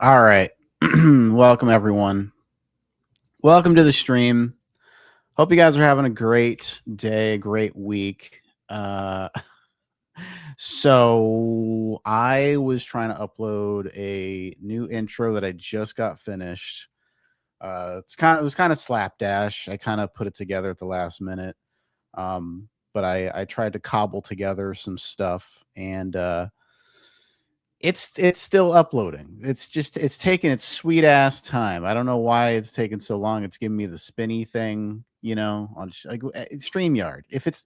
All right. Welcome, everyone. Welcome to the stream. Hope you guys are having a great day, great week. So I was trying to upload a new intro that I just got finished. It was kind of slapdash. I kind of put it together at the last minute. But I tried to cobble together some stuff, and it's still uploading. It's taking its sweet ass time. I don't know why it's taking so long. It's giving me the spinny thing, on like StreamYard. If it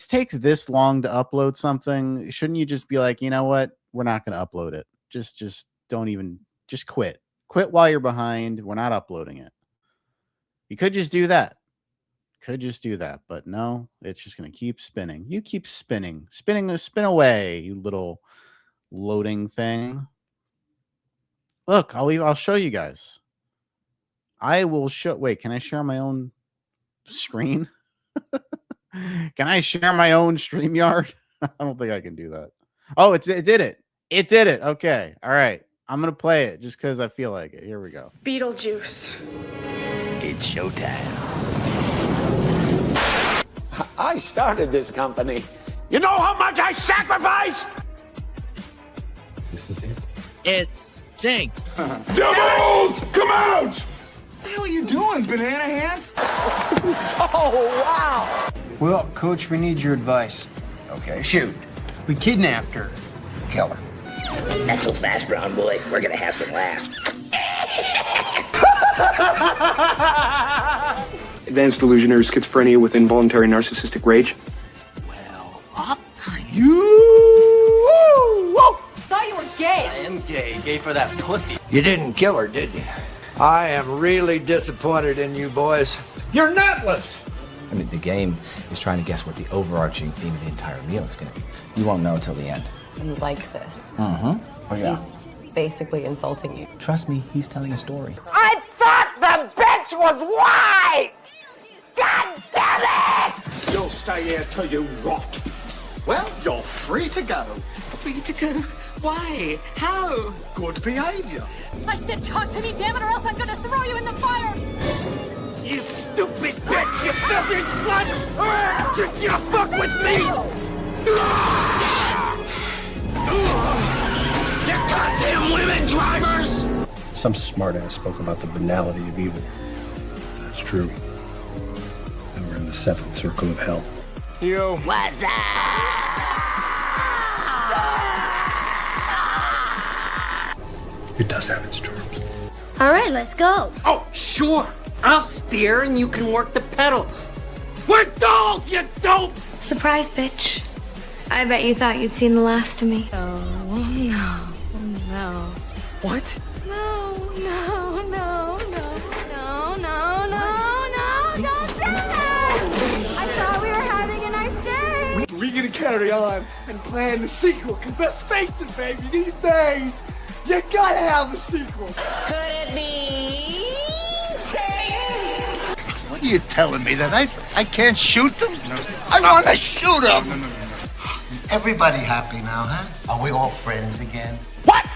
takes this long to upload something, shouldn't you just be like, you know what? We're not going to upload it. Just don't even just quit. Quit while you're behind. We're not uploading it. You could just do that. But no, it's just going to keep spinning. You keep spinning. Spin away, you little loading thing. Look, I'll show you guys. I will show. Wait, can I share my own screen? Can I share my own StreamYard? I don't think I can do that. Oh, it did it. It did it. Okay. All right. I'm going to play it just because I feel like it. Here we go. Beetlejuice. It's showtime. I started this company. You know how much I sacrificed? This is it. It stinks. Devils, come out! What the hell are you doing, banana hands? Oh, wow. Well, Coach, we need your advice. Okay, shoot. We kidnapped her. Kill her. Not so fast, brown boy. We're gonna have some laughs. Advanced delusionary schizophrenia with involuntary narcissistic rage. Well, up you. Thought you were gay. I am gay. Gay for that pussy. You didn't kill her, did you? I am really disappointed in you boys. You're nutless. I mean, the game is trying to guess what the overarching theme of the entire meal is going to be. You won't know until the end. You like this. Oh, yeah. He's basically insulting you. Trust me, he's telling a story. I thought the bitch was white! God damn it! You'll stay here till you rot. Well, you're free to go. Free to go? Why? How? Good behavior. I said talk to me, damn it, or else I'm gonna throw you in the fire! You stupid bitch! You filthy slut! Did you fuck with me? You goddamn women drivers! Some smartass spoke about the banality of evil. That's true. And we're in the seventh circle of hell. You. What's up? It does have its charms. All right, let's go. Oh, sure. I'll steer and you can work the pedals. We're dolls, you dope! Surprise, bitch. I bet you thought you'd seen the last of me. No. What? No, don't do that! I thought we were having a nice day. We gonna carry on and plan the sequel, because let's face it, baby, these days, you gotta have a sequel. Could it be Satan? What are you telling me, that I can't shoot them? I want to shoot them! Is everybody happy now, huh? Are we all friends again? What?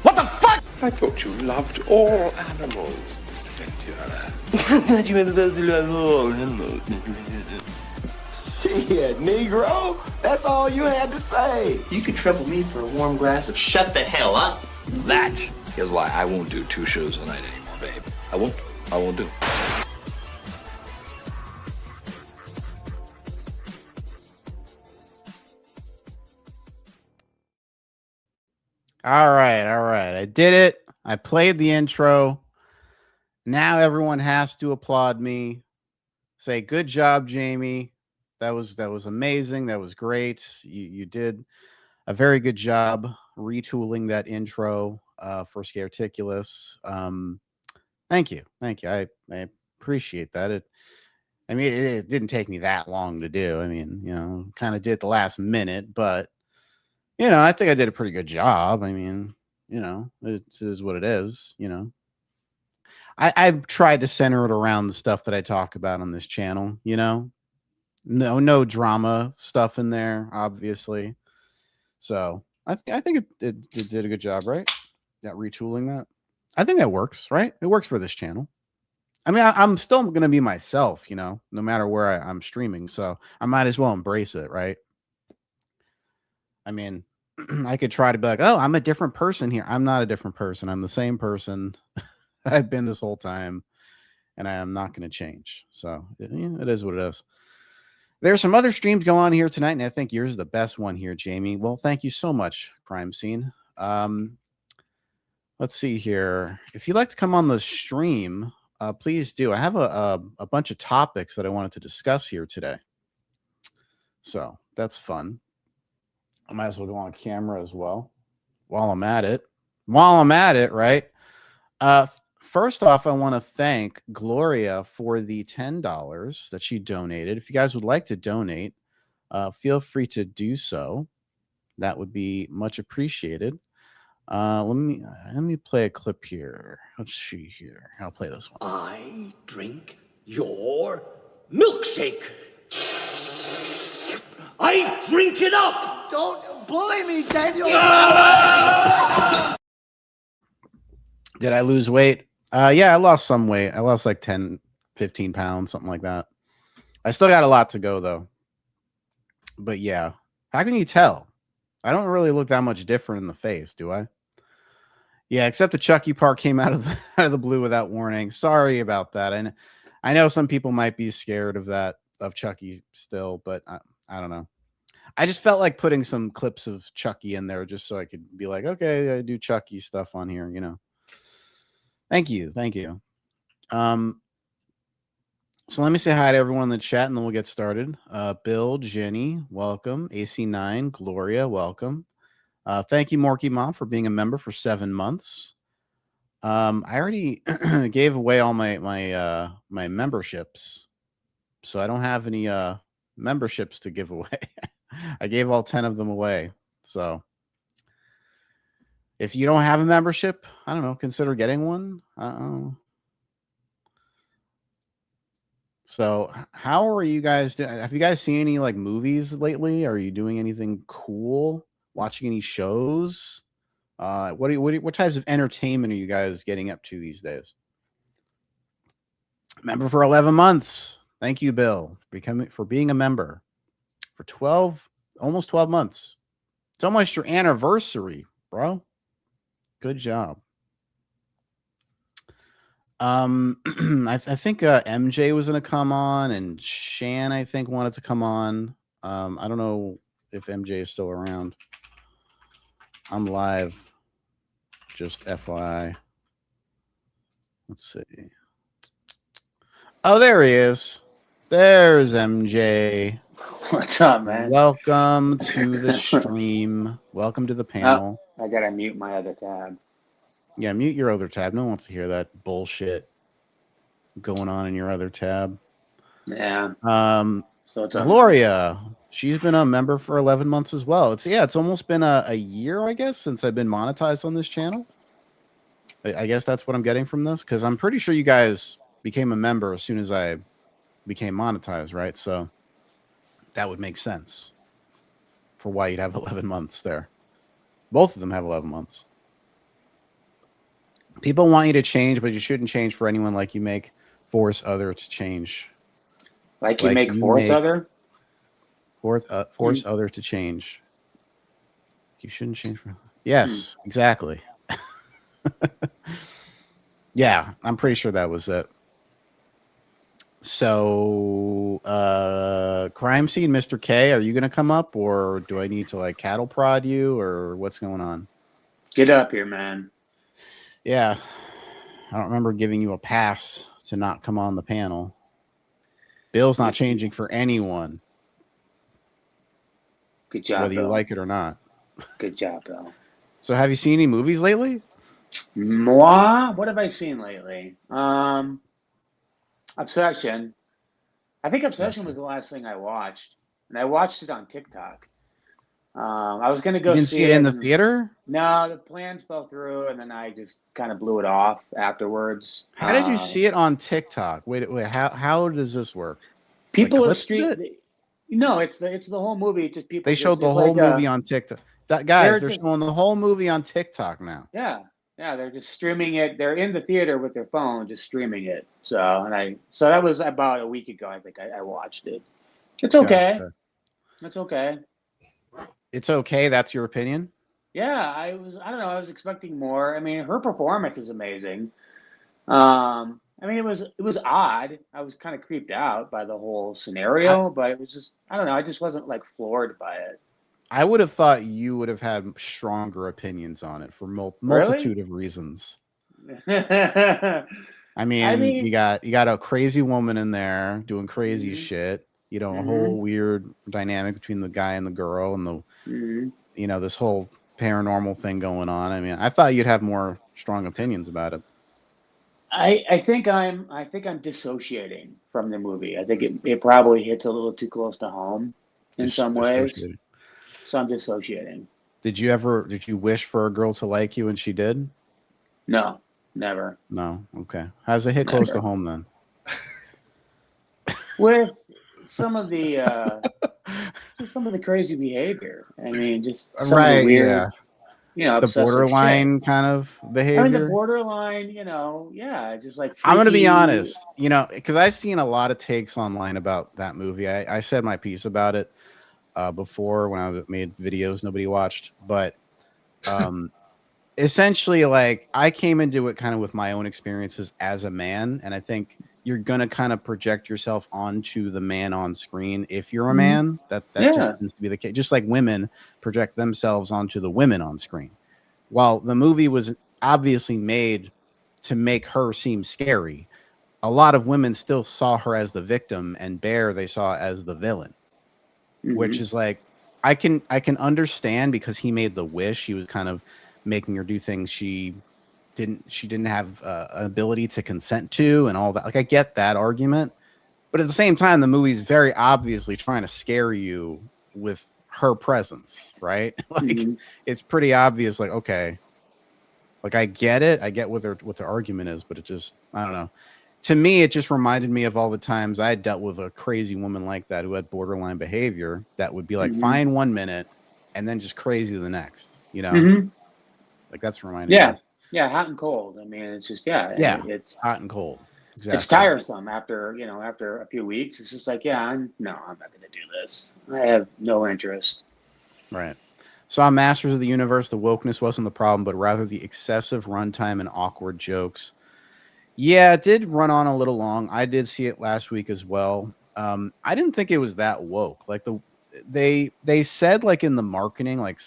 What the fuck? I thought you loved all animals, Mr. Ventura. Shit, Negro. That's all you had to say. You could trouble me for a warm glass of shut the hell up. That is why I won't do 2 shows a night anymore, babe. I won't do. All right. I did it. I played the intro. Now everyone has to applaud me. Say, good job, Jamie. That was amazing. That was great. You did a very good job retooling that intro for Scareticulus. Thank you. I appreciate that. It didn't take me that long to do. I mean, kind of did the last minute, but I think I did a pretty good job. I mean, it is what it is. I've tried to center it around the stuff that I talk about on this channel. No drama stuff in there, obviously. So I think it did a good job, right? That retooling that. I think that works, right? It works for this channel. I mean, I'm still going to be myself, you know, no matter where I'm streaming. So I might as well embrace it, right? I mean, I could try to be like, oh, I'm a different person here. I'm not a different person. I'm the same person I've been this whole time, and I am not going to change. So it is what it is. There's some other streams going on here tonight, and I think yours is the best one here, Jamie. Well, thank you so much, Crime Scene. Let's see here. If you'd like to come on the stream, please do. I have a bunch of topics that I wanted to discuss here today. So that's fun. I might as well go on camera as well while I'm at it. Right? First off, I want to thank Gloria for the $10 that she donated. If you guys would like to donate, feel free to do so. That would be much appreciated. Let me play a clip here. Let's see here. I'll play this one. I drink your milkshake. I drink it up. Don't bully me, Daniel. Did I lose weight? Yeah, I lost some weight. I lost like 10, 15 pounds, something like that. I still got a lot to go though. But yeah, how can you tell? I don't really look that much different in the face, do I? Yeah, except the Chucky part came out of the blue without warning. Sorry about that. And I know some people might be scared of that, of Chucky still, but I don't know. I just felt like putting some clips of Chucky in there just so I could be like, okay, I do Chucky stuff on here, you know. Thank you. So let me say hi to everyone in the chat and then we'll get started. Bill, Jenny, welcome. AC9, Gloria, welcome. Thank you, Morky Mom, for being a member for 7 months. I already gave away all my memberships, so I don't have any memberships to give away. I gave all 10 of them away. So if you don't have a membership, I don't know, consider getting one. So how are you guys doing? Have you guys seen any like movies lately? Are you doing anything cool? Watching any shows? What types of entertainment are you guys getting up to these days? Member for 11 months. Thank you, Bill, for being a member for almost 12 months. It's almost your anniversary, bro. Good job. I think MJ was going to come on, and Shan, I think, wanted to come on. I don't know if MJ is still around. I'm live, just FYI. Let's see. Oh, there he is. There's MJ. What's up, man? Welcome to the stream. Welcome to the panel. I gotta mute my other tab. Yeah, mute your other tab. No one wants to hear that bullshit going on in your other tab. Yeah. So it's Gloria, she's been a member for 11 months as well. It's almost been a year, I guess, since I've been monetized on this channel. I guess that's what I'm getting from this, because I'm pretty sure you guys became a member as soon as I became monetized, right? So that would make sense for why you'd have 11 months there. Both of them have 11 months. People want you to change, but you shouldn't change for anyone like you make force other to change. Like you make force other? Force other to change. You shouldn't change for... Yes, exactly. Yeah, I'm pretty sure that was it. So, Crime Scene, Mr. K, are you going to come up, or do I need to like cattle prod you, or what's going on? Get up here, man. Yeah, I don't remember giving you a pass to not come on the panel. Bill's not changing for anyone. Good job, whether Bill. You like it or not. Good job, Bill. So have you seen any movies lately? Moi? What have I seen lately? Obsession. I think Obsession was the last thing I watched. And I watched it on TikTok. I was going to go you didn't see it in the theater? No, the plans fell through, and then I just kind of blew it off afterwards. How did you see it on TikTok? Wait, how does this work? People like are street. No, it's the whole movie. Just people. They showed the whole movie on TikTok. Guys, they're showing the whole movie on TikTok now. Yeah, they're just streaming it. They're in the theater with their phone, just streaming it. So that was about a week ago. I think I watched it. It's okay. Gotcha. It's okay. It's okay. That's your opinion? Yeah, I don't know. I was expecting more. I mean, her performance is amazing. I mean, it was odd. I was kind of creeped out by the whole scenario, but it was just, I don't know. I just wasn't like floored by it. I would have thought you would have had stronger opinions on it for multitude of reasons. I mean, you got a crazy woman in there doing crazy shit. You know, a whole weird dynamic between the guy and the girl, and the you know, this whole paranormal thing going on. I mean, I thought you'd have more strong opinions about it. I think I'm dissociating from the movie. I think it probably hits a little too close to home in some ways. So I'm dissociating. Did you wish for a girl to like you and she did? No, never. No. Okay. How's it hit close to home then? With some of the crazy behavior. I mean, just some of the weird, you know, the borderline shit. kind of behavior. I mean, the borderline, you know, just like I'm gonna be honest, you know, because I've seen a lot of takes online about that movie. I said my piece about it before when I made videos nobody watched, but essentially, like, I came into it kind of with my own experiences as a man, and I think you're gonna kind of project yourself onto the man on screen if you're a man. That just tends to be the case. Just like women project themselves onto the women on screen. While the movie was obviously made to make her seem scary, a lot of women still saw her as the victim, and Bear they saw as the villain. Which is like, I can understand, because he made the wish. He was kind of making her do things she didn't have an ability to consent to, and all that. Like, I get that argument, but at the same time, the movie's very obviously trying to scare you with her presence, right? Like, it's pretty obvious. Like, okay, like, I get it. I get what the argument is, but it just, I don't know. To me, it just reminded me of all the times I dealt with a crazy woman like that who had borderline behavior that would be like fine 1 minute and then just crazy the next, you know? Like, that's reminding me. Yeah, hot and cold. I mean, it's just, it's hot and cold. Exactly. It's tiresome after a few weeks. It's just like, I'm not going to do this. I have no interest. Right. So on Masters of the Universe, the wokeness wasn't the problem, but rather the excessive runtime and awkward jokes. Yeah, it did run on a little long. I did see it last week as well. I didn't think it was that woke. Like, they said, like, in the marketing, like,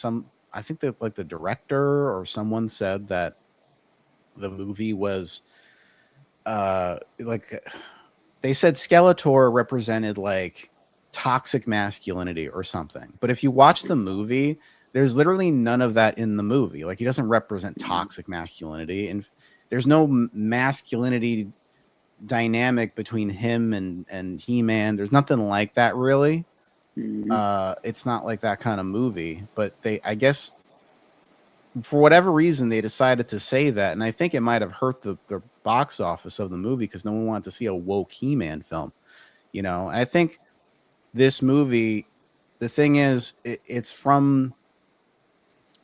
I think that, like, the director or someone said that the movie was like, they said Skeletor represented like toxic masculinity or something. But if you watch the movie, there's literally none of that in the movie. Like, he doesn't represent toxic masculinity, and there's no masculinity dynamic between him and He-Man. There's nothing like that, really. It's not like that kind of movie, but I guess for whatever reason they decided to say that, and I think it might have hurt the box office of the movie, because no one wanted to see a woke He-Man film, you know. And I think this movie, the thing is, it's from,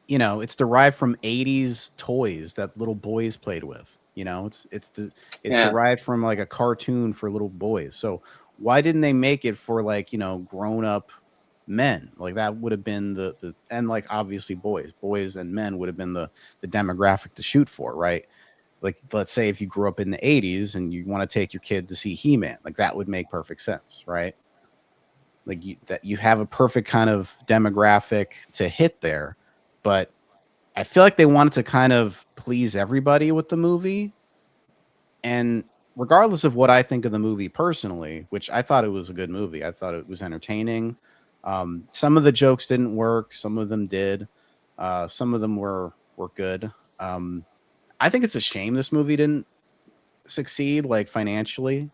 you know, it's derived from 80s toys that little boys played with, you know. It's derived from like a cartoon for little boys. So why didn't they make it for, like, you know, grown up men? Like, that would have been the and, like, obviously boys and men would have been the demographic to shoot for, right? Like, let's say if you grew up in the 80s and you want to take your kid to see He-Man, like, that would make perfect sense, right? Like, you have a perfect kind of demographic to hit there. But I feel like they wanted to kind of please everybody with the movie. And regardless of what I think of the movie personally, which I thought it was a good movie, I thought it was entertaining. Some of the jokes didn't work. Some of them did. Some of them were good. I think it's a shame this movie didn't succeed, like, financially.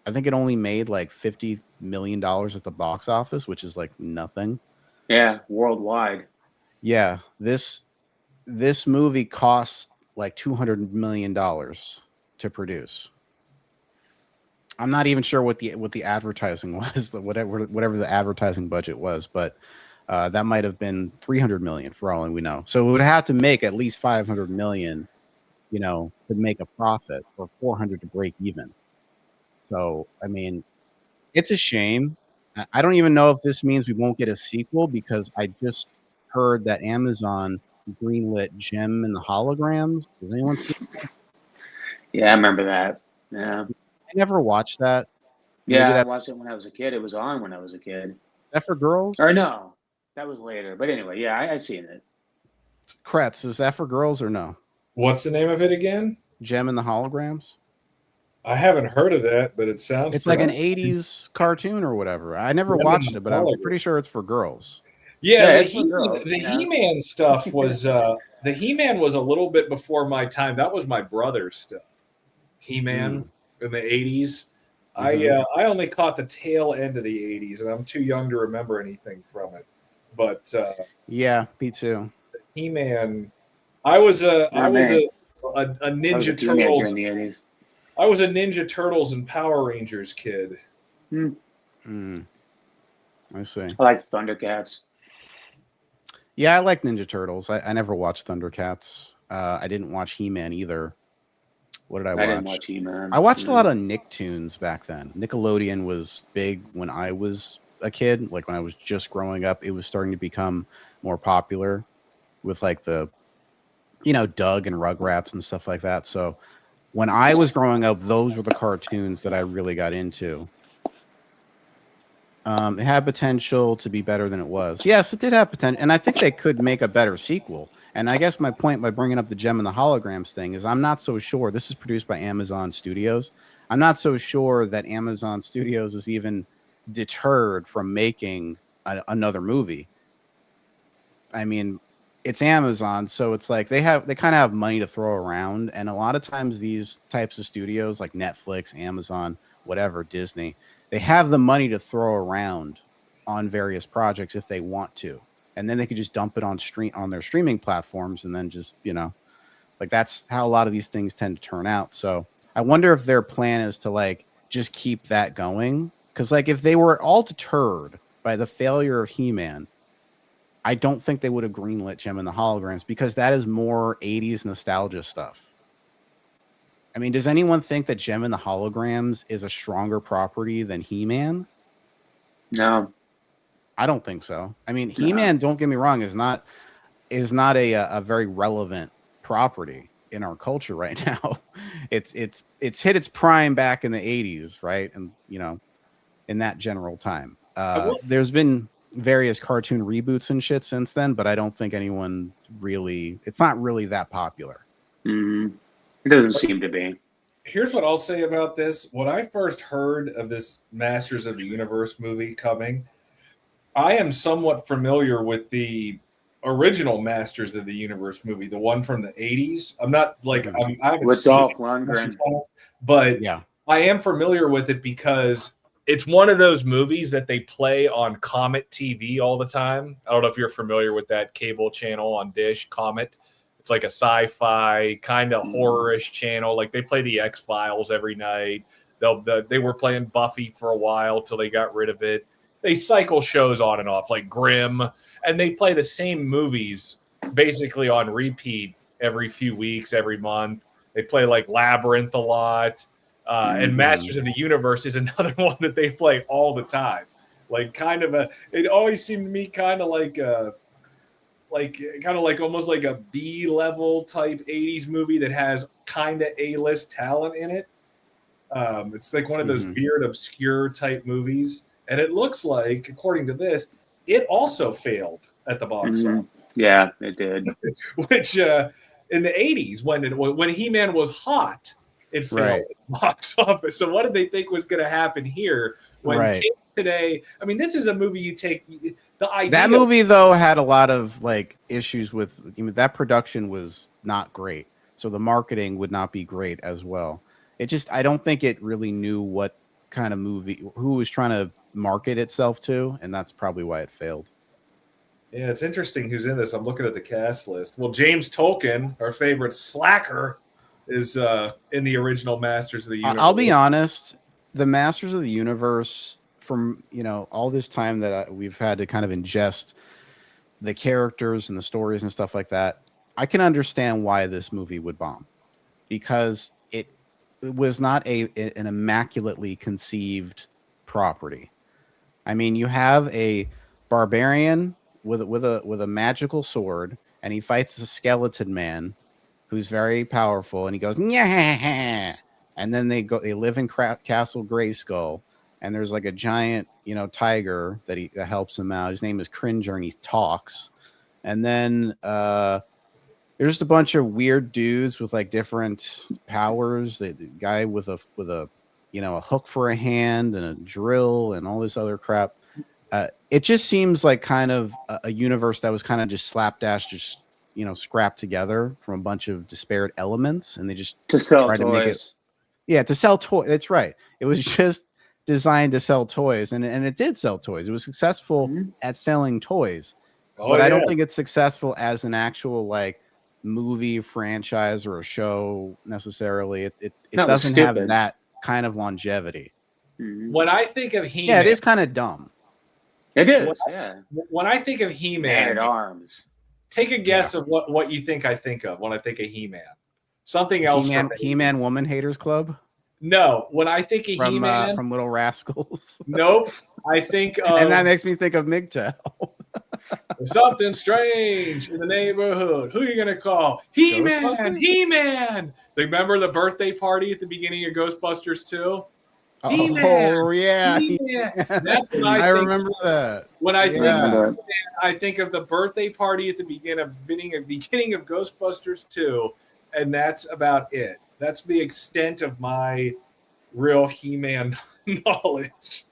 I think it only made like $50 million at the box office, which is like nothing. Yeah, worldwide. Yeah, this movie cost like $200 million to produce. I'm not even sure what the advertising was, whatever the advertising budget was, but That might have been 300 million for all we know. So it would have to make at least 500 million, to make a profit, or 400 to break even. So, I mean, it's a shame. I don't even know if this means we won't get a sequel, because I just heard that Amazon greenlit Gem and the Holograms. Does anyone see that? Yeah, I remember that. Yeah. I never watched that. Yeah, Maybe I that watched it when I was a kid. It was on when I was a kid. that for girls? Or no, that was later. But anyway, yeah, I've seen it. Kretz, is that for girls or no? What's the name of it again? Gem and the Holograms? I haven't heard of that, but it sounds. It's like an 80s cartoon or whatever. I never watched it, but I'm pretty sure it's for girls. Yeah, the He-Man stuff was the He-Man was a little bit before my time. That was my brother's stuff. He-Man in the 80s. I only caught the tail end of the 80s, and I'm too young to remember anything from it. But yeah, me too. He-Man. I was a Ninja Turtles. In the 80s. I was a Ninja Turtles and Power Rangers kid. I see. I like Thundercats. Yeah, I like Ninja Turtles. I never watched Thundercats. I didn't watch He-Man either. What did I watch? I didn't watch He-Man. I watched a lot of Nicktoons back then. Nickelodeon was big when I was a kid. Like when I was just growing up, it was starting to become more popular with like the, Doug and Rugrats and stuff like that. So when I was growing up, those were the cartoons that I really got into. It had potential to be better than it was. Yes, it did have potential, and I think they could make a better sequel. And I guess my point by bringing up the Gem and the Holograms thing is I'm not so sure. This is produced by Amazon Studios. I'm not so sure that Amazon Studios is even deterred from making another movie. I mean, it's Amazon, so it's like they kind of have money to throw around, and a lot of times these types of studios like Netflix, Amazon, whatever, Disney, they have the money to throw around on various projects if they want to, and then they could just dump it on their streaming platforms, and then just like that's how a lot of these things tend to turn out. So I wonder if their plan is to like just keep that going, because like if they were all deterred by the failure of He-Man, I don't think they would have greenlit Gem and the Holograms, because that is more 80s nostalgia stuff. I mean, does anyone think that Gem and the Holograms is a stronger property than He-Man? No. I don't think so. I mean, He-Man, don't get me wrong, is not a very relevant property in our culture right now. It's hit its prime back in the 80s, right? And, in that general time. There's been various cartoon reboots and shit since then, but I don't think anyone really, it's not really that popular. It doesn't seem to be. Here's what I'll say about this. When I first heard of this Masters of the Universe movie coming, I am somewhat familiar with the original Masters of the Universe movie, the one from the 80s. I'm not like I haven't with seen Dolph it, Lundgren, but yeah, I am familiar with it because it's one of those movies that they play on Comet TV all the time. I don't know if you're familiar with that cable channel on Dish, Comet. It's like a sci-fi kind of horror-ish channel. Like they play the X-Files every night. They were playing Buffy for a while till they got rid of it. They cycle shows on and off like Grimm, and they play the same movies basically on repeat every few weeks, every month. They play like Labyrinth a lot. And Masters of the Universe is another one that they play all the time. Like it always seemed to me kind of like almost like a B-level type 80s movie that has kind of A-list talent in it. It's like one of those weird, obscure type movies. And it looks like, according to this, it also failed at the box office. Yeah, it did. Which in the 80s, when He-Man was hot, it failed at the box office. So what did they think was going to happen here when kids today? I mean, this is a movie you take the idea. That movie though had a lot of like issues with. That production was not great, so the marketing would not be great as well. I don't think it really knew what kind of movie, who was trying to market itself to, and that's probably why it failed. Yeah, it's interesting who's in this. I'm looking at the cast list. Well, James Tolkien, our favorite slacker, is in the original Masters of the Universe. I'll be honest, the Masters of the Universe from all this time that we've had to kind of ingest the characters and the stories and stuff like that, I can understand why this movie would bomb, because it was not an immaculately conceived property. I mean, you have a barbarian with a magical sword, and he fights a skeleton man who's very powerful, and he goes, yeah, and then they live in Castle Grayskull, and there's like a giant tiger that helps him out. His name is Cringer, and he talks. And then there's just a bunch of weird dudes with like different powers. The guy with a hook for a hand and a drill and all this other crap. It just seems like kind of a universe that was kind of just slapdash, just scrapped together from a bunch of disparate elements, and they just to sell tried toys. to make it. Yeah, to sell toys. That's right. It was just designed to sell toys, and it did sell toys. It was successful at selling toys, but I don't think it's successful as an actual like movie franchise or a show necessarily. It doesn't have that kind of longevity. When I think of He-Man, yeah, it is kind of dumb. It is. When I think of He-Man, Man at Arms. Take a guess of what you think I think of when I think of He-Man. Something else. He-Man Woman Haters Club. No, when I think of He-Man from Little Rascals. Nope. I think of, and that makes me think of MGTOW. Something strange in the neighborhood. Who are you gonna call? He-Man. He-Man. Remember the birthday party at the beginning of Ghostbusters 2? He-Man. Oh yeah, He-Man. That's what I think. Remember that. When I think of He-Man, I think of the birthday party at the beginning of Ghostbusters 2, and that's about it. That's the extent of my real He-Man knowledge.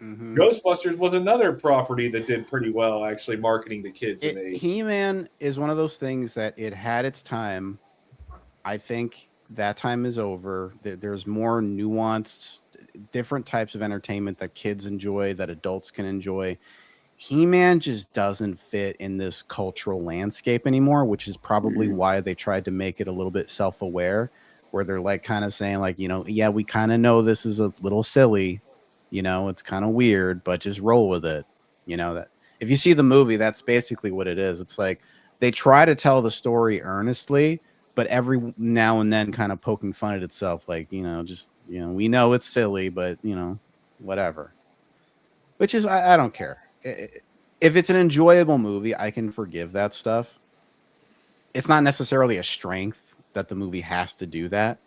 Ghostbusters was another property that did pretty well, actually, marketing to kids. He-Man is one of those things that it had its time. I think that time is over. There's more nuanced, different types of entertainment that kids enjoy, that adults can enjoy. He-Man just doesn't fit in this cultural landscape anymore, which is probably why they tried to make it a little bit self-aware, where they're like kind of saying like, yeah, we kind of know this is a little silly, it's kind of weird, but just roll with it. That if you see the movie, that's basically what it is. It's like they try to tell the story earnestly, but every now and then kind of poking fun at itself, like, we know it's silly, but whatever. Which is, I don't care. If it's an enjoyable movie, I can forgive that stuff. It's not necessarily a strength that the movie has to do that.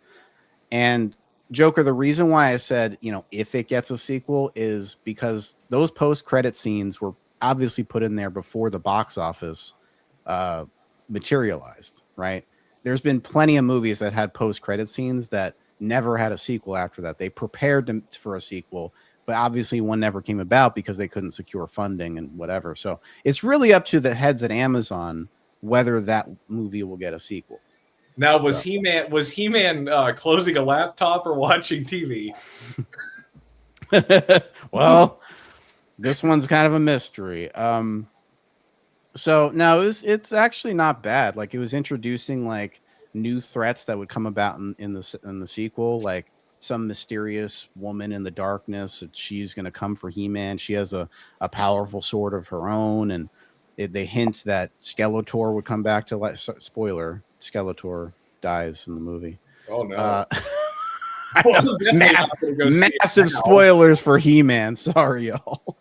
And Joker, the reason why I said, if it gets a sequel is because those post-credit scenes were obviously put in there before the box office materialized, right? There's been plenty of movies that had post-credit scenes that never had a sequel after that. They prepared for a sequel, but obviously one never came about because they couldn't secure funding and whatever. So it's really up to the heads at Amazon whether that movie will get a sequel. Now, was He-Man closing a laptop or watching TV? Well, this one's kind of a mystery. So no, it's actually not bad. Like, it was introducing like new threats that would come about in the sequel, like some mysterious woman in the darkness. She's going to come for He-Man. She has a powerful sword of her own, and they hint that Skeletor would come back to life. Spoiler: Skeletor dies in the movie. Oh no! Massive spoilers for He-Man. Sorry, y'all.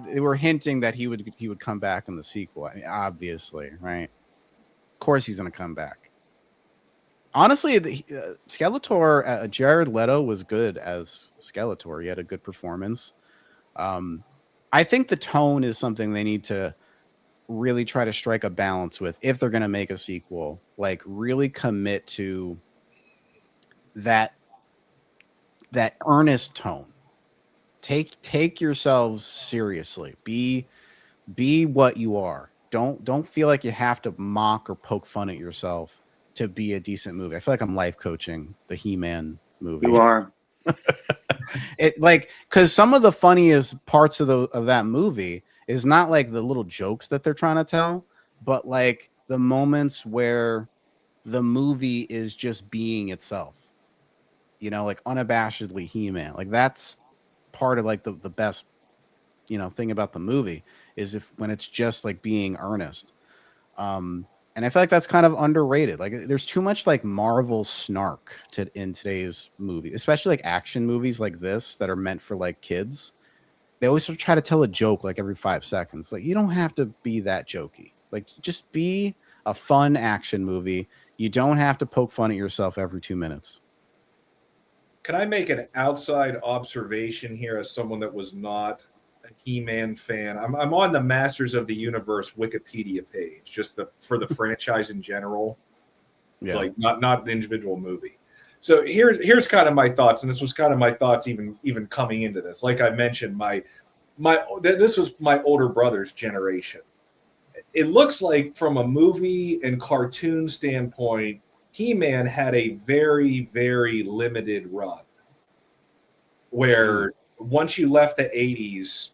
They were hinting that he would come back in the sequel. I mean, obviously, right? Of course, he's going to come back. Honestly, Skeletor, Jared Leto was good as Skeletor. He had a good performance. I think the tone is something they need to really try to strike a balance with if they're going to make a sequel. Like, really commit to that earnest tone. Take yourselves seriously. Be what you are. Don't feel like you have to mock or poke fun at yourself to be a decent movie. I feel like I'm life coaching the He-Man movie. You are. It like, because some of the funniest parts of that movie is not like the little jokes that they're trying to tell, but like the moments where the movie is just being itself. Like unabashedly He-Man. Like, that's part of like the best, thing about the movie is when it's just like being earnest. And I feel like that's kind of underrated. Like there's too much like Marvel snark in today's movie, especially like action movies like this that are meant for like kids. They always sort of try to tell a joke like every 5 seconds. Like you don't have to be that jokey. Like just be a fun action movie. You don't have to poke fun at yourself every 2 minutes. Can I make an outside observation here as someone that was not a He-Man fan? I'm on the Masters of the Universe Wikipedia page, just for the franchise in general. Yeah. Like not an individual movie. So here's kind of my thoughts, and this was kind of my thoughts even coming into this. Like I mentioned, this was my older brother's generation. It looks like from a movie and cartoon standpoint, He-Man had a very, very limited run. Where once you left the 80s,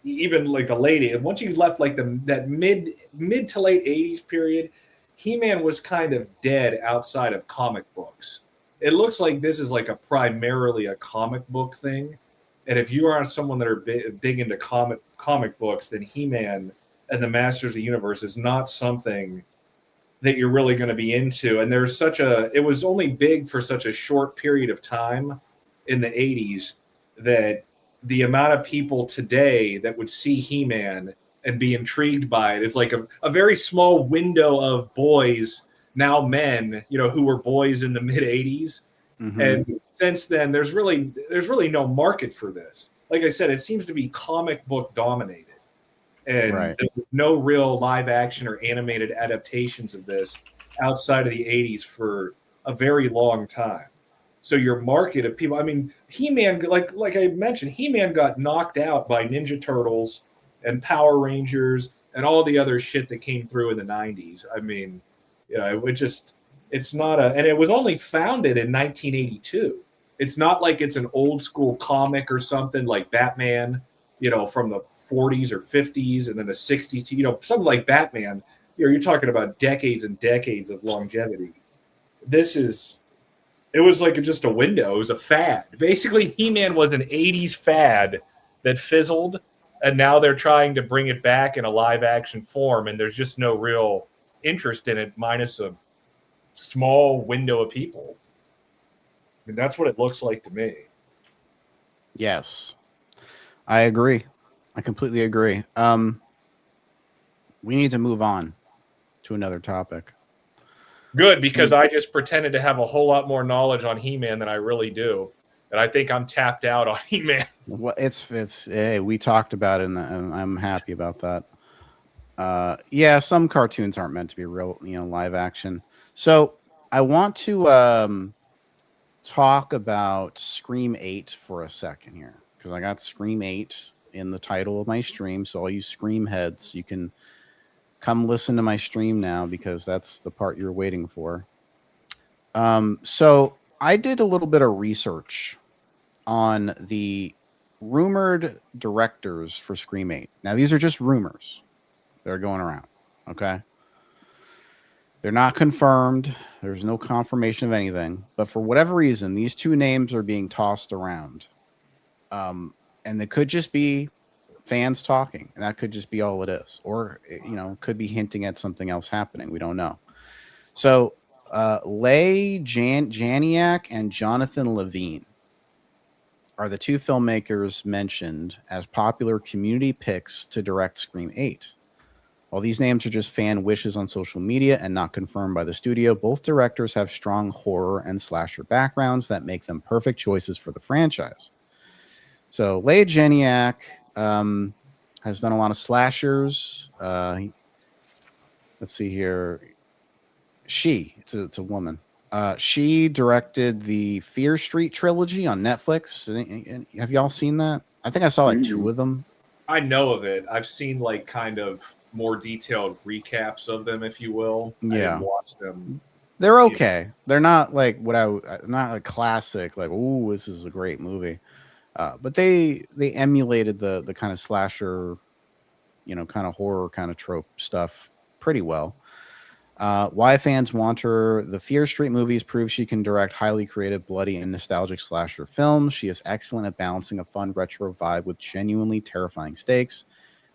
even like the late 80s, once you left like that mid to late 80s period, He-Man was kind of dead outside of comic books. It looks like this is like primarily a comic book thing. And if you aren't someone that are big into comic books, then He-Man and the Masters of the Universe is not something that you're really going to be into. And it was only big for such a short period of time in the 80s that the amount of people today that would see He-Man and be intrigued by it is like a very small window of boys, now men, who were boys in the mid 80s. Mm-hmm. And since then, there's really no market for this. Like I said, it seems to be comic book dominated. And there's no real live action or animated adaptations of this outside of the 80s for a very long time. So your market of people, I mean, He-Man, like I mentioned, He-Man got knocked out by Ninja Turtles and Power Rangers and all the other shit that came through in the 90s. I mean, it's not and it was only founded in 1982. It's not like it's an old school comic or something like Batman, from the 40s or 50s and then the 60s, something like Batman, you're talking about decades and decades of longevity. It was like just a window. It was a fad. Basically, He-Man was an 80s fad that fizzled, and now they're trying to bring it back in a live action form, and there's just no real interest in it, minus a small window of people. I mean, that's what it looks like to me. Yes, I agree. I completely agree. We need to move on to another topic. Good, because I just pretended to have a whole lot more knowledge on He-Man than I really do. And I think I'm tapped out on He-Man. Well, hey, we talked about it, and I'm happy about that. Yeah, some cartoons aren't meant to be real, live action. So I want to talk about Scream 8 for a second here, because I got Scream 8 in the title of my stream. So all you Scream heads, you can come listen to my stream now, because that's the part you're waiting for. So I did a little bit of research on the rumored directors for Scream 8. Now, these are just rumors that are going around, okay? They're not confirmed. There's no confirmation of anything. But for whatever reason, these two names are being tossed around. And they could just be fans talking, and that could just be all it is. Or, could be hinting at something else happening. We don't know. So, Leigh Janiak and Jonathan Levine are the two filmmakers mentioned as popular community picks to direct Scream 8. While these names are just fan wishes on social media and not confirmed by the studio, both directors have strong horror and slasher backgrounds that make them perfect choices for the franchise. So Leigh Janiak has done a lot of slashers. Let's see here. It's a woman. She directed the Fear Street trilogy on Netflix. Have y'all seen that? I think I saw like 2 of them. I know of it. I've seen like kind of more detailed recaps of them, if you will. Yeah. I didn't watch them. They're okay. They're not like not a classic, like, ooh, this is a great movie. But they emulated the kind of slasher, kind of horror kind of trope stuff pretty well. Why fans want her. The Fear Street movies prove she can direct highly creative, bloody, and nostalgic slasher films. She is excellent at balancing a fun retro vibe with genuinely terrifying stakes.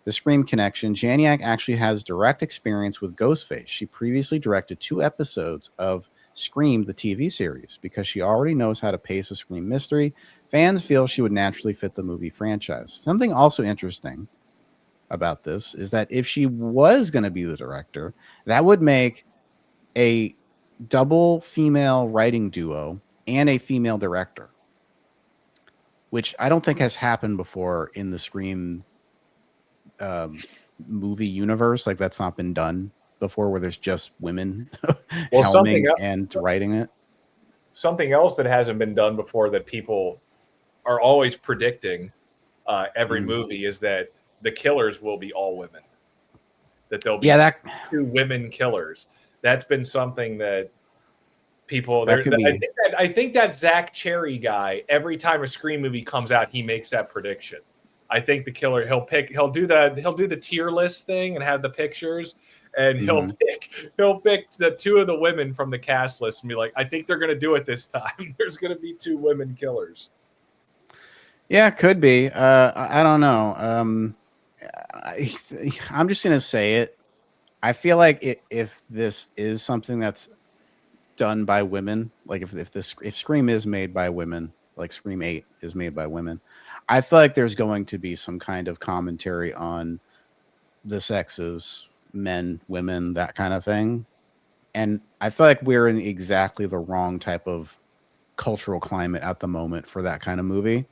The Scream connection. Janiak actually has direct experience with Ghostface. She previously directed 2 episodes of Scream, the TV series, because she already knows how to pace a Scream mystery. Fans feel she would naturally fit the movie franchise. Something also interesting about this is that if she was going to be the director, that would make a double female writing duo and a female director, which I don't think has happened before in the Scream movie universe. Like, that's not been done before, where there's just women helming and writing it. Something else that hasn't been done before that people are always predicting every movie is that the killers will be all women. That there'll be 2 women killers. That's been something that people. I think that Zach Cherry guy. Every time a Scream movie comes out, he makes that prediction. I think the killer he'll do the tier list thing and have the pictures, and he'll pick the 2 of the women from the cast list and be like, I think they're gonna do it this time. There's gonna be 2 women killers. Yeah, it could be. I don't know. I'm just gonna say it. I feel like if this is something that's done by women, like if Scream is made by women, like Scream 8 is made by women, I feel like there's going to be some kind of commentary on the sexes, men, women, that kind of thing. And I feel like we're in exactly the wrong type of cultural climate at the moment for that kind of movie.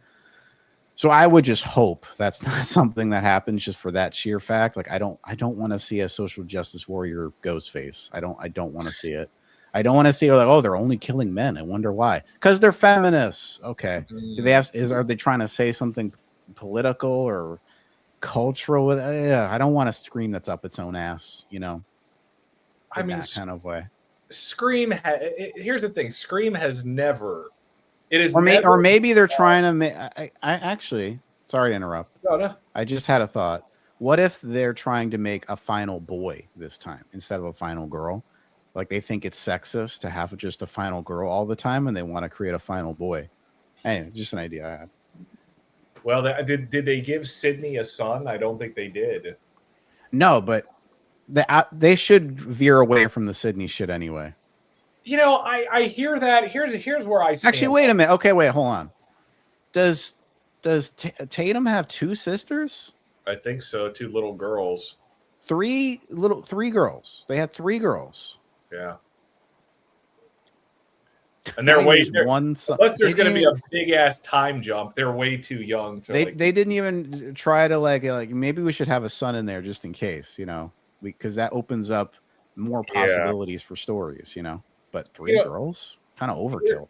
So I would just hope that's not something that happens just for that sheer fact. Like, I don't want to see a social justice warrior Ghostface. I don't want to see it. I don't want to see like, oh, they're only killing men. I wonder why. Because they're feminists. Okay. Do they are they trying to say something political or cultural with I don't want to Scream that's up its own ass, you know. I mean, that kind of way. Scream here's the thing. Scream has never or maybe they're trying to make. I actually, sorry to interrupt. No. I just had a thought. What if they're trying to make a final boy this time instead of a final girl? Like, they think it's sexist to have just a final girl all the time, and they want to create a final boy. Anyway, just an idea I had. Well, did they give Sydney a son? I don't think they did. No, but they should veer away from the Sydney shit anyway. You know, I hear that. Here's where I stand. Actually, wait a minute. Okay, wait, hold on. Does Tatum have 2 sisters? I think so. 2 little girls. 3 girls. They had 3 girls. Yeah. And they're way one son. Unless there's going to be a big ass time jump, they're way too young to. They didn't even try to like maybe we should have a son in there just in case, you know, because that opens up more possibilities for stories, you know. But 3 girls, kind of overkill.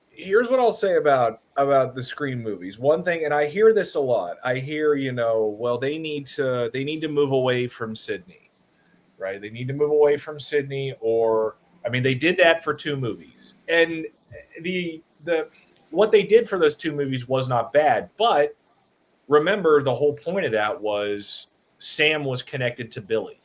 Here's what I'll say about the Scream movies. One thing, and I hear this a lot. I hear, you know, well, they need to move away from Sydney, right? They need to move away from Sydney, or I mean, they did that for 2 movies, and the what they did for those 2 movies was not bad. But remember, the whole point of that was Sam was connected to Billy.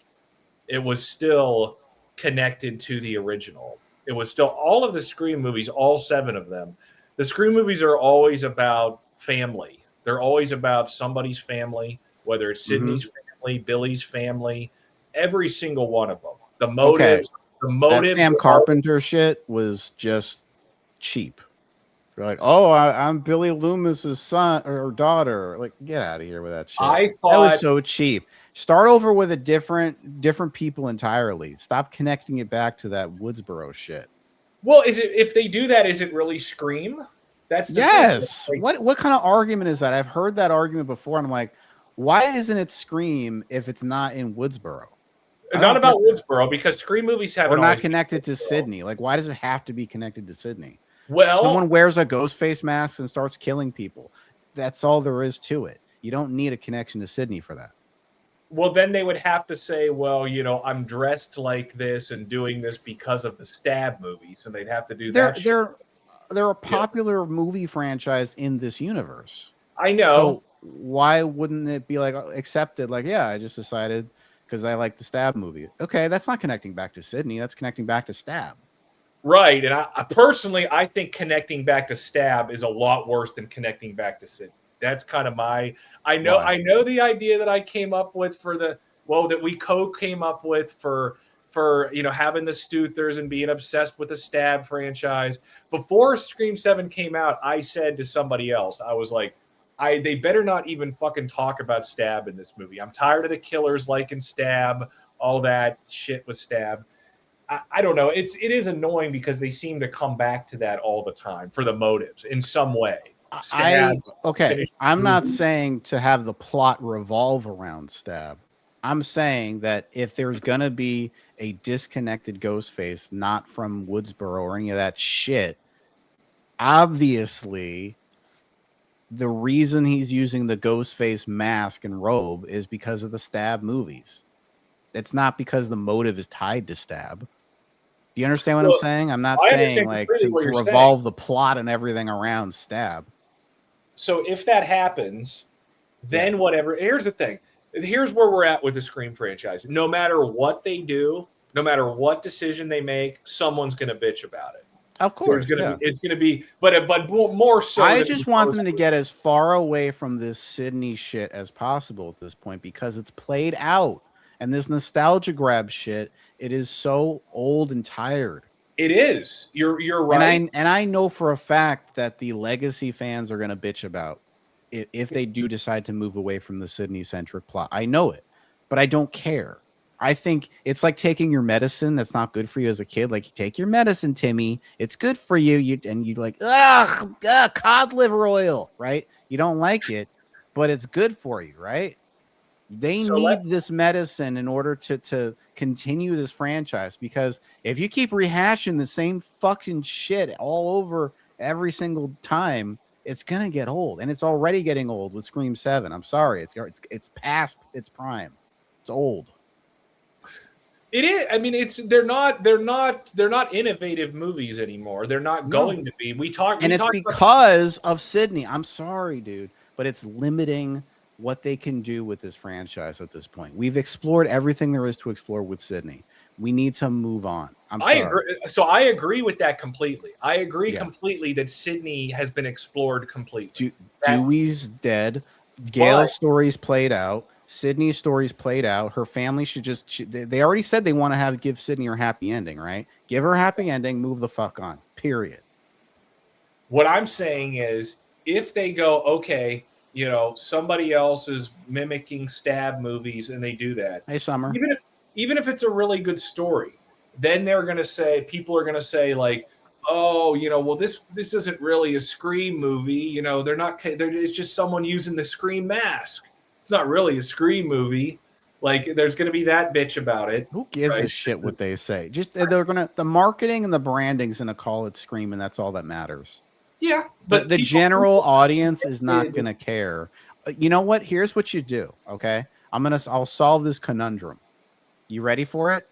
It was still connected to the original. It was still all of the Scream movies, all 7 of them. The Scream movies are always about family. They're always about somebody's family, whether it's Sydney's family, Billy's family, every single one of them. The motive, that Sam Carpenter shit was just cheap. They're like, oh, I'm Billy Loomis's son or daughter. Like, get out of here with that shit. That was so cheap. Start over with a different people entirely. Stop connecting it back to that Woodsboro shit. Well, if they do that, is it really Scream? That's the thing. What kind of argument is that? I've heard that argument before, and I'm like, why isn't it Scream if it's not in Woodsboro? Not about Woodsboro, because Scream movies have not connected to Sydney. Like, why does it have to be connected to Sydney? Well, someone wears a ghost face mask and starts killing people. That's all there is to it. You don't need a connection to Sydney for that. Well, then they would have to say, well, you know, I'm dressed like this and doing this because of the Stab movies, and they'd have to do that. They're a popular movie franchise in this universe. I know. So why wouldn't it be like accepted? Like, yeah, I just decided because I like the Stab movie. Okay, that's not connecting back to Sydney. That's connecting back to Stab. Right. And I personally, I think connecting back to Stab is a lot worse than connecting back to Sydney. That's kind of my, I know the idea that I came up with that we came up with for having the Stuthers and being obsessed with the Stab franchise. Before Scream 7 came out, I said to somebody else, I was like, they better not even fucking talk about Stab in this movie. I'm tired of the killers liking Stab, all that shit with Stab. I don't know. It is annoying because they seem to come back to that all the time for the motives in some way. I'm not saying to have the plot revolve around Stab. I'm saying that if there's gonna be a disconnected Ghostface, not from Woodsboro or any of that shit, obviously the reason he's using the Ghostface mask and robe is because of the Stab movies. It's not because the motive is tied to Stab. Do you understand what I'm saying? I'm not saying like to revolve the plot and everything around Stab. So if that happens, then whatever. Here's the thing. Here's where we're at with the Scream franchise. No matter what they do, no matter what decision they make, someone's going to bitch about it. Of course, it's going to be, but more so. I just want them to get as far away from this Sydney shit as possible at this point because it's played out, and this nostalgia grab shit. It is so old and tired. It is. You're right. And I know for a fact that the legacy fans are going to bitch about if they do decide to move away from the Sydney centric plot. I know it, but I don't care. I think it's like taking your medicine that's not good for you as a kid. Like, you take your medicine, Timmy. It's good for you. You like, cod liver oil, right? You don't like it, but it's good for you, right? They need this medicine in order to continue this franchise, because if you keep rehashing the same fucking shit all over every single time, it's gonna get old, and it's already getting old with Scream 7. I'm sorry, it's past its prime. It's old. It is. I mean, they're not innovative movies anymore. They're not going to be. It's because of Sydney. I'm sorry, dude, but it's limiting what they can do with this franchise at this point. We've explored everything there is to explore with Sydney. We need to move on. I agree. So I agree with that completely. I agree completely that Sydney has been explored completely. Dewey's dead. Gail's story's played out. Sydney's story's played out. Her family should they already said they want to give Sydney her happy ending, right? Give her a happy ending, move the fuck on. Period. What I'm saying is, if they go, okay, somebody else is mimicking Stab movies and they do that. Hey, Summer. Even if it's a really good story, then people are going to say like, oh, well, this isn't really a Scream movie. It's just someone using the Scream mask. It's not really a Scream movie. Like, there's going to be that bitch about it. Who gives a shit what they say? Just the marketing and the branding's going to call it Scream, and that's all that matters. Yeah, but the general audience is not going to care. You know what? Here's what you do. Okay, I'll solve this conundrum. You ready for it?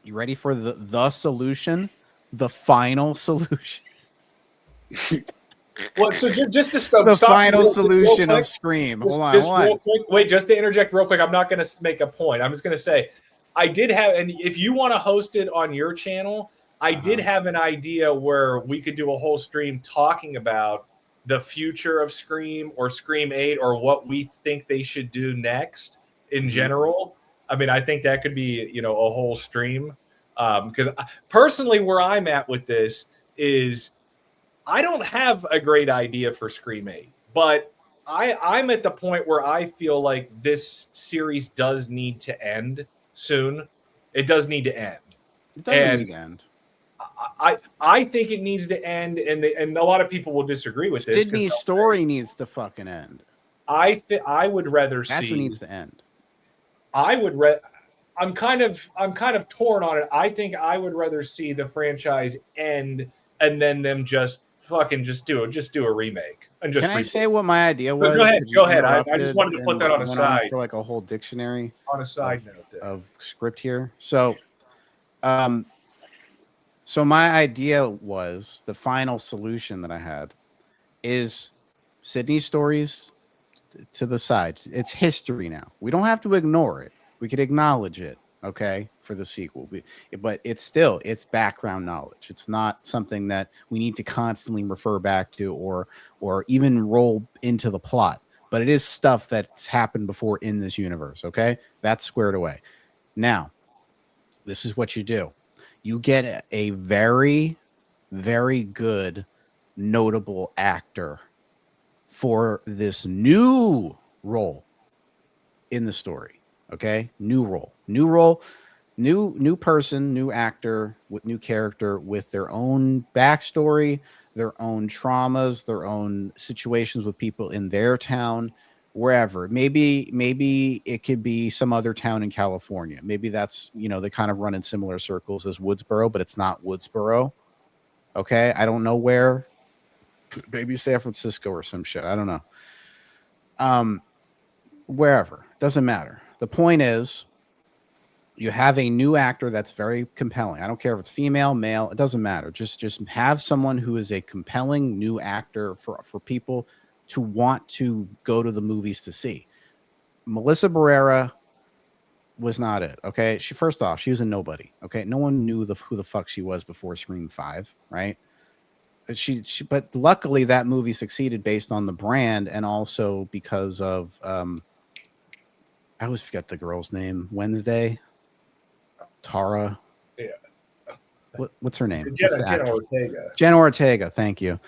You ready for the solution? The final solution. Well, so just to stop. The final solution of Scream. Hold on. Real quick, wait, just to interject real quick. I'm not going to make a point. I'm just going to say, I did have, and if you want to host it on your channel, I did have an idea where we could do a whole stream talking about the future of Scream or Scream 8 or what we think they should do next in general. I mean, I think that could be, a whole stream. Because personally, where I'm at with this is I don't have a great idea for Scream 8, but I'm at the point where I feel like this series does need to end soon. It does need to end. It doesn't need to end. I think it needs to end, and a lot of people will disagree with this. Sydney's story needs to fucking end. I would rather see. That's what needs to end. I'm kind of torn on it. I think I would rather see the franchise end and then them just do a remake. And just Can I say what my idea was? Go ahead. I just wanted to put that on a side for like a whole dictionary on a side note of script here. So my idea was the final solution that I had is Sydney's stories to the side. It's history now. We don't have to ignore it. We could acknowledge it, okay, for the sequel. But it's background knowledge. It's not something that we need to constantly refer back to or even roll into the plot. But it is stuff that's happened before in this universe, okay? That's squared away. Now, this is what you do. You get a very, very good, notable actor for this new role in the story. Okay, new role, new person, new actor with new character with their own backstory, their own traumas, their own situations with people in their town, wherever. Maybe it could be some other town in California. Maybe that's, they kind of run in similar circles as Woodsboro, but it's not Woodsboro. Okay, I don't know where. Maybe San Francisco or some shit. I don't know. Wherever, doesn't matter. The point is, you have a new actor that's very compelling. I don't care if it's female, male, it doesn't matter. Just have someone who is a compelling new actor for people to want to go to the movies to see. Melissa Barrera was not it. Okay, first off, she was a nobody. Okay, no one knew who the fuck she was before Scream 5, right? But luckily that movie succeeded based on the brand and also because of I always forget the girl's name. Wednesday, Tara. Yeah. What's her name? Jenna Ortega. Jenna Ortega. Thank you.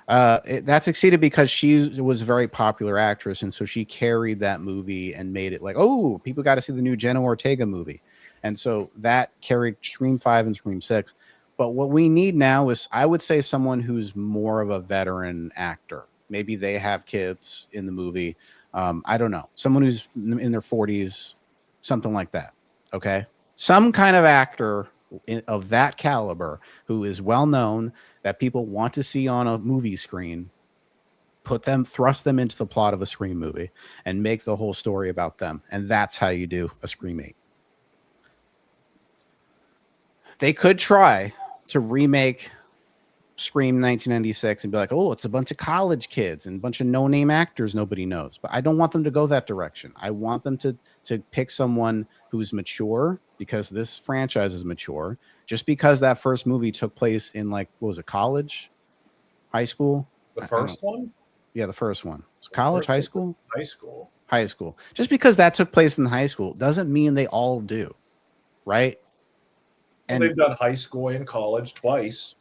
That succeeded because she was a very popular actress, and so she carried that movie and made it like, oh, people got to see the new Jenna Ortega movie, and so that carried Scream 5 and Scream 6. But what we need now is, I would say, someone who's more of a veteran actor. Maybe they have kids in the movie. I don't know. Someone who's in their 40s, something like that. Okay. Some kind of actor of that caliber who is well known, that people want to see on a movie screen, thrust them into the plot of a Scream movie and make the whole story about them. And that's how you do a Scream 8. They could try to remake Scream 1996 and be like, oh, it's a bunch of college kids and a bunch of no-name actors nobody knows. But I don't want them to go that direction. I want them to pick someone who's mature, because this franchise is mature. Just because that first movie took place in, like, what was it, college? High school? The first one? Yeah, the first one. Was college, high school? High school. High school. Just because that took place in high school doesn't mean they all do, right? And they've done high school and college twice.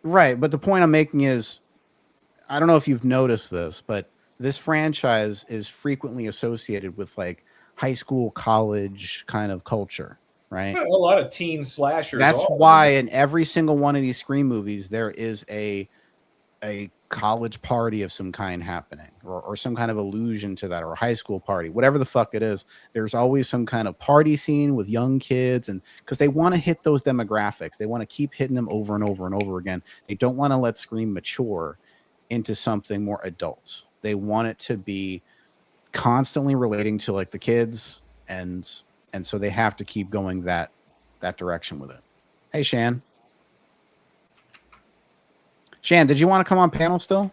Right. But the point I'm making is, I don't know if you've noticed this, but this franchise is frequently associated with like high school, college kind of culture, right? A lot of teen slashers. That's why in every single one of these Scream movies, there is a college party of some kind happening, or some kind of allusion to that, or a high school party, whatever the fuck it is. There's always some kind of party scene with young kids, and because they want to hit those demographics, they want to keep hitting them over and over and over again. They don't want to let Scream mature into something more adult. They want it to be constantly relating to like the kids, and so they have to keep going that direction with it. Hey, Shan, did you want to come on panel still?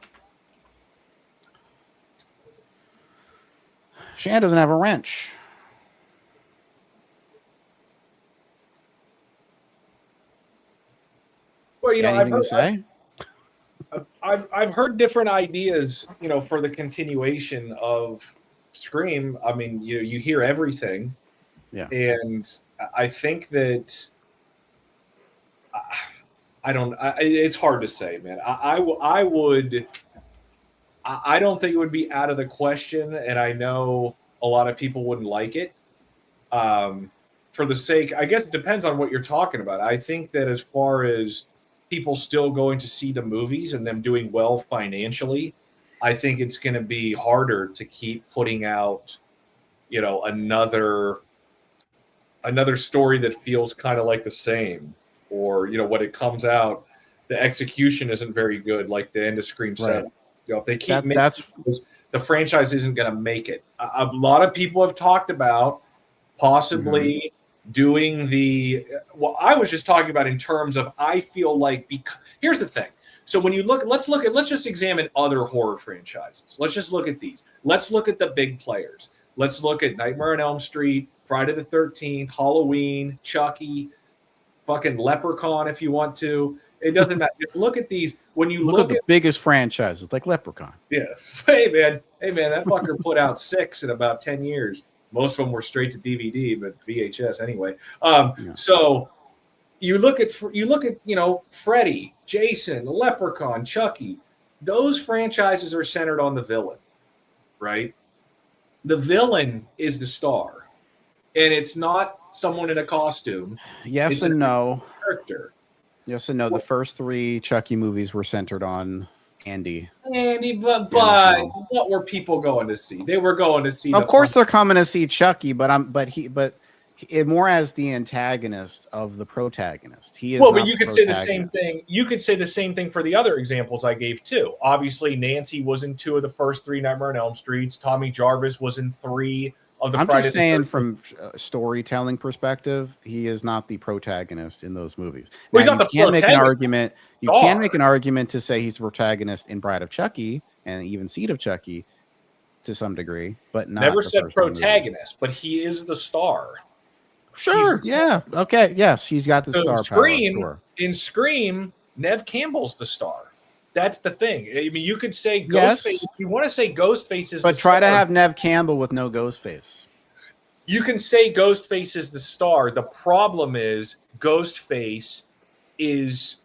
Shan doesn't have a wrench. Well, you know, I've heard different ideas, you know, for the continuation of Scream. I mean, you hear everything. Yeah. And I think that it's hard to say, man. I don't think it would be out of the question, and I know a lot of people wouldn't like it. For the sake, I guess it depends on what you're talking about. I think that as far as people still going to see the movies and them doing well financially, I think it's going to be harder to keep putting out, you know, another story that feels kind of like the same. Or, you know, when it comes out, the execution isn't very good, like the end of Scream 7. Right. You know, if they keep the franchise isn't going to make it. A lot of people have talked about possibly doing I was just talking about in terms of, I feel like, here's the thing. So when you let's just examine other horror franchises. Let's just look at these. Let's look at the big players. Let's look at Nightmare on Elm Street, Friday the 13th, Halloween, Chucky, fucking Leprechaun if you want to. It doesn't matter. Just look at these. When you Look at the biggest franchises like Leprechaun. Yeah. Hey man, that fucker put out 6 in about 10 years. Most of them were straight to DVD, but VHS anyway. So you look at Freddy, Jason, Leprechaun, Chucky. Those franchises are centered on the villain, right? The villain is the star, and it's not someone in a costume. Yes it's and no. Character. Yes and no. The first 3 Chucky movies were centered on Andy. But what were people going to see? They were going to see. Of course, they're coming to see Chucky, but more as the antagonist of the protagonist. He is. Well, but you could say the same thing. You could say the same thing for the other examples I gave too. Obviously, Nancy was in 2 of the first 3 Nightmare on Elm Streets. Tommy Jarvis was in 3 of the. I'm Friday just saying, from a storytelling perspective, he is not the protagonist in those movies. Well, now, he's not you can make an protagonist. argument. You can make an argument to say he's the protagonist in Bride of Chucky and even Seed of Chucky, to some degree, but not. Never the said first 3 movies. protagonist, but he is the star. Sure. Yeah. Okay. Yes, he's got the star Scream, power. Sure. In Scream, Nev Campbell's the star. That's the thing. I mean, you could say Yes. Ghostface. If you want to say Ghostface is But the try to star, have Nev Campbell with no Ghostface. you can say Ghostface is the star. The problem is Ghostface is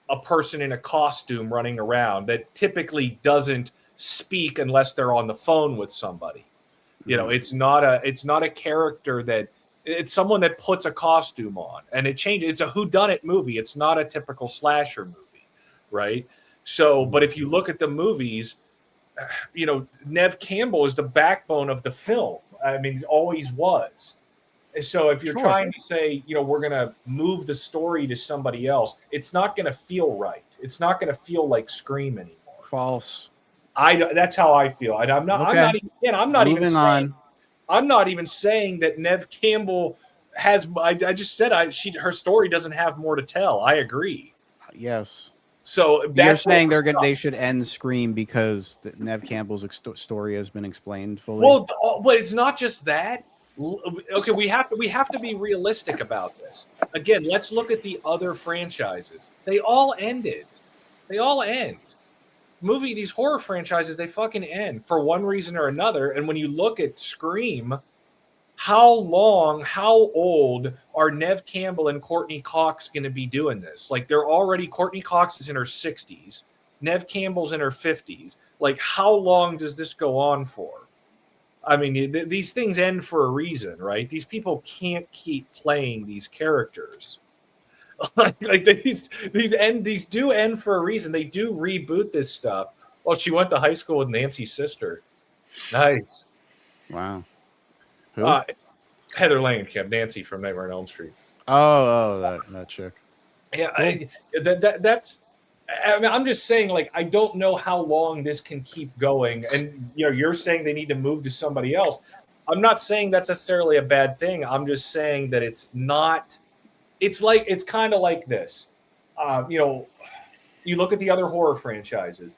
a person in a costume running around that typically doesn't speak unless they're on the phone with somebody. You know, it's not a character that. It's someone that puts a costume on, and it changes. It's a whodunit movie. It's not a typical slasher movie, right? So, but if you look at the movies, Nev Campbell is the backbone of the film. I mean, always was. And so if you're trying to say, we're going to move the story to somebody else, it's not going to feel right. It's not going to feel like Scream anymore. False. That's how I feel. And I'm not even saying that Nev Campbell has. I just said her story doesn't have more to tell. I agree. Yes. So you're saying they should end Scream because Nev Campbell's story has been explained fully. Well, but it's not just that. Okay, we have to be realistic about this. Again, let's look at the other franchises. They all ended. They all end. These horror franchises, they fucking end for one reason or another. And when you look at Scream, how old are Nev Campbell and Courtney Cox going to be doing this? Like, Courtney Cox is in her 60s. Nev Campbell's in her 50s. Like, how long does this go on for? I mean, these things end for a reason, right? These people can't keep playing these characters. These do end for a reason. They do reboot this stuff. Well, she went to high school with Nancy's sister. Nice. Wow. Who? Heather Langenkamp, Nancy from Nightmare on Elm Street. Oh, that chick. Yeah, that's. I mean, I'm just saying, like, I don't know how long this can keep going. And you're saying they need to move to somebody else. I'm not saying that's necessarily a bad thing. I'm just saying that it's not. It's kind of like this. You look at the other horror franchises,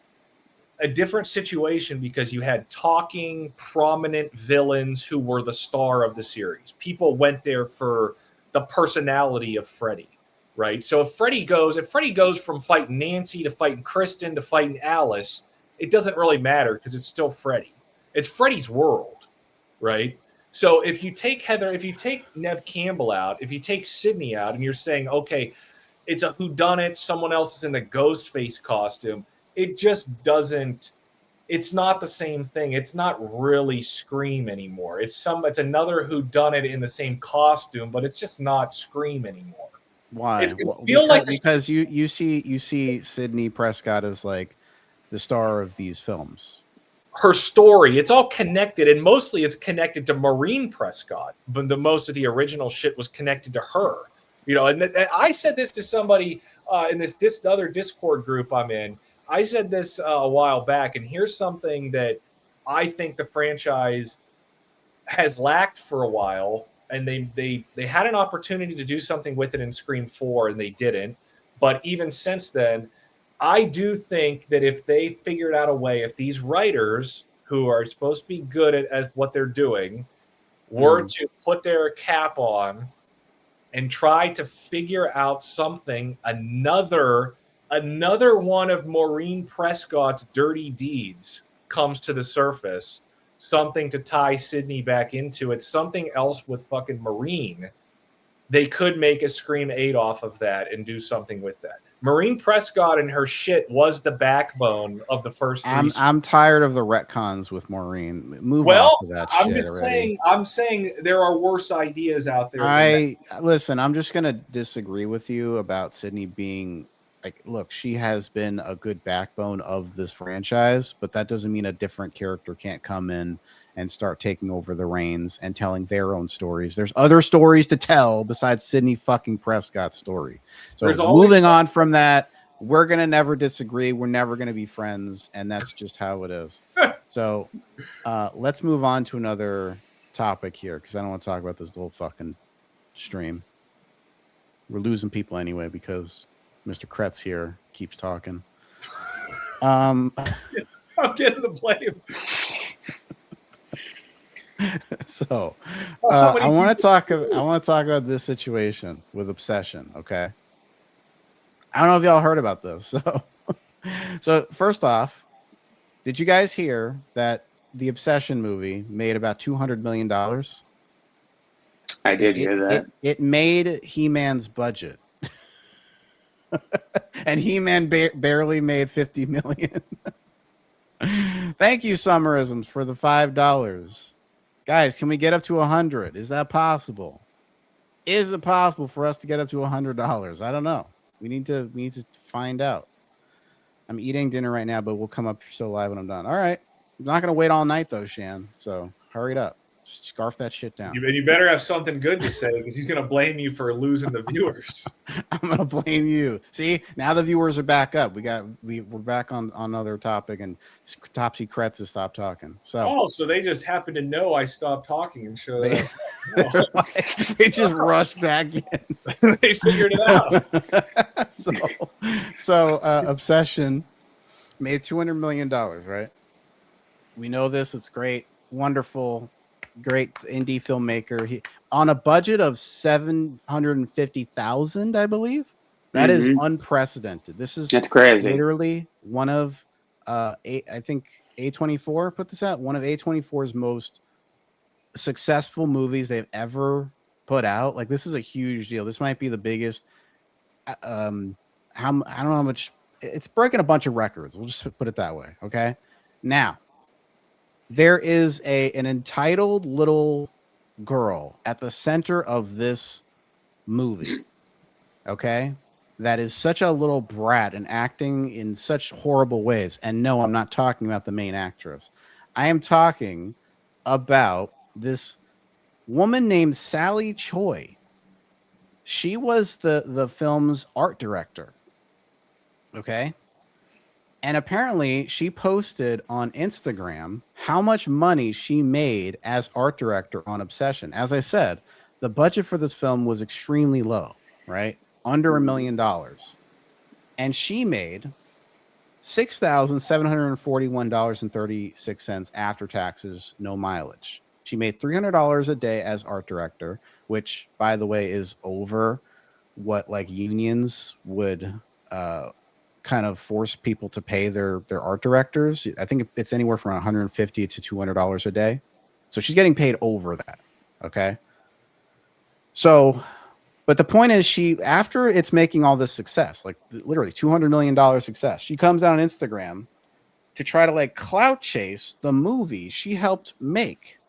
a different situation because you had talking prominent villains who were the star of the series. People went there for the personality of Freddy, right? So if Freddy goes from fighting Nancy to fighting Kristen to fighting Alice, it doesn't really matter because it's still Freddy. It's Freddy's world, right? So if you take Nev Campbell out, if you take Sydney out, and you're saying, okay, it's a whodunit, someone else is in the Ghostface costume, it just doesn't. It's not the same thing. It's not really Scream anymore. It's another whodunit in the same costume, but it's just not Scream anymore. Why? Because you see Sydney Prescott as like the star of these films. Her story, it's all connected, and mostly it's connected to Maureen Prescott, but most of the original shit was connected to her. And I said this to somebody in this other Discord group I'm in. I said this a while back, and here's something that I think the franchise has lacked for a while, and they had an opportunity to do something with it in Scream 4, and they didn't. But even since then, I do think that if they figured out a way, if these writers who are supposed to be good at what they're doing, were to put their cap on and try to figure out something, another one of Maureen Prescott's dirty deeds comes to the surface, something to tie Sydney back into it, something else with fucking Maureen, they could make a Scream 8 off of that and do something with that. Maureen Prescott and her shit was the backbone of the first three. I'm tired of the retcons with Maureen. Move on to that shit. I'm just saying. I'm saying there are worse ideas out there. Listen. I'm just gonna disagree with you about Sydney being like. Look, she has been a good backbone of this franchise, but that doesn't mean a different character can't come in and start taking over the reins and telling their own stories. There's other stories to tell besides Sydney fucking Prescott's story. So moving on from that, we're going to never disagree. We're never going to be friends. And that's just how it is. So let's move on to another topic here, because I don't want to talk about this whole fucking stream. We're losing people anyway because Mr. Kretz here keeps talking. I'm getting the blame. So I want to talk about this situation with Obsession. Okay, I don't know if y'all heard about this. So first off, did you guys hear that the Obsession movie made about $200 million? I did hear that. It made He-Man's budget, and He-Man barely made $50 million. Thank you, Summerisms, for the $5. Guys, can we get up to 100? Is that possible? Is it possible for us to get up to $100? I don't know. We need to find out. I'm eating dinner right now, but we'll come up so live when I'm done. All right. I'm not going to wait all night though, Shan. So hurry it up. Scarf that shit down. You better have something good to say, because he's going to blame you for losing the viewers. I'm going to blame you. See, now the viewers are back up. We're back on another topic, and Topsy Kretz has stopped talking. So they just happen to know I stopped talking and showed up. They just rushed back in. They figured it out. So Obsession made $200 million, right? We know this. It's great. Wonderful. Great indie filmmaker. He on a budget of $750,000, I believe. That is unprecedented. That's crazy. Literally one of I think A24 put this out. One of A24's most successful movies they've ever put out. Like, this is a huge deal. This might be the biggest. I don't know how much. It's breaking a bunch of records. We'll just put it that way. Okay. Now, there is an entitled little girl at the center of this movie, okay, that is such a little brat and acting in such horrible ways. And no, I'm not talking about the main actress. I am talking about this woman named Sally Choi. She was the film's art director, okay? And apparently she posted on Instagram how much money she made as art director on Obsession. As I said, the budget for this film was extremely low, right? Under $1 million. And she made $6,741.36 after taxes, no mileage. She made $300 a day as art director, which, by the way, is over what like unions would kind of force people to pay their art directors. I think it's anywhere from $150 to $200 a day. So she's getting paid over that. Okay. So, but the point is, she, after it's making all this success, like literally $200 million success, she comes out on Instagram to try to like clout chase the movie she helped make.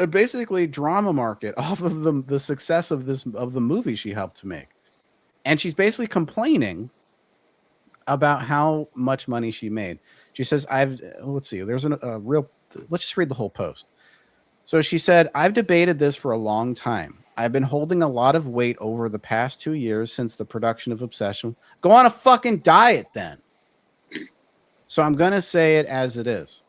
Basically drama market off of the success of the movie she helped to make. And she's basically complaining about how much money she made. She says, let's see, there's let's just read the whole post. So she said, I've debated this for a long time. I've been holding a lot of weight over the past 2 years since the production of Obsession. Go on a fucking diet then. So I'm going to say it as it is.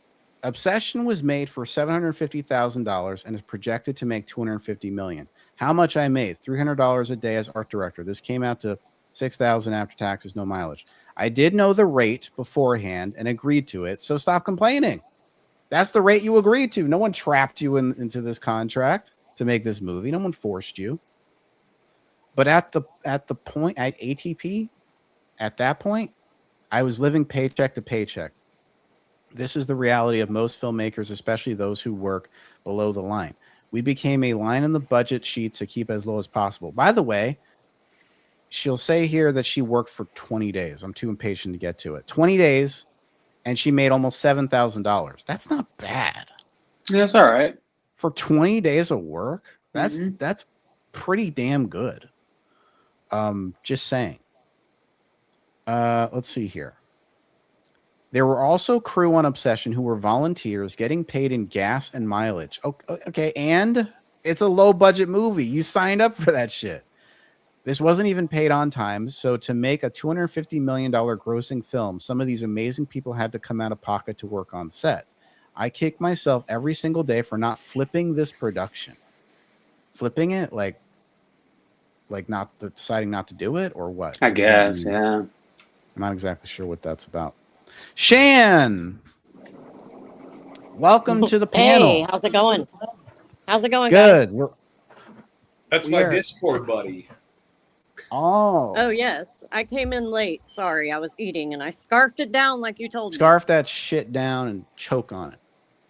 Obsession was made for $750,000 and is projected to make $250 million. How much I made? $300 a day as art director. This came out to $6,000 after taxes, no mileage. I did know the rate beforehand and agreed to it, so stop complaining. That's the rate you agreed to. No one trapped you into this contract to make this movie. No one forced you. But at the point at ATP, at that point, I was living paycheck to paycheck. This is the reality of most filmmakers, especially those who work below the line. We became a line in the budget sheet to keep as low as possible. By the way, she'll say here that she worked for 20 days. I'm too impatient to get to it. 20 days, and she made almost $7,000. That's not bad. Yeah, that's all right. For 20 days of work, that's pretty damn good. Just saying. Let's see here. There were also crew on Obsession who were volunteers getting paid in gas and mileage. Okay, and it's a low budget movie. You signed up for that shit. This wasn't even paid on time. So to make a $250 million grossing film, some of these amazing people had to come out of pocket to work on set. I kick myself every single day for not flipping this production. Flipping it, like not deciding not to do it, or what? I guess, yeah. I'm not exactly sure what that's about. Shan, welcome to the panel. Hey, how's it going? How's it going, Good. guys? That's my Discord buddy. Oh, yes. I came in late. Sorry, I was eating and I scarfed it down like you told me. Scarf that shit down and choke on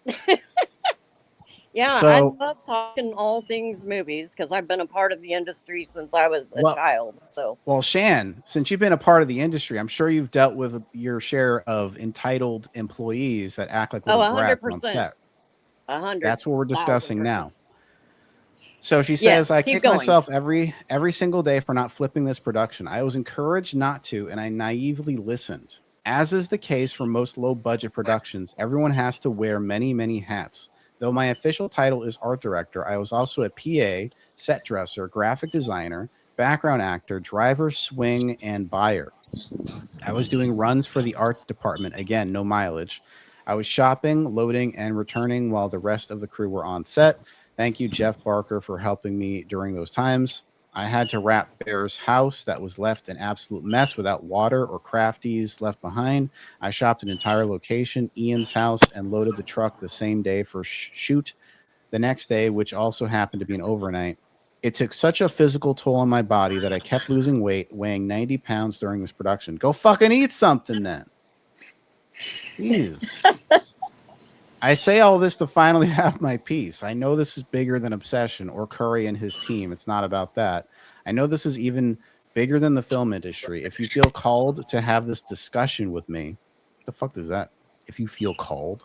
it. Yeah, So- I love talking all things movies because I've been a part of the industry since I was a child. So, Well, Shan, since you've been a part of the industry, I'm sure you've dealt with your share of entitled employees that act like little brats on 100%. set. 100. That's what we're discussing now. So she says, Yes, I keep kick going. myself every single day for not flipping this production. I was encouraged not to, and I naively listened. As is the case for most low-budget productions, everyone has to wear many, many hats. Though my official title is art director, I was also a PA, set dresser, graphic designer, background actor, driver, swing, and buyer. I was doing runs for the art department. Again, no mileage. I was shopping, loading, and returning while the rest of the crew were on set. Thank you, Jeff Barker, for helping me during those times. I had to wrap Bear's house that was left an absolute mess without water or crafties left behind. I shopped an entire location, Ian's house, and loaded the truck the same day for shoot the next day, which also happened to be an overnight. It took such a physical toll on my body that I kept losing weight, weighing 90 pounds during this production. Go fucking eat something then. Jeez. I say all this to finally have my piece. I know this is bigger than Obsession or Curry and his team. It's not about that. I know this is even bigger than the film industry. If you feel called to have this discussion with me, what the fuck does that? If you feel called,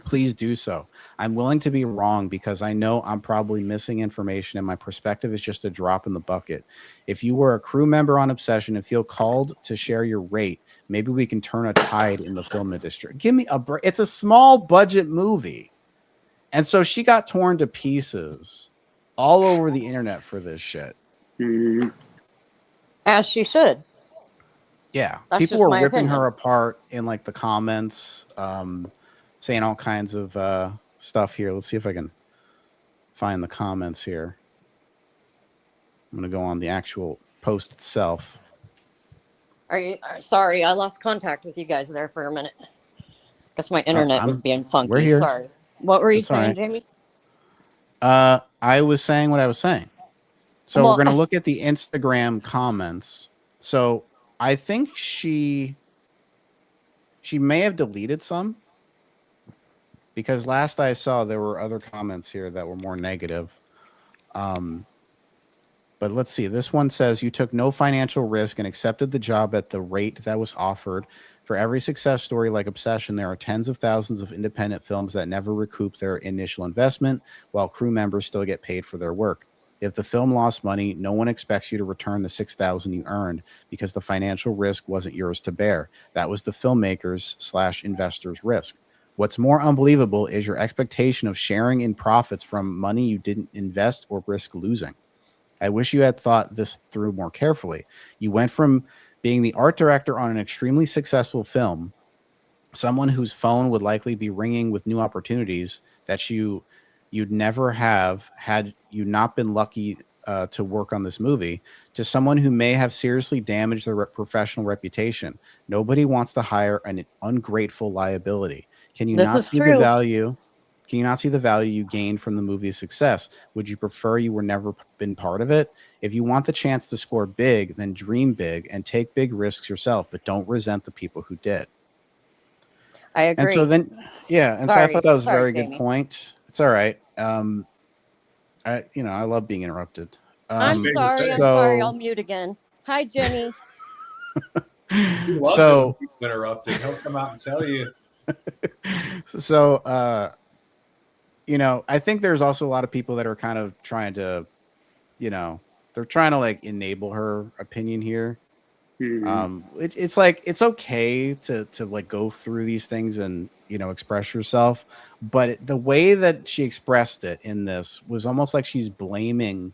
please do so. I'm willing to be wrong because I know I'm probably missing information and my perspective is just a drop in the bucket. If you were a crew member on Obsession and feel called to share your rate, maybe we can turn a tide in the film industry. Give me a break. It's a small budget movie. And so she got torn to pieces all over the internet for this shit. as she should. Yeah. That's People just were my ripping opinion. her apart in like the comments, saying all kinds of stuff here. Let's see if I can find the comments here. I'm going to go on the actual post itself. Are you sorry? I lost contact with you guys there for a minute. Guess my internet was being funky. we're here. Sorry. What were you That's all saying, right. Jamie? I was saying what I was saying. So Well, we're going to look at the Instagram comments. So I think she may have deleted some, because last I saw there were other comments here that were more negative. But let's see. This one says, you took no financial risk and accepted the job at the rate that was offered. For every success story like Obsession, there are tens of thousands of independent films that never recoup their initial investment, while crew members still get paid for their work. If the film lost money, no one expects you to return the $6,000 you earned because the financial risk wasn't yours to bear. That was the filmmakers/investors' risk. What's more unbelievable is your expectation of sharing in profits from money you didn't invest or risk losing. I wish you had thought this through more carefully. You went from being the art director on an extremely successful film, someone whose phone would likely be ringing with new opportunities that you'd never have had you not been lucky to work on this movie, to someone who may have seriously damaged their professional reputation. Nobody wants to hire an ungrateful liability. Can you This not is see the true. value? Can you not see the value you gained from the movie's success? Would you prefer you were never been part of it? If you want the chance to score big, then dream big and take big risks yourself, but don't resent the people who did. I And so agree. then, yeah, and so I thought that was a Sorry, very good Jamie. point. It's all right. I love being interrupted. I'm sorry. I'm sorry. I'll mute again. Hi, Jenny. He loves it when So, people interrupted. He'll come out and tell you. I think there's also a lot of people that are kind of trying to, they're trying to like enable her opinion here. It's like it's okay to like go through these things and express yourself, but the way that she expressed it in this was almost like she's blaming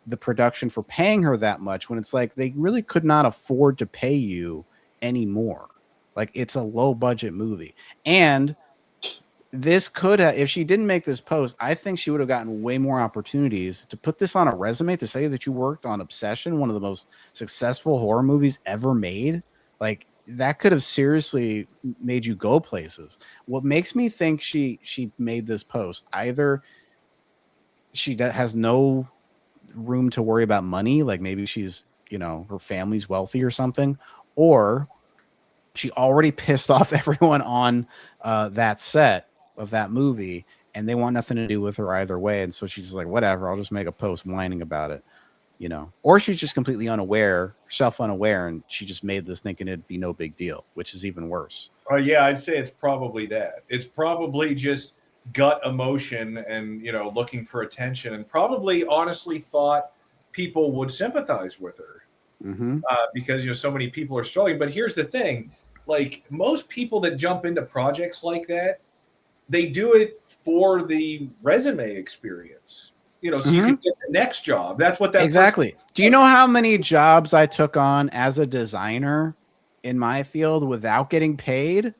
the production for paying her that much when it's like they really could not afford to pay you anymore. Like it's a low budget movie, and this could have, if she didn't make this post, I think she would have gotten way more opportunities to put this on a resume, to say that you worked on Obsession, one of the most successful horror movies ever made. Like that could have seriously made you go places. What makes me think she made this post, either she has no room to worry about money, like maybe she's, her family's wealthy or something, or she already pissed off everyone on that set of that movie, and they want nothing to do with her either way. And so she's just like, whatever, I'll just make a post whining about it, or she's just completely unaware, self-unaware, and she just made this thinking it'd be no big deal, which is even worse. Yeah, I'd say it's probably that. It's probably just gut emotion and, looking for attention, and probably honestly thought people would sympathize with her because, so many people are struggling. But here's the thing, like most people that jump into projects like that, they do it for the resume experience, so you can get the next job. That's what that exactly. Do you know how many jobs I took on as a designer in my field without getting paid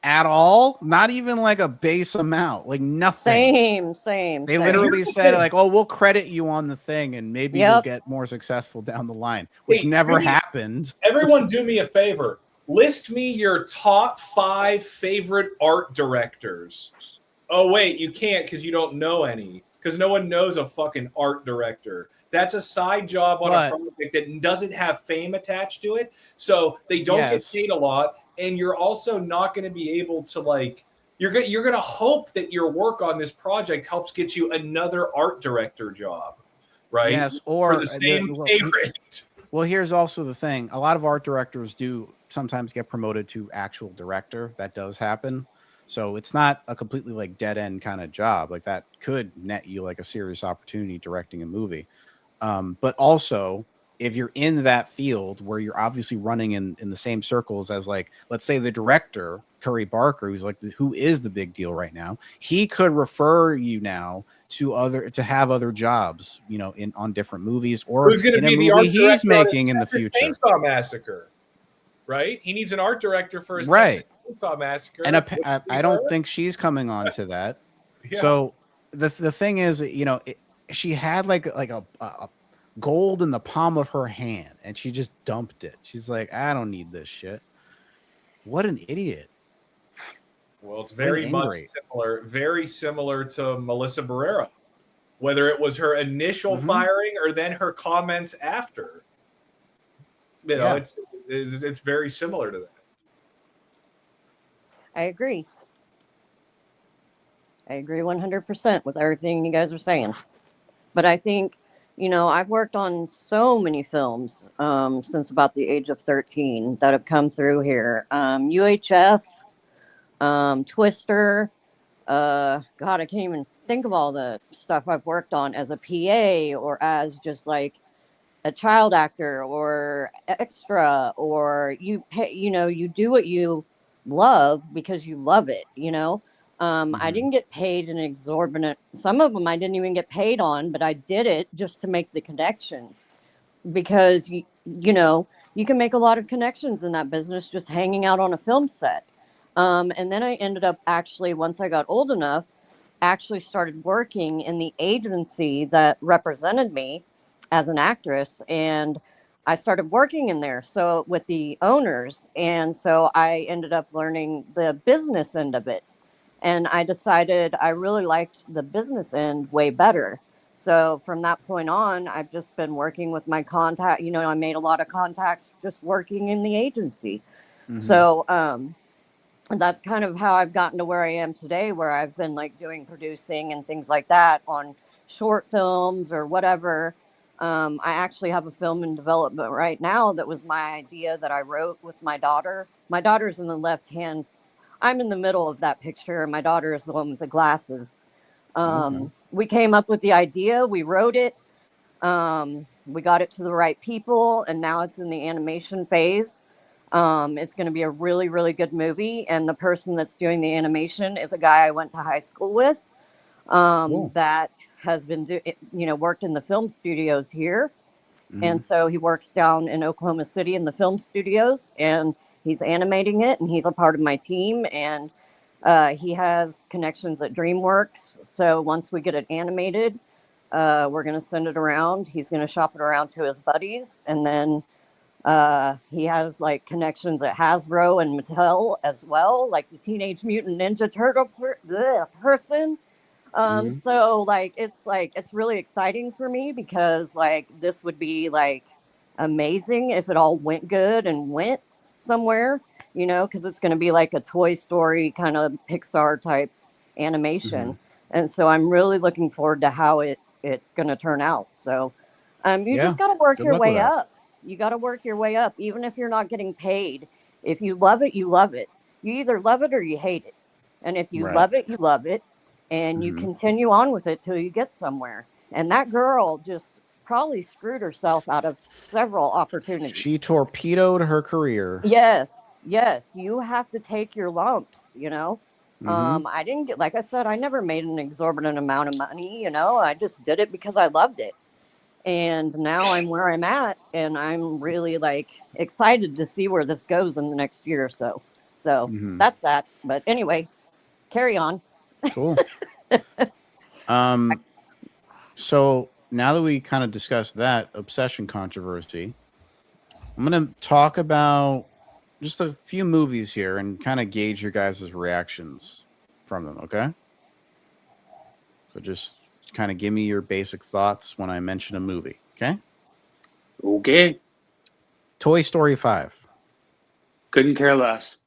at all? Not even like a base amount, like nothing. Same. They literally said like, oh, we'll credit you on the thing and maybe you'll get more successful down the line, which never happened. Everyone do me a favor. List me your top 5 favorite art directors. Oh, wait, you can't because you don't know any. Because no one knows a fucking art director. That's a side job on a project that doesn't have fame attached to it. So they don't get paid a lot. And you're also not going to be able to like, you're going to hope that your work on this project helps get you another art director job, right? Yes, or for the same pay rate. Well, here's also the thing. A lot of art directors do sometimes get promoted to actual director. That does happen. So it's not a completely like dead end kind of job. Like that could net you like a serious opportunity directing a movie. But also, if you're in that field where you're obviously running in the same circles as, like, let's say the director, Curry Barker, who's like who is the big deal right now, he could refer you now to have other jobs, on different movies, or who's going to be the movie he's making in the future. Chainsaw Massacre, right? He needs an art director for his Chainsaw Massacre. And I don't think she's coming on to that. Yeah. So the thing is, she had like a gold in the palm of her hand and she just dumped it. She's like, I don't need this shit. What an idiot. Well, it's very similar to Melissa Barrera, whether it was her initial firing or then her comments after. It's very similar to that. I agree 100% with everything you guys are saying. But I think, I've worked on so many films since about the age of 13 that have come through here. UHF, Twister. God, I can't even think of all the stuff I've worked on as a PA or as just like a child actor or extra, or you do what you love because you love it, I didn't get paid an exorbitant, some of them I didn't even get paid on, but I did it just to make the connections, because you can make a lot of connections in that business just hanging out on a film set. And then I ended up actually, once I got old enough, actually started working in the agency that represented me as an actress. And I started working in there, so with the owners, and so I ended up learning the business end of it. And I decided I really liked the business end way better. So from that point on, I've just been working with my contact. I made a lot of contacts just working in the agency. So and that's kind of how I've gotten to where I am today, where I've been like doing producing and things like that on short films or whatever. I actually have a film in development right now that was my idea that I wrote with my daughter. My daughter's in the left hand. I'm in the middle of that picture, and my daughter is the one with the glasses. We came up with the idea, we wrote it, we got it to the right people, and now it's in the animation phase. It's going to be a really, really good movie, and the person that's doing the animation is a guy I went to high school with. That has been, worked in the film studios here. And so he works down in Oklahoma City in the film studios, and he's animating it, and he's a part of my team. And he has connections at DreamWorks. So once we get it animated, we're going to send it around. He's going to shop it around to his buddies. And then he has like connections at Hasbro and Mattel as well, like the Teenage Mutant Ninja Turtle person. So it's really exciting for me because like this would be like amazing if it all went good and went somewhere, because it's going to be like a Toy Story kind of Pixar type animation. And so I'm really looking forward to how it's going to turn out. So you just got to work your way up. You got to work your way up, even if you're not getting paid. If you love it, you love it. You either love it or you hate it. And if you love it, you love it. And you continue on with it till you get somewhere. And that girl just probably screwed herself out of several opportunities. She torpedoed her career. Yes. You have to take your lumps, I didn't get, like I said, I never made an exorbitant amount of money, I just did it because I loved it. And now I'm where I'm at, and I'm really like excited to see where this goes in the next year or so. So that's that. But anyway, carry on. Cool. So now that we kind of discussed that obsession controversy, I'm going to talk about just a few movies here and kind of gauge your guys' reactions from them. Okay. So just kind of give me your basic thoughts when I mention a movie. Okay. Okay. Toy Story 5. Couldn't care less.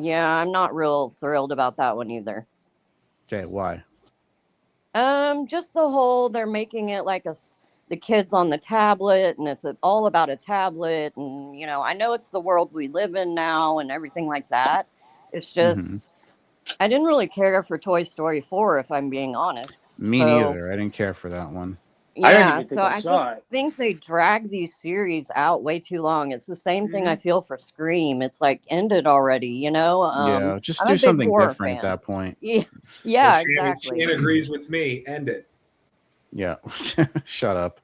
Yeah, I'm not real thrilled about that one either. Okay, why? Just the whole they're making it like the kids on the tablet, and it's all about a tablet, and I know it's the world we live in now and everything like that. It's just I didn't really care for Toy Story 4, if I'm being honest. Me neither. I didn't care for that one. Yeah, so I just think they drag these series out way too long. It's the same thing I feel for Scream. It's like ended already, Yeah, just do something different at that point. Yeah, Well, exactly. Shane agrees with me. End it. Yeah, shut up.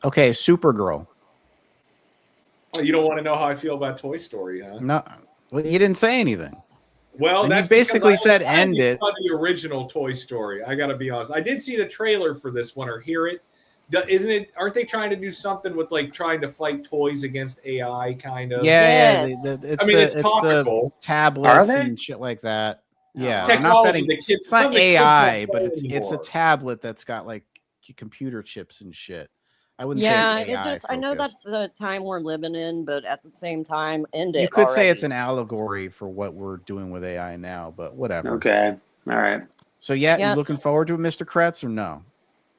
Okay, Supergirl. Oh, you don't want to know how I feel about Toy Story, huh? No, well, you didn't say anything. Well, And that's you basically because said I end it. saw the original Toy Story. I got to be honest. I did see the trailer for this one or hear it. Isn't it? Aren't they trying to do something with like trying to fight toys against AI kind of? Yeah, Yes. it's topical. the tablets Are they? and shit like that. Yeah, Technology. The kids, it's not some of the kids AI, don't but play it's a anymore. tablet that's got like computer chips and shit. I wouldn't Yeah, say it's AI I know focused. that's the time we're living in, but at the same time, end it. You could say it's already. an allegory for what we're doing with AI now, but whatever. Okay. All right. So yeah, you Yes. looking forward to it, Mr. Kretz, or no?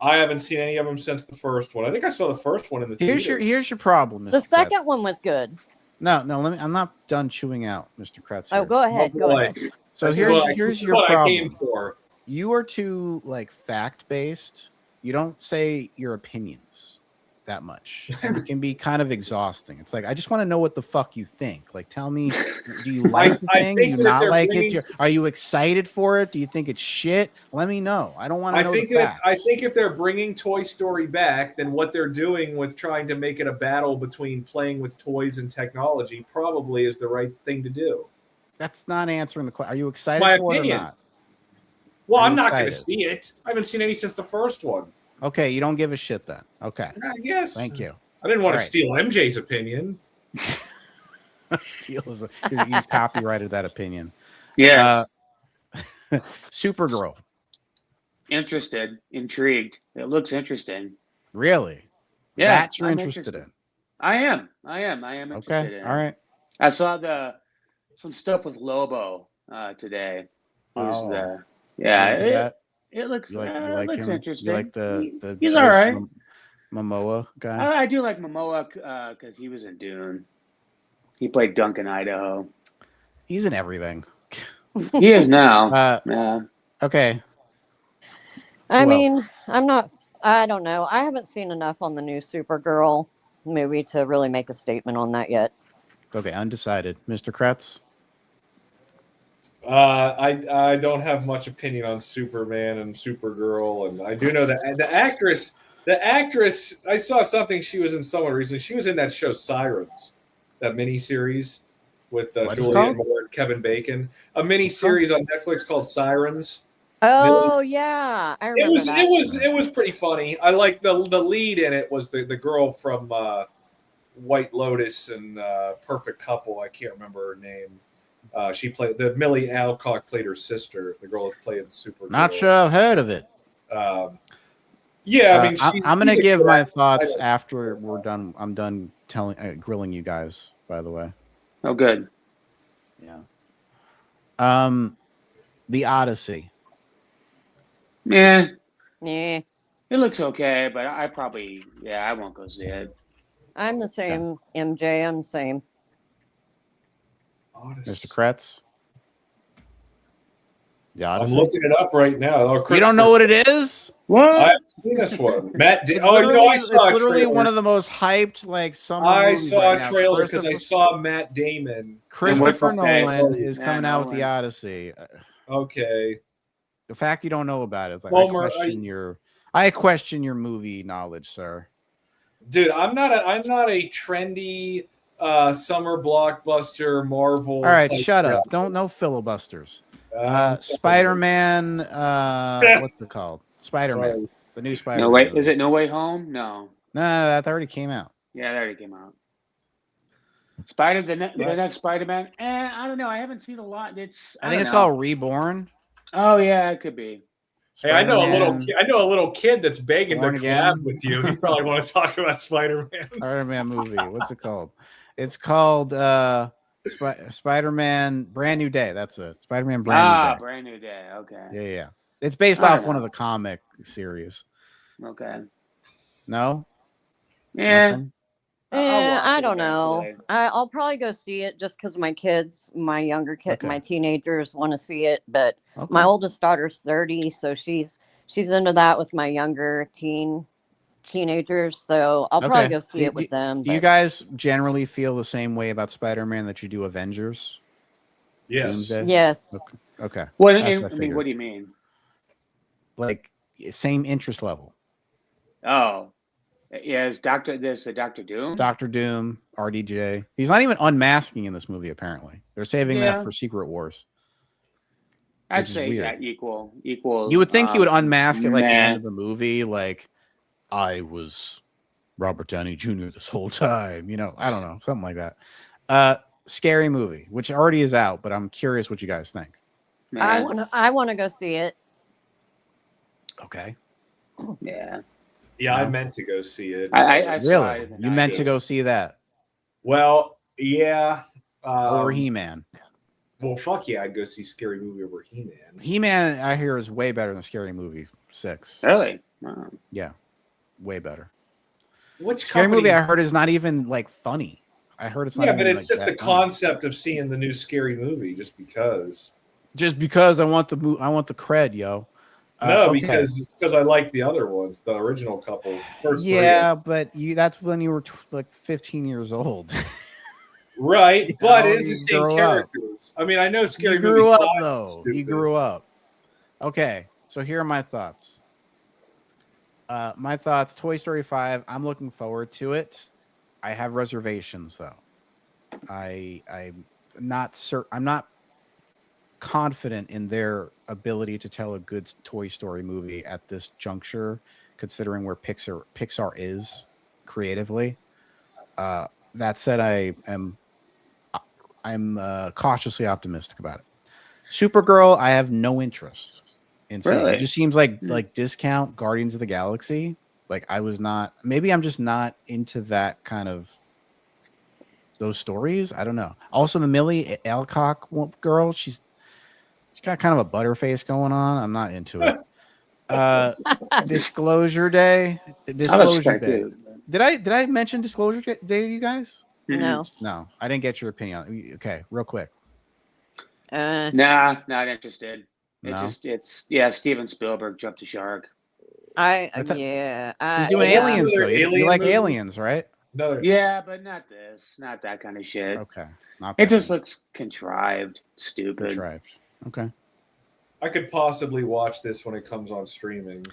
I haven't seen any of them since the first one. I think I saw the first one in the theater. Here's your problem, Mr. The Kretz. second one was good. No, I'm not done chewing out, Mr. Kretz. Oh, here. go ahead. Go ahead. So This is here's your what I problem. came for. You are too like fact based. You don't say your opinions that much. And it can be kind of exhausting. It's like I just want to know what the fuck you think. Like, tell me, do you like the I thing? think Do you that not they're like bringing- it? Are you excited for it? Do you think it's shit? Let me know. I don't want to know the facts. I think if they're bringing Toy Story back, then what they're doing with trying to make it a battle between playing with toys and technology probably is the right thing to do. That's not answering the question. Are you excited My for opinion. it or not? Well, Are I'm you not going to excited? see it. I haven't seen any since the first one. Okay, you don't give a shit then. Okay. I guess. Thank you. I didn't want All to right. steal MJ's opinion. Steele is he's copyrighted that opinion. Yes. Supergirl. Interested, intrigued. It looks interesting. Really? Yeah, That you're I'm interested in. I am interested Okay. in All right. I saw some stuff with Lobo today. Who's Oh, the you into that? it looks You like it looks him? interesting. You like the he's all right. Momoa guy? I do like Momoa because he was in Dune. He played Duncan, Idaho. He's in everything. He is now. Yeah. Okay. I Who mean, I don't know. I haven't seen enough on the new Supergirl movie to really make a statement on that yet. Okay, undecided. Mr. Kretz? I don't have much opinion on Superman and Supergirl, and I do know that the actress, I saw something. She was in somewhere recently. She was in that show Sirens, that miniseries with Julianne Moore and Kevin Bacon. A miniseries on Netflix called Sirens. Oh yeah, I remember that. It was pretty funny. I like the lead in it was the girl from White Lotus and Perfect Couple. I can't remember her name. She played Millie Alcock played her sister, the girl that played Supergirl. Not sure I've heard of it. Yeah, I mean, I'm going to give my thoughts after we're done. I'm done grilling you guys. By the way. Oh, good. Yeah. The Odyssey. Yeah. Yeah. It looks okay, but I probably I won't go see it. I'm the same, MJ. I'm the same. Mr. Kretz. The Odyssey. I'm looking it up right now. You don't know what it is? What? I haven't seen this one. Matt. It's I saw it's literally a trailer. one of the most hyped summer. I movies saw right a now. trailer because I saw Matt Damon. Christopher Nolan is coming out with the Odyssey. Okay. The fact you don't know about it is like Homer, I question your movie knowledge, sir. Dude, I'm not a trendy summer blockbuster Marvel. All right, shut up. No filibusters. Spider-Man. What's it called? Spider-Man. Sorry. The new Spider-Man. No wait, is it No Way Home? No. No, that already came out. Yeah, that already came out. The next Spider-Man. I don't know. I haven't seen a lot. I think it's called Reborn. Oh yeah, it could be. Hey, I know a little kid that's begging to collab with you. You probably want to talk about Spider-Man. Spider-Man movie. What's it called? It's called Spider-Man Brand New Day. That's it. Spider-Man Brand New Day. Brand New Day. Okay. Yeah. It's based off one of the comic series. Okay. No? Yeah. Nothing? I don't know. I'll probably go see it just because my kids, my younger kid, my teenagers want to see it. But my oldest daughter's 30, so she's into that with my younger teenagers. So I'll probably go see it with them. Do you guys generally feel the same way about Spider-Man that you do Avengers? Yes. Doomsday? Yes. Okay. What do you mean? Like same interest level. Oh. Yeah, is Doctor Doom? Dr. Doom, RDJ. He's not even unmasking in this movie, apparently. They're saving that for Secret Wars. I'd say that equal. You would think he would unmask it like the end of the movie, like I was Robert Downey Jr. this whole time. I don't know, something like that. Scary movie, which already is out, but I'm curious what you guys think. I wanna go see it. Okay. Yeah. Yeah, I meant to go see it. I really? You meant to go see that? Well, yeah. Over He-Man. Well, fuck yeah, I'd go see Scary Movie over He-Man. He-Man, I hear, is way better than Scary Movie 6. Really? Wow. Yeah, way better. Which Scary Movie I heard is not even like funny. I heard it's not. Yeah, but it's just the concept of seeing the new Scary Movie, just because. Just because I want the cred, yo. No, because I like the other ones, the original couple. But that's when you were like 15 years old. Right, but it is the same characters. I mean, I know Scary Movie. You grew up, though. You grew up. Okay, so here are my thoughts. Toy Story 5, I'm looking forward to it. I have reservations, though. I'm not certain. confident in their ability to tell a good Toy Story movie at this juncture, considering where Pixar is creatively. That said, I'm cautiously optimistic about it. Supergirl, I have no interest in seeing. Really? It just seems like discount Guardians of the Galaxy. Like I was not. Maybe I'm just not into that kind of those stories. I don't know. Also, the Millie Alcock girl, she's got kind of a butterface going on. I'm not into it. Disclosure Day. Disclosure Day. Did I mention Disclosure Day to you guys? No. No, I didn't get your opinion on it. Okay, real quick. Nah, not interested. No? It's Steven Spielberg jumped the shark. He's doing yeah. aliens though. You like aliens, right? Yeah, but not this. Not that kind of shit. Okay. Not it that just looks contrived, stupid. Contrived. Okay. I could possibly watch this when it comes on streaming.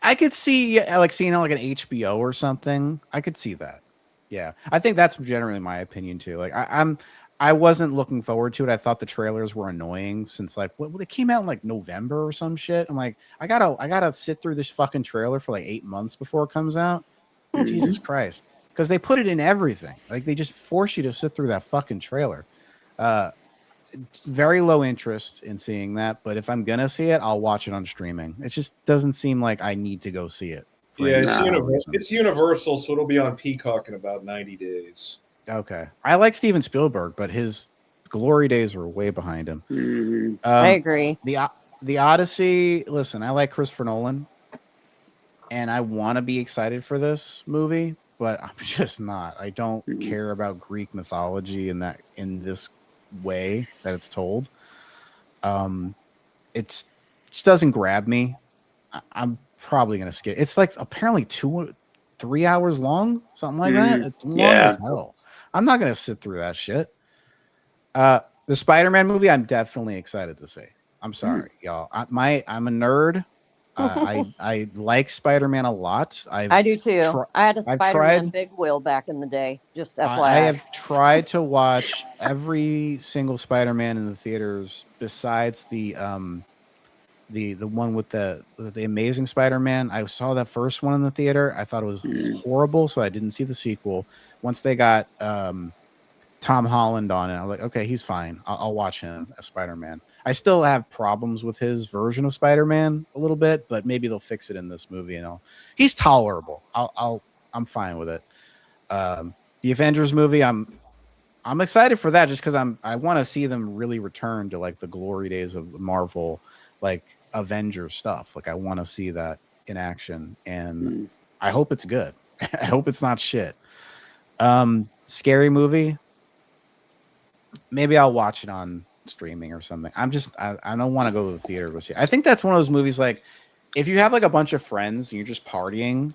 I could see like seeing it like an HBO or something. I could see that. Yeah. I think that's generally my opinion too. Like I wasn't looking forward to it. I thought the trailers were annoying since like they came out in like November or some shit. I'm like, I gotta sit through this fucking trailer for like 8 months before it comes out. Jesus Christ. Because they put it in everything. Like they just force you to sit through that fucking trailer. It's very low interest in seeing that, but if I'm gonna see it, I'll watch it on streaming. It just doesn't seem like I need to go see it. Yeah, it's Universal, so it'll be on Peacock in about 90 days. Okay. I like Steven Spielberg, but his glory days were way behind him. I agree. The Odyssey, listen, I like Christopher Nolan, and I want to be excited for this movie, but I'm just not. I don't care about Greek mythology in this way that it's told. It just doesn't grab me. I'm probably gonna skip. It's like apparently 2-3 hours long, something like that. It's long as hell. I'm not gonna sit through that shit. The Spider-Man movie, I'm definitely excited to see. I'm sorry, y'all. I'm a nerd. I like Spider-Man a lot. I do too. I had a Spider-Man big wheel back in the day. Just FYI. I have tried to watch every single Spider-Man in the theaters besides the one with the Amazing Spider-Man. I saw that first one in the theater. I thought it was horrible, so I didn't see the sequel. Once they got Tom Holland on it, I was like, okay, he's fine. I'll watch him as Spider-Man. I still have problems with his version of Spider-Man a little bit, but maybe they'll fix it in this movie. He's tolerable. I'm fine with it. The Avengers movie, I'm excited for that just because I want to see them really return to like the glory days of the Marvel, like Avengers stuff. Like I want to see that in action, and I hope it's good. I hope it's not shit. Scary movie. Maybe I'll watch it on streaming or something. I don't want to go to the theater to see it. I think that's one of those movies like if you have like a bunch of friends and you're just partying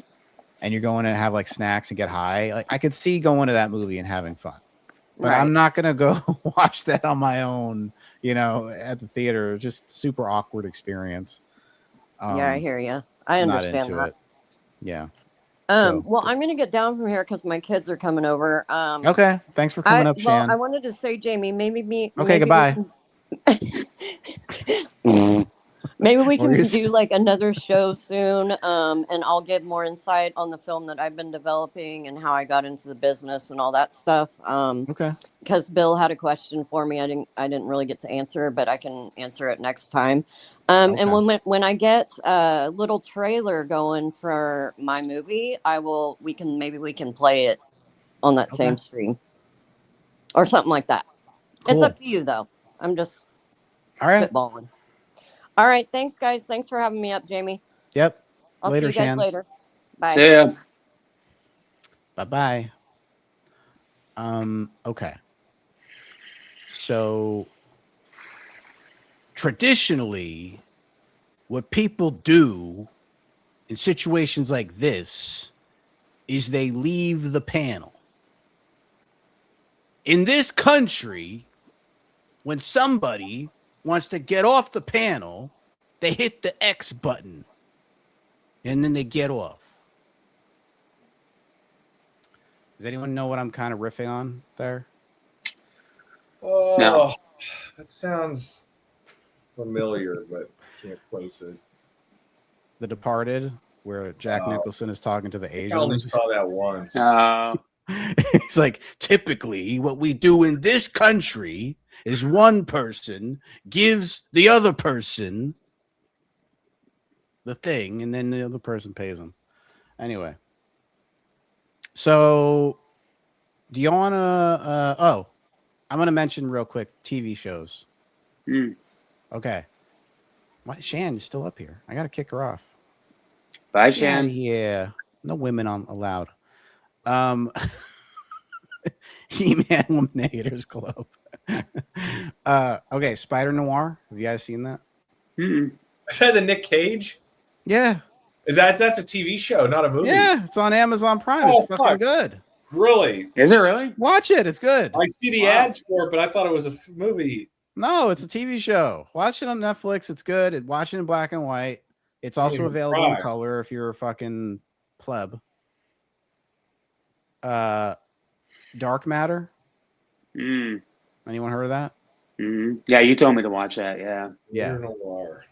and you're going to have like snacks and get high, like I could see going to that movie and having fun. But right. I'm not gonna go watch that on my own, at the theater. Just super awkward experience. Yeah, I hear you. I understand not into that. It. Yeah. Well, I'm going to get down from here because my kids are coming over. Okay. Thanks for coming up, Shan. I wanted to say, Jamie, maybe goodbye. Maybe we can do like another show soon, and I'll give more insight on the film that I've been developing and how I got into the business and all that stuff. Okay. Because Bill had a question for me, I didn't really get to answer, but I can answer it next time. Okay. And when I get a little trailer going for my movie, we can play it on that same stream or something like that. Cool. It's up to you though. I'm just spitballing. All right. Thanks, guys. Thanks for having me up, Jamie. Yep. I'll later, see you guys Shan. later. Bye. See ya. Bye-bye. Okay. So traditionally, what people do in situations like this is they leave the panel. In this country, when somebody wants to get off the panel, they hit the X button and then they get off. Does anyone know what I'm kind of riffing on there? Oh, No. That sounds familiar, but can't place it. The Departed, where Jack Nicholson is talking to the I only Asians. saw that once. It's like, typically what we do in this country is one person gives the other person the thing, and then the other person pays them. Anyway, so do you want to? I'm going to mention real quick TV shows. Okay. Why Shan is still up here? I got to kick her off. Bye, Shan. Yeah, no women allowed. He-Man Eliminators Club. Okay, Spider Noir. Have you guys seen that? Is that the Nick Cage? Yeah. That's a TV show, not a movie? Yeah, it's on Amazon Prime. It's fucking good. Really? Is it really? Watch it. It's good. I see the ads for it, but I thought it was a movie. No, it's a TV show. Watch it on Netflix. It's good. Watch it in black and white. It's also available in color if you're a fucking pleb. Dark Matter. Anyone heard of that? Yeah, you told me to watch that. Yeah. Yeah. Noir.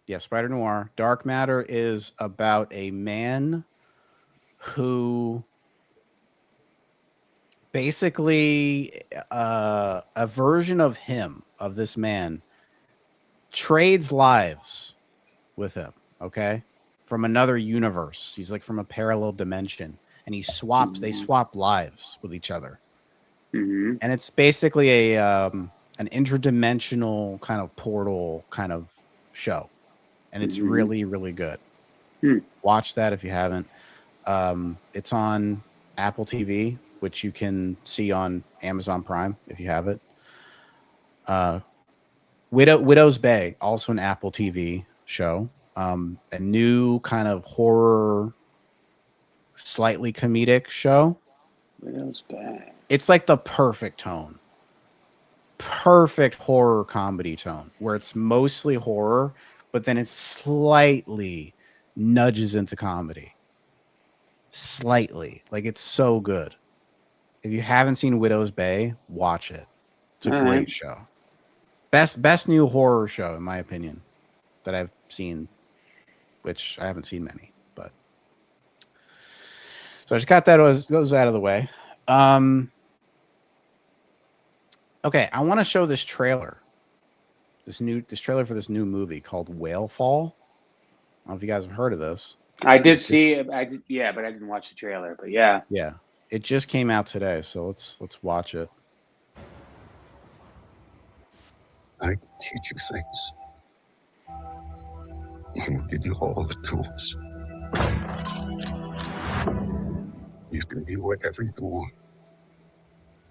Yeah, Spider Noir. Dark Matter is about a man who basically a version of him, of this man, trades lives with him, okay? From another universe. He's like from a parallel dimension. And they swap lives with each other. And it's basically an interdimensional kind of portal kind of show. And it's really, really good. Watch that if you haven't. It's on Apple TV, which you can see on Amazon Prime if you have it. Widow's Bay, also an Apple TV show. A new kind of horror, slightly comedic show. Widow's Bay. It's like the perfect tone. Perfect horror comedy tone, where it's mostly horror, but then it slightly nudges into comedy. Slightly. Like, it's so good. If you haven't seen Widow's Bay, watch it. It's a great show. Best new horror show, in my opinion, that I've seen, which I haven't seen many, but so I just got those out of the way. Okay, I want to show this trailer. This trailer for this new movie called Whale Fall. I don't know if you guys have heard of this. I did see it. Yeah, but I didn't watch the trailer. But yeah. Yeah. It just came out today, so let's watch it. I can teach you things. I will give you all the tools. You can be whatever you want.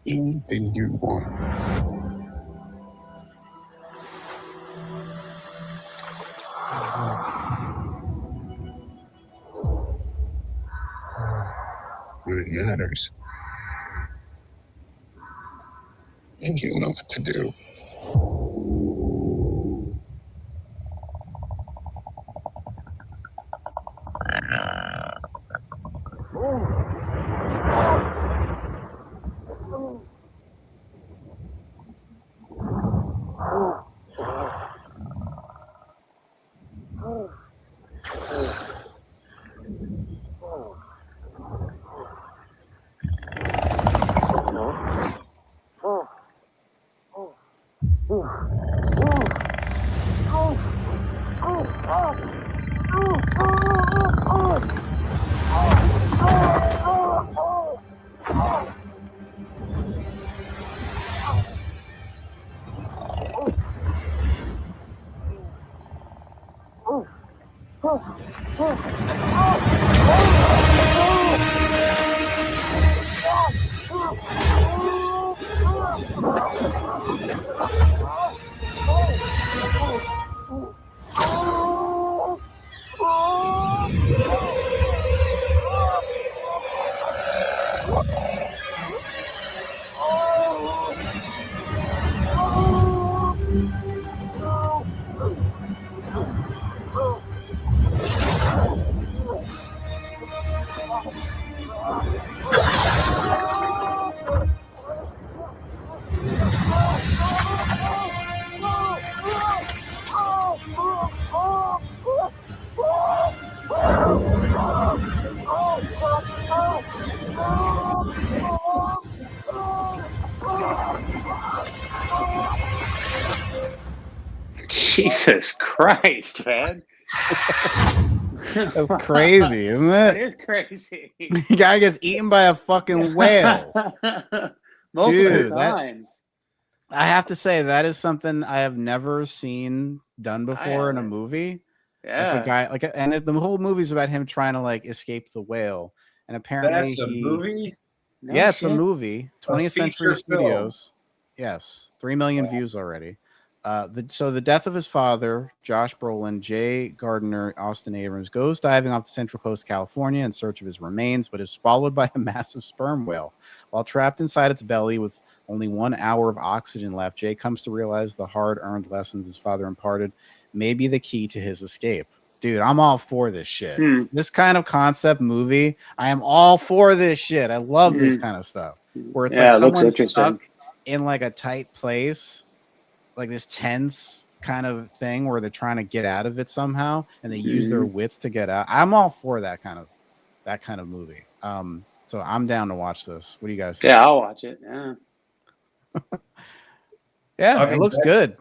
Anything you want. When it matters. And you know what to do. Jesus Christ, man. That's crazy, isn't That it? is crazy. The guy gets eaten by a fucking whale. Multiple times. I have to say that is something I have never seen done before in a haven't. movie. Yeah. If a guy like, and the whole movie's about him trying to like escape the whale, and apparently That's a movie. Yeah, it's a movie. 20th feature Century Studios. Yes, 3 million views already. So the death of his father, Josh Brolin, Jay Gardner, Austin Abrams, goes diving off the Central Coast of California in search of his remains, but is swallowed by a massive sperm whale. While trapped inside its belly with only 1 hour of oxygen left, Jay comes to realize the hard-earned lessons his father imparted may be the key to his escape. Dude, I'm all for this shit. This kind of concept movie, I am all for this shit. I love this kind of stuff. Where it's like someone's stuck in like a tight place, like this tense kind of thing where they're trying to get out of it somehow, and they use their wits to get out. I'm all for that kind of movie. So I'm down to watch this. What do you guys think? Yeah, I'll watch it. Yeah. Yeah, it looks good.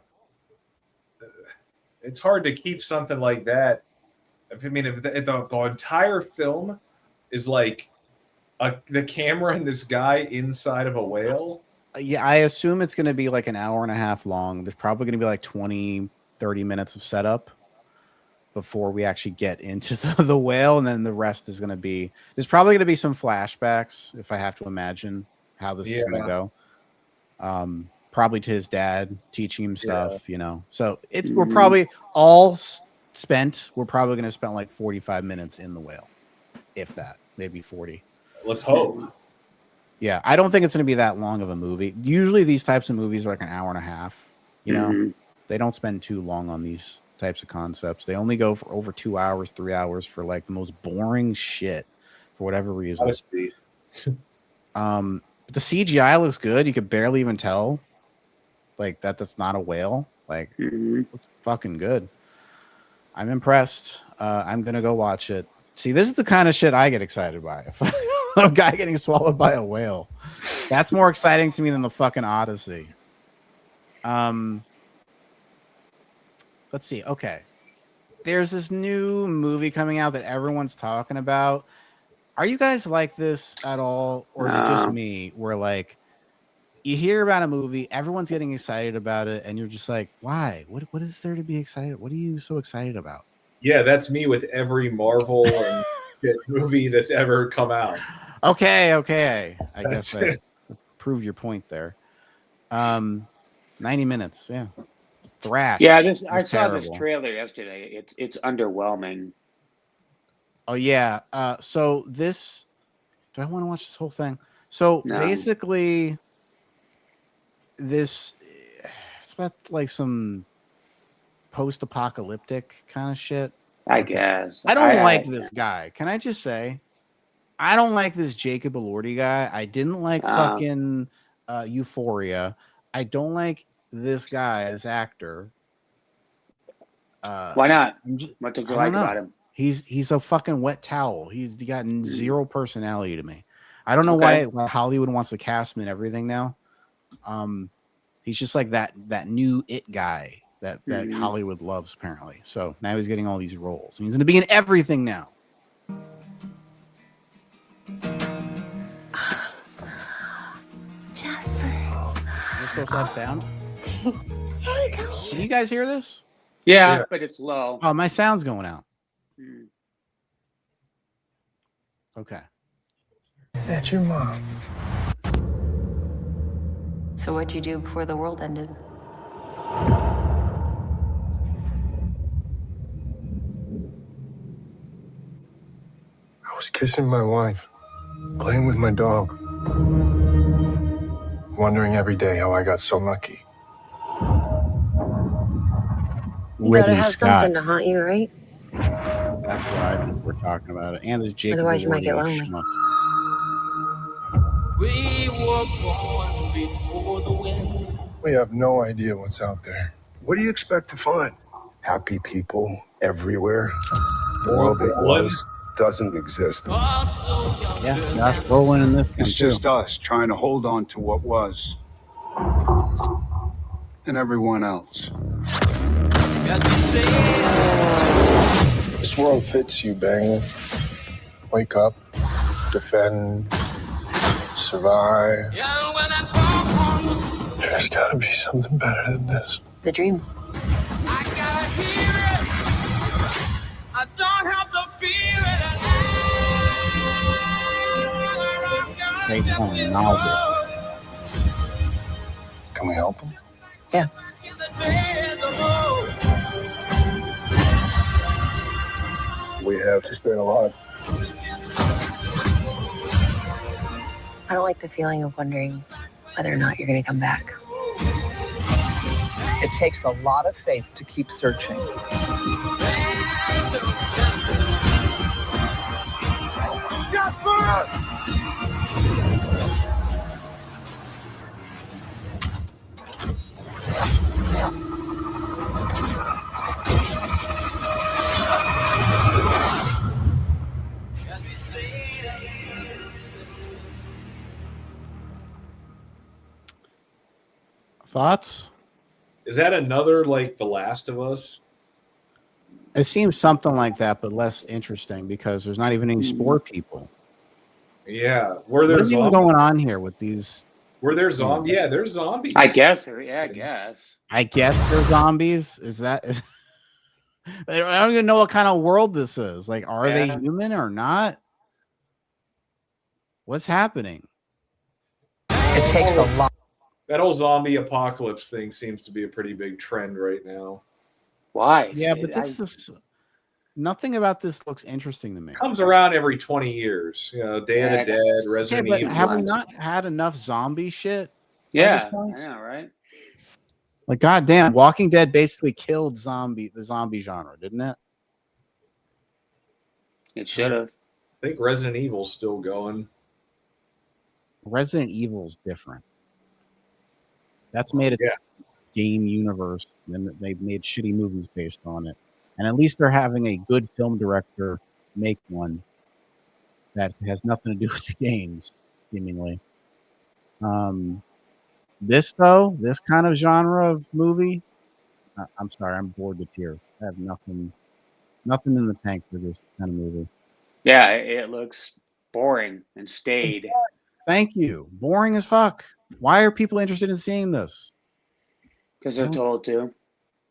It's hard to keep something like that. I mean, if the entire film is like the camera and this guy inside of a whale. Yeah, I assume it's going to be like an hour and a half long. There's probably going to be like 20, 30 minutes of setup before we actually get into the whale. And then the rest is going to be, there's probably going to be some flashbacks, if I have to imagine how this is going to go. Probably to his dad teaching him stuff, you know. So it's we're probably all spent. We're probably going to spend like 45 minutes in the whale, if that, maybe 40. Let's hope. Yeah, I don't think it's going to be that long of a movie. Usually these types of movies are like an hour and a half. You know, they don't spend too long on these types of concepts. They only go for over 2 hours, 3 hours for like the most boring shit for whatever reason. But the CGI looks good. You could barely even tell like that's not a whale. Like it's fucking good. I'm impressed. I'm gonna go watch it. See, this is the kind of shit I get excited by. A guy getting swallowed by a whale. That's more exciting to me than the fucking Odyssey. Let's see. Okay. There's this new movie coming out that everyone's talking about. Are you guys like this at all? Or is it just me where like you hear about a movie, everyone's getting excited about it, and you're just like, why? What is there to be excited? What are you so excited about? Yeah, that's me with every Marvel and movie that's ever come out. Okay. I guess I proved your point there. 90 minutes, yeah. Thrash. Yeah, I saw terrible. this trailer yesterday. It's underwhelming. Oh yeah. So this, do I want to watch this whole thing? So basically, it's about like some post-apocalyptic kind of shit. I guess. I don't like this guy. Can I just say, I don't like this Jacob Elordi guy. I didn't like fucking Euphoria. I don't like this guy, this actor. Why not? What did you like about him? He's a fucking wet towel. He's got zero personality to me. I don't know why Hollywood wants to cast him in everything now. He's just like that new it guy that Hollywood loves apparently. So now he's getting all these roles. And he's going to be in everything now. Jasper. Is this supposed to have sound? Hey, come here. Can you guys hear this? Yeah, but it's low. Oh, my sound's going out. Okay. Is that your mom? So what'd you do before the world ended? I was kissing my wife, playing with my dog, wondering every day how I got so lucky. You gotta have something to haunt you, right? That's why we're talking about it. And there's Jacob. Otherwise, you might get lonely. We were born before the wind. We have no idea what's out there. What do you expect to find? Happy people everywhere. The world that was doesn't exist. Yeah, Josh Brolin in this one It's too. just us trying to hold on to what was. And everyone else. This world fits you, Banger. Wake up, defend, survive. There's gotta be something better than this. The dream. I don't have the feeling. Can we help him? Yeah. We have to stay alive. I don't like the feeling of wondering whether or not you're going to come back. It takes a lot of faith to keep searching. Thoughts? Is that another like The Last of Us? It seems something like that, but less interesting because there's not even any spore people. Yeah. Were there What's even going on here with these? Were there zombies? Yeah, there's zombies. I guess. Yeah, I guess. I guess they're zombies. Is that? I don't even know what kind of world this is. Like, are they human or not? What's happening? It takes a lot. That whole zombie apocalypse thing seems to be a pretty big trend right now. Why? Yeah, but this is nothing about this looks interesting to me. Comes around every 20 years. You know, Day of the Dead, Resident but Evil. have we not had enough zombie shit? Yeah, I know, right? Like, goddamn, Walking Dead basically killed the zombie genre, didn't it? It should have. I think Resident Evil's still going. Resident Evil's different. That's made a game universe, and they've made shitty movies based on it. And at least they're having a good film director make one that has nothing to do with the games, seemingly. This kind of genre of movie, I'm sorry, I'm bored to tears. I have nothing in the tank for this kind of movie. Yeah, it looks boring and staid. Thank you. Boring as fuck. Why are people interested in seeing this? Because they're told to.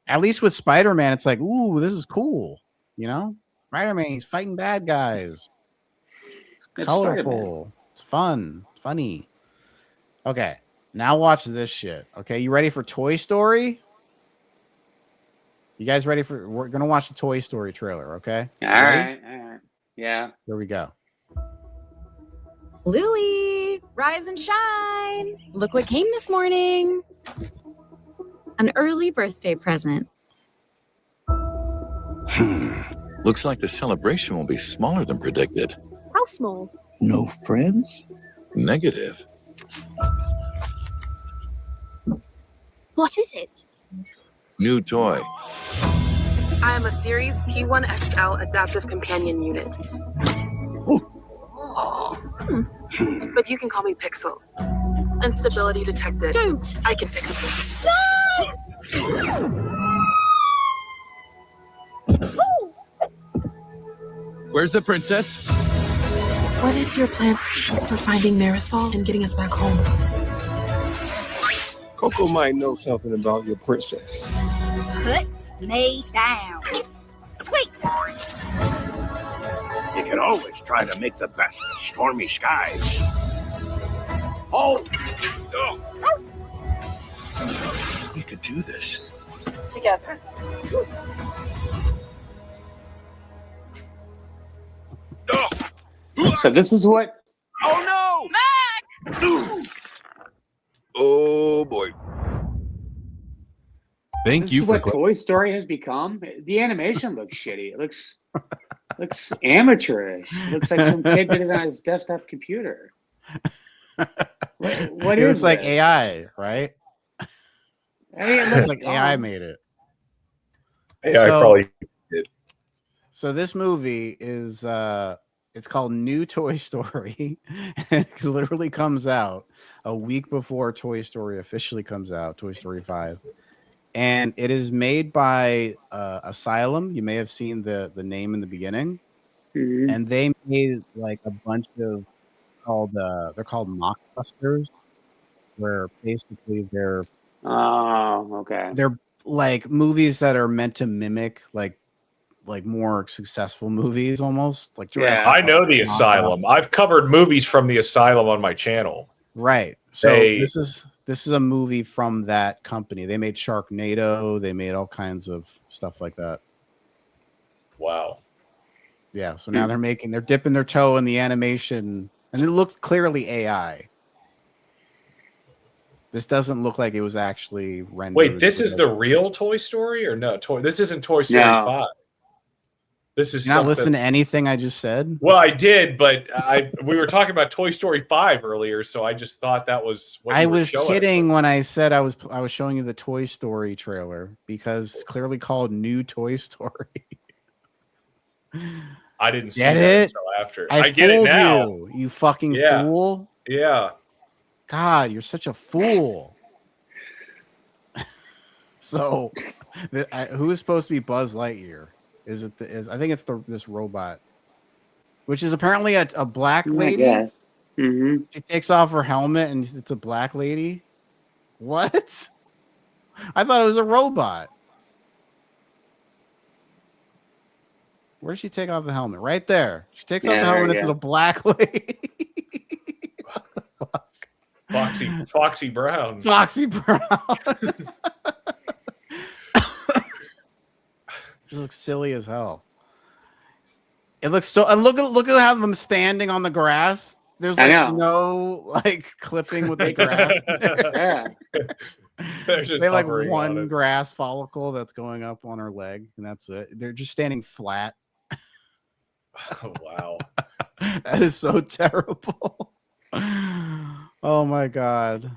At least with Spider-Man, it's like, ooh, this is cool. You know? Spider-Man, he's fighting bad guys. It's colorful. Spider-Man. It's fun. Funny. Okay. Now watch this shit. Okay. You ready for Toy Story? You guys ready for... We're going to watch the Toy Story trailer, okay? All right. Yeah. Here we go. Louie, rise and shine. Look what came this morning. An early birthday present. Looks like the celebration will be smaller than predicted. How small? No friends? Negative. What is it? New toy. I am a Series P1XL adaptive companion unit. But you can call me Pixel. Instability detected. Don't. I can fix this. Where's the princess? What is your plan for finding Marisol and getting us back home? Coco might know something about your princess. Put me down. Squeaks. You can always try to make the best of stormy skies. Hold! We could do this. Together. So this is what... Oh, no! Mac! Oh, boy. This is what Toy Story has become. The animation looks shitty. It looks amateurish. It looks like some kid did it on his desktop computer. What it is was like this? AI, right? I mean, it looks looks like dumb. AI made it. AI probably did. So this movie is it's called New Toy Story. It literally comes out a week before Toy Story officially comes out, Toy Story 5. And it is made by Asylum. You may have seen the name in the beginning. Mhm. And they made like a bunch of they're called mockbusters, where basically they're Okay. like movies that are meant to mimic like more successful movies, almost like Jurassic I know Park, the Asylum. I've covered movies from the Asylum on my channel. Right. So They- this is a movie from that company. They made Sharknado. They made all kinds of stuff like that. Wow. Yeah. So now they're dipping their toe in the animation, and it looks clearly AI. This doesn't look like it was actually rendered. Wait, this is the real Toy Story, or no? This isn't Toy Story 5. This is You're not something. listening to anything I just said? Well, I did, but we were talking about Toy Story 5 earlier, so I just thought that was what I you were was showing. kidding when I said I was showing you the Toy Story trailer, because it's clearly called New Toy Story. I didn't see Get that it? until after. I get it fooled now. you fucking Yeah. fool. Yeah. God, you're such a fool. So, who is supposed to be Buzz Lightyear? I think it's this robot, which is apparently a black lady. Yes. Mm-hmm. She takes off her helmet and it's a black lady. What? I thought it was a robot. Where did she take off the helmet? Right there. She takes off the helmet. It's a black lady. Foxy Brown. Foxy Brown. Just looks silly as hell. It looks so. And look at how them standing on the grass. There's like no like clipping with the grass. Yeah. They're just they have like hovering on one it. grass follicle that's going up on her leg, and that's it. They're just standing flat. Oh, wow. That is so terrible. Oh my god.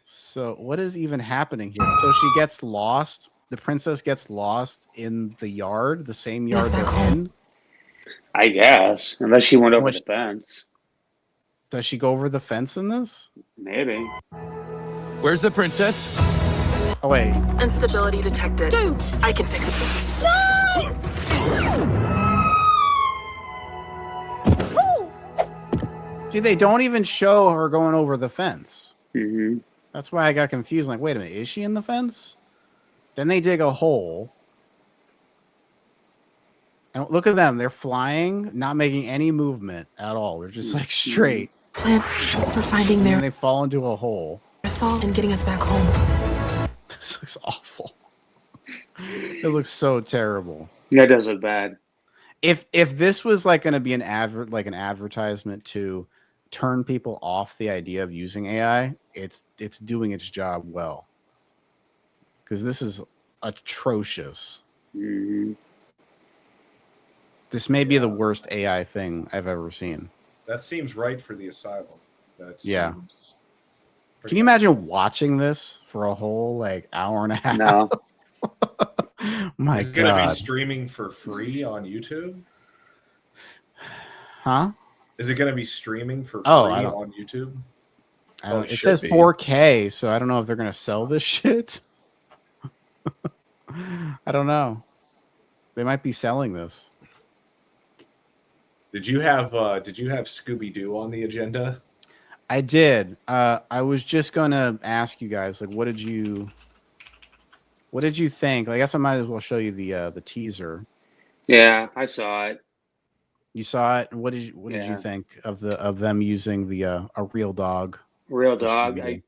So what is even happening here? So she gets lost. The princess gets lost in the yard, the same yard they're in. I guess, unless she went over the fence. Does she go over the fence in this? Maybe. Where's the princess? Oh wait. Instability detected. Don't. I can fix this. See, they don't even show her going over the fence. Mm-hmm. That's why I got confused. Like, wait a minute, is she in the fence? Then they dig a hole. And look at them. They're flying, not making any movement at all. They're just like straight. Plan for finding And their then they fall into a hole. assault and getting us back home. This looks awful. It looks so terrible. That does look bad. If this was like going to be an advertisement to turn people off the idea of using AI, it's doing its job well. Because this is atrocious. Mm-hmm. This may be the worst AI thing I've ever seen. That seems right for the Asylum. Yeah. Can you imagine watching this for a whole like hour and a half? No. My It's going to be God. streaming for free on YouTube? Huh? Is it going to be streaming for free I don't- on YouTube? I don't, it it should says be. 4K, so I don't know if they're going to sell this shit. I don't know. They might be selling this. Did you have Scooby-Doo on the agenda? I did. I was just gonna ask you guys, like, what did you think? I guess I might as well show you the teaser. Yeah, I saw it. You saw it, and what did you Yeah. think of them using the a real dog? Real for dog. Scooby-Doo?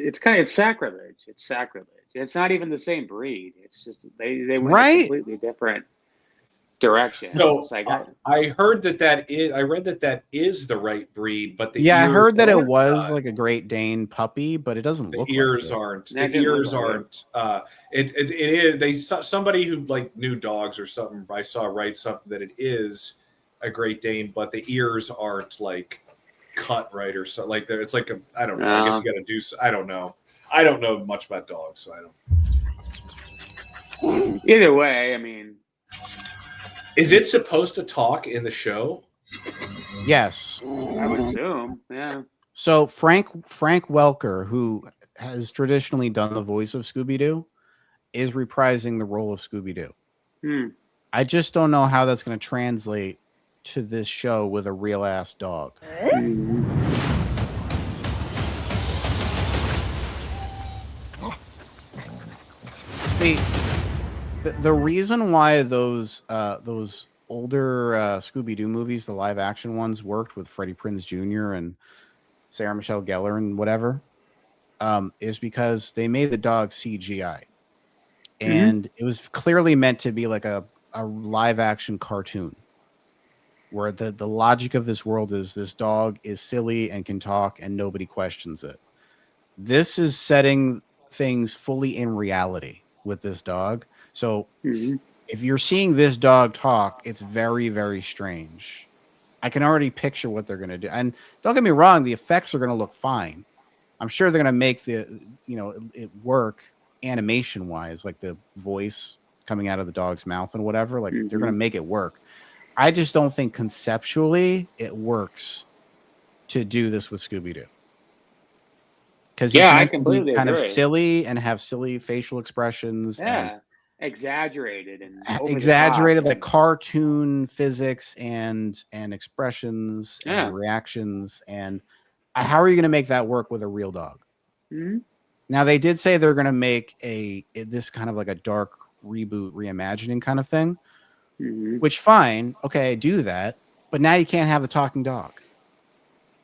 It's sacrilege. It's sacrilege. It's not even the same breed. It's just they went Right? a completely different direction. So It's like, I heard I read that is the right breed, but the Yeah, I ears heard that it aren't, was like a Great Dane puppy, but it doesn't look ears like it. aren't. That The didn't look ears like aren't. It is. Somebody who like knew dogs or something. I saw write something that it is a Great Dane, but the ears aren't like cut right or so. Like it's like I don't know. I guess you got to do. I don't know. I don't know much about dogs, so I don't. Either way, I mean, Is it supposed to talk in the show? Yes. I would assume, yeah. So Frank Welker, who has traditionally done the voice of Scooby-Doo, is reprising the role of Scooby-Doo. I just don't know how that's going to translate to this show with a real ass dog. The reason why those older Scooby-Doo movies, the live action ones, worked with Freddie Prinze Jr. and Sarah Michelle Gellar and whatever, is because they made the dog CGI. And it was clearly meant to be like a live action cartoon where the logic of this world is this dog is silly and can talk and nobody questions it. This is setting things fully in reality with this dog. So if you're seeing this dog talk, it's very, very strange. I can already picture what they're going to do. And don't get me wrong, the effects are going to look fine. I'm sure they're going to make it work animation wise, like the voice coming out of the dog's mouth and whatever. Like they're going to make it work. I just don't think conceptually it works to do this with Scooby-Doo. Because I completely kind agree. of silly and have silly facial expressions. Yeah, exaggerated and Exaggerated, over the like cartoon physics and expressions and reactions. And how are you going to make that work with a real dog? Now they did say they're going to make this kind of like a dark reboot, reimagining kind of thing. Which fine, okay, do that, but now you can't have the talking dog.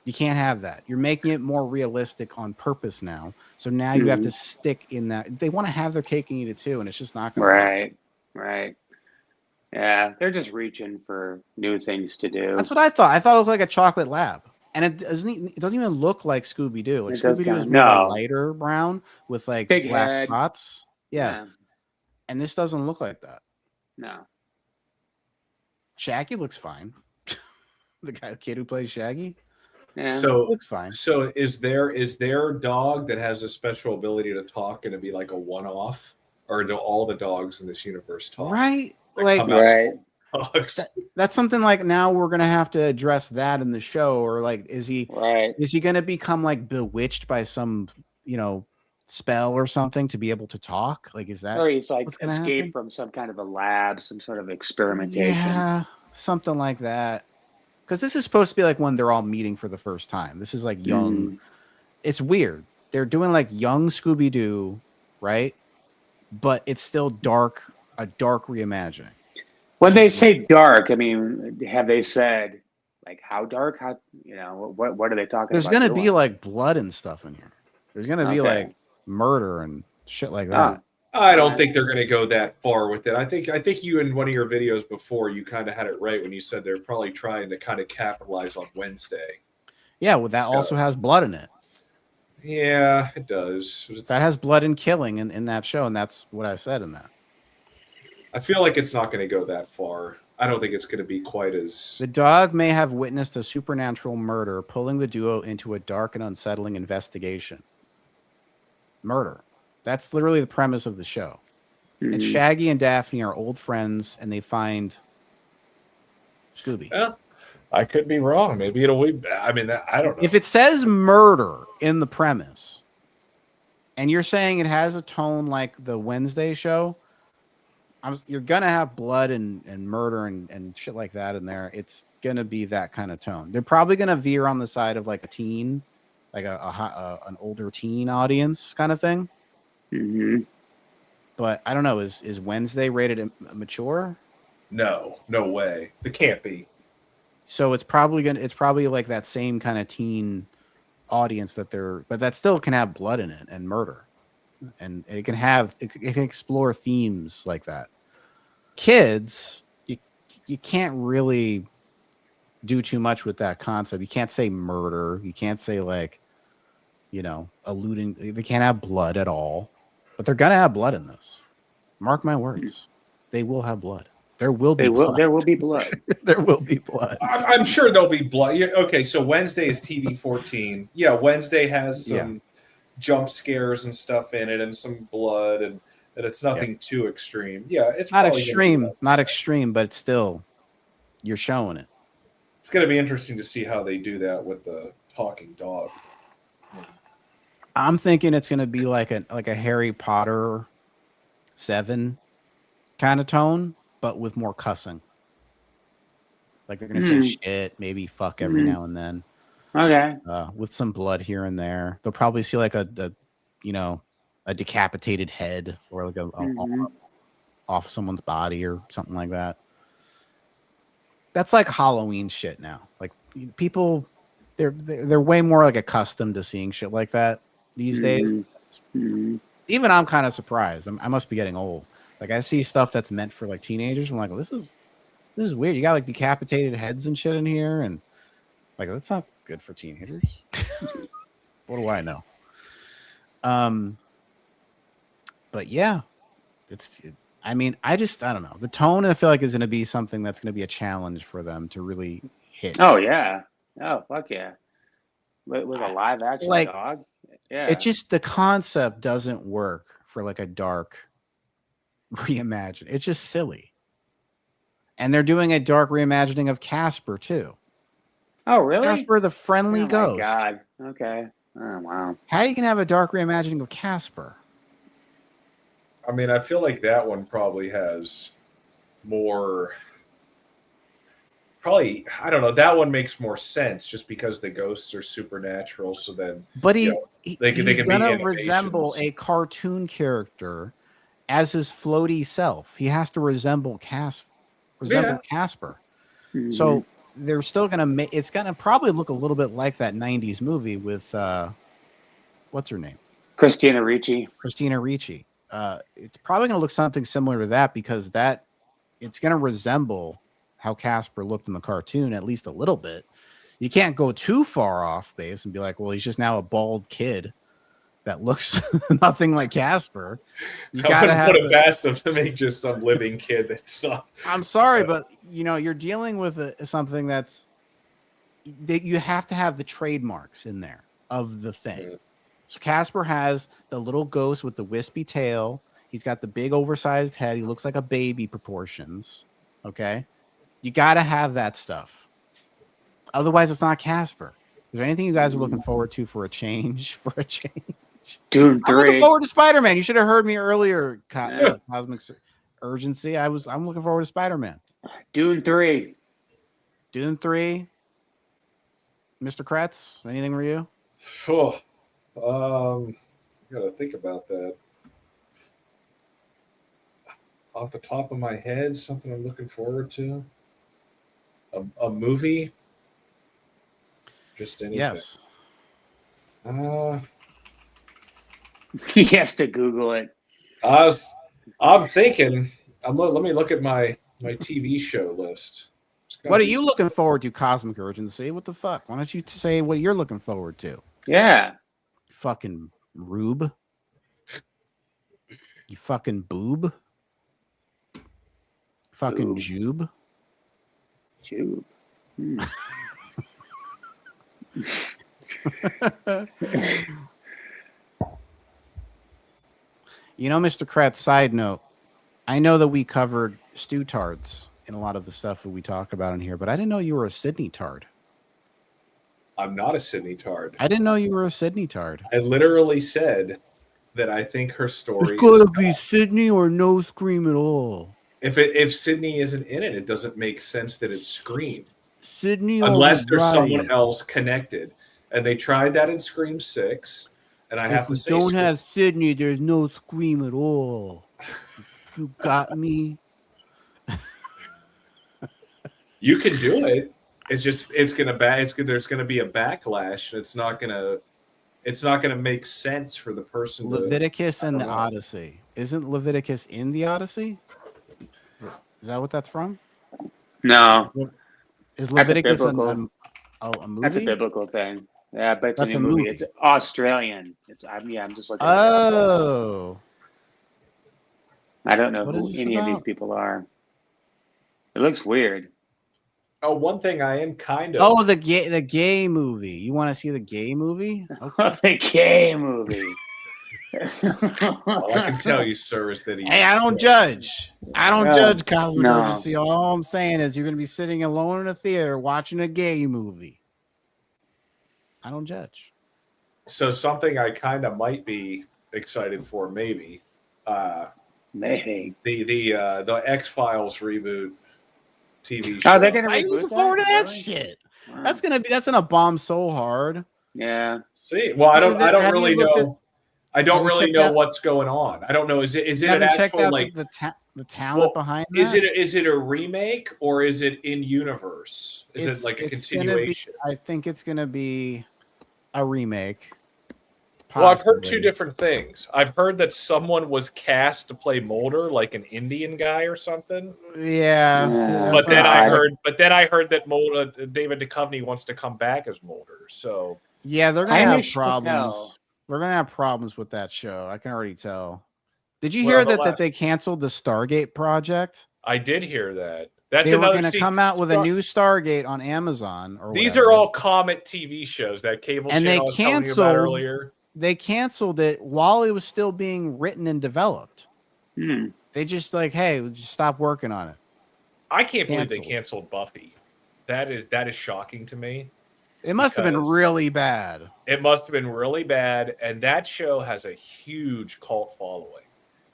You can't have that. You're making it more realistic on purpose now. So now you have to stick in that. They want to have their cake and eat it too, and it's just not going to work. Right. Yeah, they're just reaching for new things to do. That's what I thought. I thought it looked like a chocolate lab. And it doesn't even look like Scooby-Doo. Like Scooby-Doo is more like lighter brown with like big black head. spots. Yeah. And this doesn't look like that. No. Shaggy looks fine. The kid who plays Shaggy. Yeah. So it looks fine. So is there a dog that has a special ability to talk and to be like a one-off, or do all the dogs in this universe talk? Right. That's something like now we're gonna have to address that in the show, or like is he gonna become like bewitched by some spell or something to be able to talk? Like is that, or he's like what's gonna escaped happen? from some kind of a lab, some sort of experimentation. Yeah, something like that. Because this is supposed to be like when they're all meeting for the first time. This is like young. It's weird. They're doing like young Scooby-Doo, right? But it's still a dark reimagining. When they say dark, I mean, have they said like how dark? How what are they talking There's about? There's gonna be like blood and stuff in here. There's gonna be like murder and shit like that. I don't think they're going to go that far with it. I think you in one of your videos before, you kind of had it right when you said they're probably trying to kind of capitalize on Wednesday. Yeah, well, that also has blood in it. Yeah, it does. That has blood and killing in that show, and that's what I said in that. I feel like it's not going to go that far. I don't think it's going to be quite as... The dog may have witnessed a supernatural murder, pulling the duo into a dark and unsettling investigation. Murder. That's literally the premise of the show. It's Shaggy and Daphne are old friends, and they find Scooby. Yeah, I could be wrong. Maybe it'll be... I mean, I don't know. If it says murder in the premise, and you're saying it has a tone like the Wednesday show, you're going to have blood and murder and shit like that in there. It's going to be that kind of tone. They're probably going to veer on the side of like a teen, like an older teen audience kind of thing. But I don't know. Is Wednesday rated mature? No way. It can't be. So it's probably like that same kind of teen audience but that still can have blood in it and murder, and it can explore themes like that. Kids, you can't really do too much with that concept. You can't say murder. You can't say like, alluding. They can't have blood at all. But they're gonna have blood in this. Mark my words. They will have blood. There will be blood. There will be blood. There will be blood. I'm sure there'll be blood. Okay, so Wednesday is TV-14. Yeah, Wednesday has some jump scares and stuff in it, and some blood, and and it's nothing too extreme. Yeah, it's not probably extreme, but still, you're showing it. It's going to be interesting to see how they do that with the talking dog. I'm thinking it's going to be like a Harry Potter 7 kind of tone, but with more cussing. Like they're going to say shit, maybe fuck every now and then. Okay. With some blood here and there. They'll probably see like a decapitated head or like a arm off someone's body or something like that. That's like Halloween shit now. Like people, they're way more like accustomed to seeing shit like that these days. Even I'm kind of surprised. I must be getting old. Like I see stuff that's meant for like teenagers. I'm like, well, this is weird. You got like decapitated heads and shit in here, and like that's not good for teenagers. What do I know? But yeah, I don't know. The tone I feel like is going to be something that's going to be a challenge for them to really hit. Oh yeah. Oh fuck yeah. With a live action like, dog. Yeah. It just the concept doesn't work for like a dark reimagine. It's just silly. And they're doing a dark reimagining of Casper too. Oh really? Casper the friendly ghost. Oh my god. Okay. Oh wow. How you can have a dark reimagining of Casper? I mean, I feel like that one probably has more. Probably, I don't know. That one makes more sense just because the ghosts are supernatural. So then, but he's gonna resemble a cartoon character as his floaty self. He has to resemble Casper. So they're still gonna make. It's gonna probably look a little bit like that '90s movie with what's her name? Christina Ricci. It's probably going to look something similar to that because it's going to resemble how Casper looked in the cartoon, at least a little bit. You can't go too far off base and be like, well, he's just now a bald kid that looks nothing like Casper. You got to have put it past them to make just some living kid that's not. I'm sorry, but you're dealing with something that you have to have the trademarks in there of the thing. Yeah. So Casper has the little ghost with the wispy tail. He's got the big oversized head. He looks like a baby proportions. Okay. You got to have that stuff. Otherwise, it's not Casper. Is there anything you guys are looking forward to for a change? Dune 3. I'm looking forward to Spider-Man. You should have heard me earlier, Cosmic Urgency. I'm looking forward to Spider-Man. Dune 3. Mr. Kretz, anything for you? Gotta think about that. Off the top of my head, something I'm looking forward to. A movie. Just anything. Yes. He has to Google it. I'm thinking. Let me look at my TV show list. What are you looking forward to, Cosmic Urgency? What the fuck? Why don't you say what you're looking forward to? Yeah. Fucking rube. You fucking boob. Fucking jube. Mr. Kratz, side note, I know that we covered stew-tards in a lot of the stuff that we talk about in here, but I didn't know you were a Sydney tard. I'm not a Sydney tard. I didn't know you were a Sydney tard. I literally said that I think her story. It's got to be Sydney or no Scream at all. If Sydney isn't in it, it doesn't make sense that it's Scream. Sydney, unless there's someone else connected, and they tried that in Scream 6. And I have to say, don't have Sydney, there's no Scream at all. You got me. You can do it. It's just there's gonna be a backlash. It's not gonna make sense for the person. Leviticus and the Odyssey. Isn't Leviticus in the Odyssey? Is that what that's from? No. Is Leviticus a movie? That's a biblical thing. Yeah, but it's That's a a movie. movie. It's Australian. I'm just looking. Oh. I don't know What who is this any of these about? people are. It looks weird. Oh, one thing I am kind of. Oh, the gay movie. You want to see the gay movie? Okay. The gay movie. All I can tell you, sir, is that Hey, I don't judge. I don't judge Cosmic no. Urgency. All I'm saying is you're going to be sitting alone in a theater watching a gay movie. I don't judge. So something I kind of might be excited for, maybe. Maybe the X-Files reboot TV show. Oh, they're gonna Why are you reboot looking forward to that Really? shit? Wow. That's gonna bomb so hard. Yeah. See, well, I don't Have really you looked know. I don't have you really checked know out- what's going on. I don't know. Is it You an haven't checked actual out like the talent behind that? is it a remake or is it in universe? Is it like a continuation? I think it's gonna be a remake. Well, I've heard two possibly. different things. I've heard that someone was cast to play Mulder, like an Indian guy or something. Yeah, But then I heard that Mulder, David Duchovny wants to come back as Mulder. So yeah, they're gonna have Hamish problems. Patel. We're gonna have problems with that show. I can already tell. Did you Well, hear the that they canceled the Stargate project? I did hear that. That's They were another. going to come out with a new Stargate on Amazon or These whatever. are all Comet TV shows that cable And they channel I was telling you about canceled. earlier. They canceled it while it was still being written and developed. They just like, hey, just stop working on it. I can't believe they Canceled. canceled Buffy. That is shocking to me. It must have been because really bad. It must have been really bad, and that show has a huge cult following.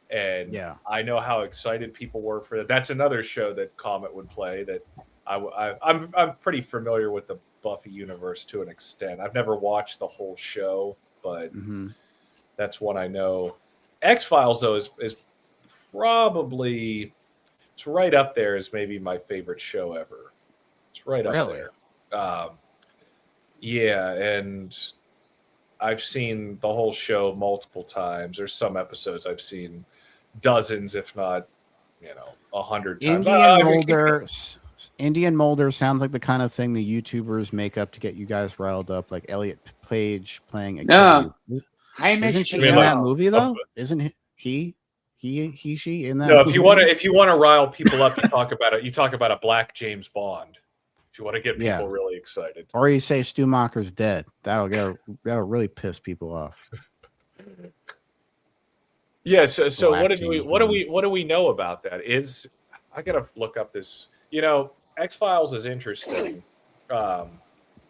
And Yeah. I know how excited people were for that. That's another show that Comet would play. That I'm pretty familiar with the Buffy universe to an extent. I've never watched the whole show, but that's one I know. X-Files though is probably it's right up there as maybe my favorite show ever. It's right up there. Yeah, and I've seen the whole show multiple times. There's some episodes I've seen dozens, if not, 100 times. Indian Mulder sounds like the kind of thing the YouTubers make up to get you guys riled up, like Elliot Page playing a No. kid. Hamish Isn't she Patel. in that movie though? Isn't she in that? No, movie? if you want to rile people up, you talk about a black James Bond. If you want to get people really excited. Or you say Stumacher's dead. That'll really piss people off. Yeah, so Black what James do we know about that? I gotta look up this. X-Files is interesting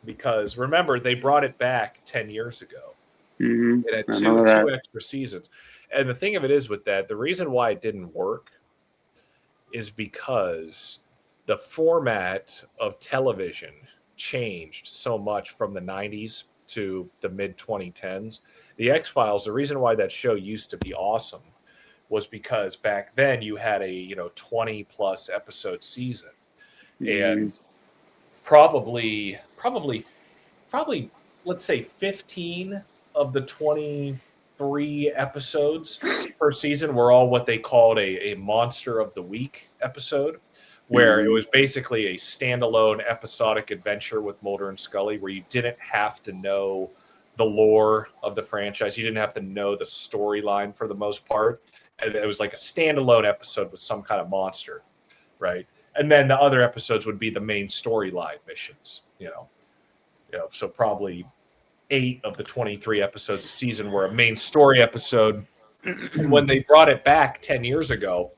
because remember they brought it back 10 years ago. It had two extra seasons. And the thing of it is with that, the reason why it didn't work is because the format of television changed so much from the 90s to the mid 2010s. The X-Files, the reason why that show used to be awesome was because back then you had a 20 plus episode season. And probably let's say 15 of the 23 episodes per season were all what they called a monster of the week episode, where it was basically a standalone episodic adventure with Mulder and Scully, where you didn't have to know the lore of the franchise. You didn't have to know the storyline for the most part. And it was like a standalone episode with some kind of monster, right? And then the other episodes would be the main storyline missions, so probably 8 of the 23 episodes a season were a main story episode. And when they brought it back 10 years ago,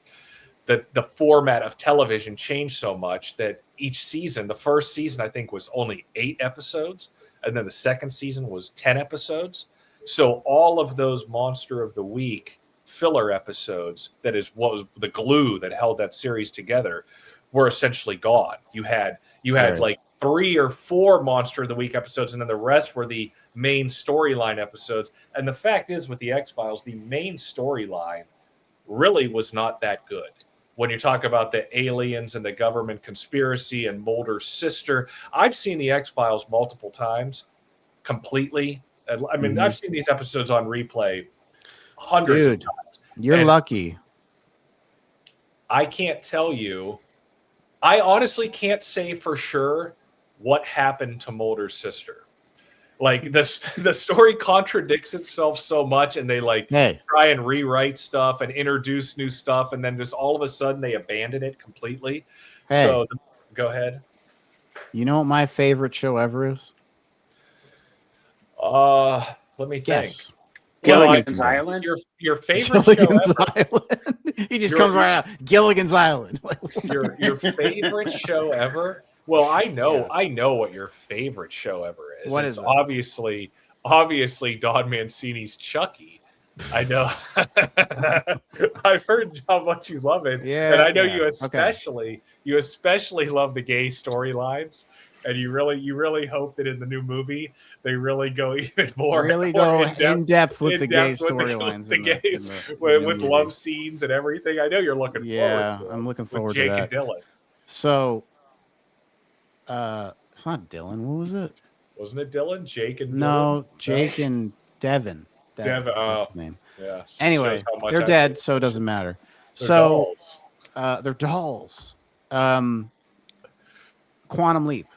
the format of television changed so much that each season, the first season, I think, was only 8 episodes. And then the second season was 10 episodes. So all of those Monster of the Week filler episodes, that is what was the glue that held that series together, were essentially gone. You had Right. like 3 or 4 Monster of the Week episodes, and then the rest were the main storyline episodes. And the fact is, with the X-Files, the main storyline really was not that good. When you talk about the aliens and the government conspiracy and Mulder's sister, I've seen the X-Files multiple times completely. I mean, I've seen these episodes on replay hundreds of times. You're lucky. I can't tell you. I honestly can't say for sure what happened to Mulder's sister. Like the story contradicts itself so much, and they try and rewrite stuff and introduce new stuff, and then just all of a sudden they abandon it completely. Hey. So go ahead. You know what my favorite show ever is? Let me think. Guess. Gilligan's Island. Your favorite Gilligan's show ever. Island. He just comes right out. Gilligan's Island. your favorite show ever. Well, I know what your favorite show ever is. What It's is it? obviously Don Mancini's Chucky. I know. I've heard how much you love it, and I know you especially love the gay storylines, and you really hope that in the new movie they really go even more in depth with the gay storylines, with love scenes and everything. I know you're looking forward to it. I'm looking forward Jake to that. and Dylan. So, it's not Dylan. What was it? Wasn't it Dylan? Jake and Dylan? No, Jake and Devin. Devin. Oh, name. Yeah. Anyway, they're dead, so it doesn't matter. They're dolls. Quantum Leap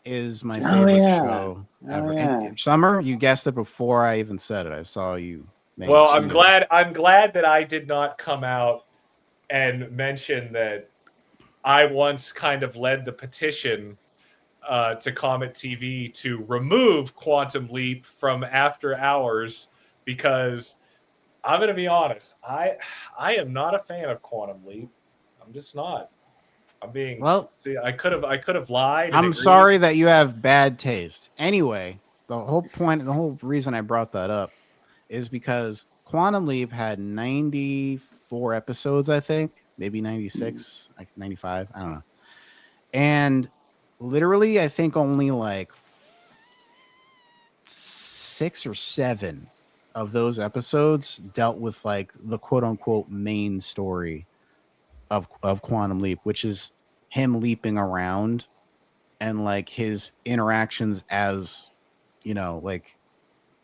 is my favorite show ever. And Summer, you guessed it before I even said it. I saw you. Well, I'm glad that I did not come out and mention that I once kind of led the petition to Comet TV to remove Quantum Leap from after hours, because I'm going to be honest, I am not a fan of Quantum Leap. I'm just not. I'm being See, I could have lied. I'm sorry that you have bad taste. Anyway, the whole reason I brought that up is because Quantum Leap had 94 episodes, I think, maybe 96, like 95, I don't know. And literally, I think only like 6 or 7 of those episodes dealt with like the quote unquote main story of Quantum Leap, which is him leaping around and like his interactions as, like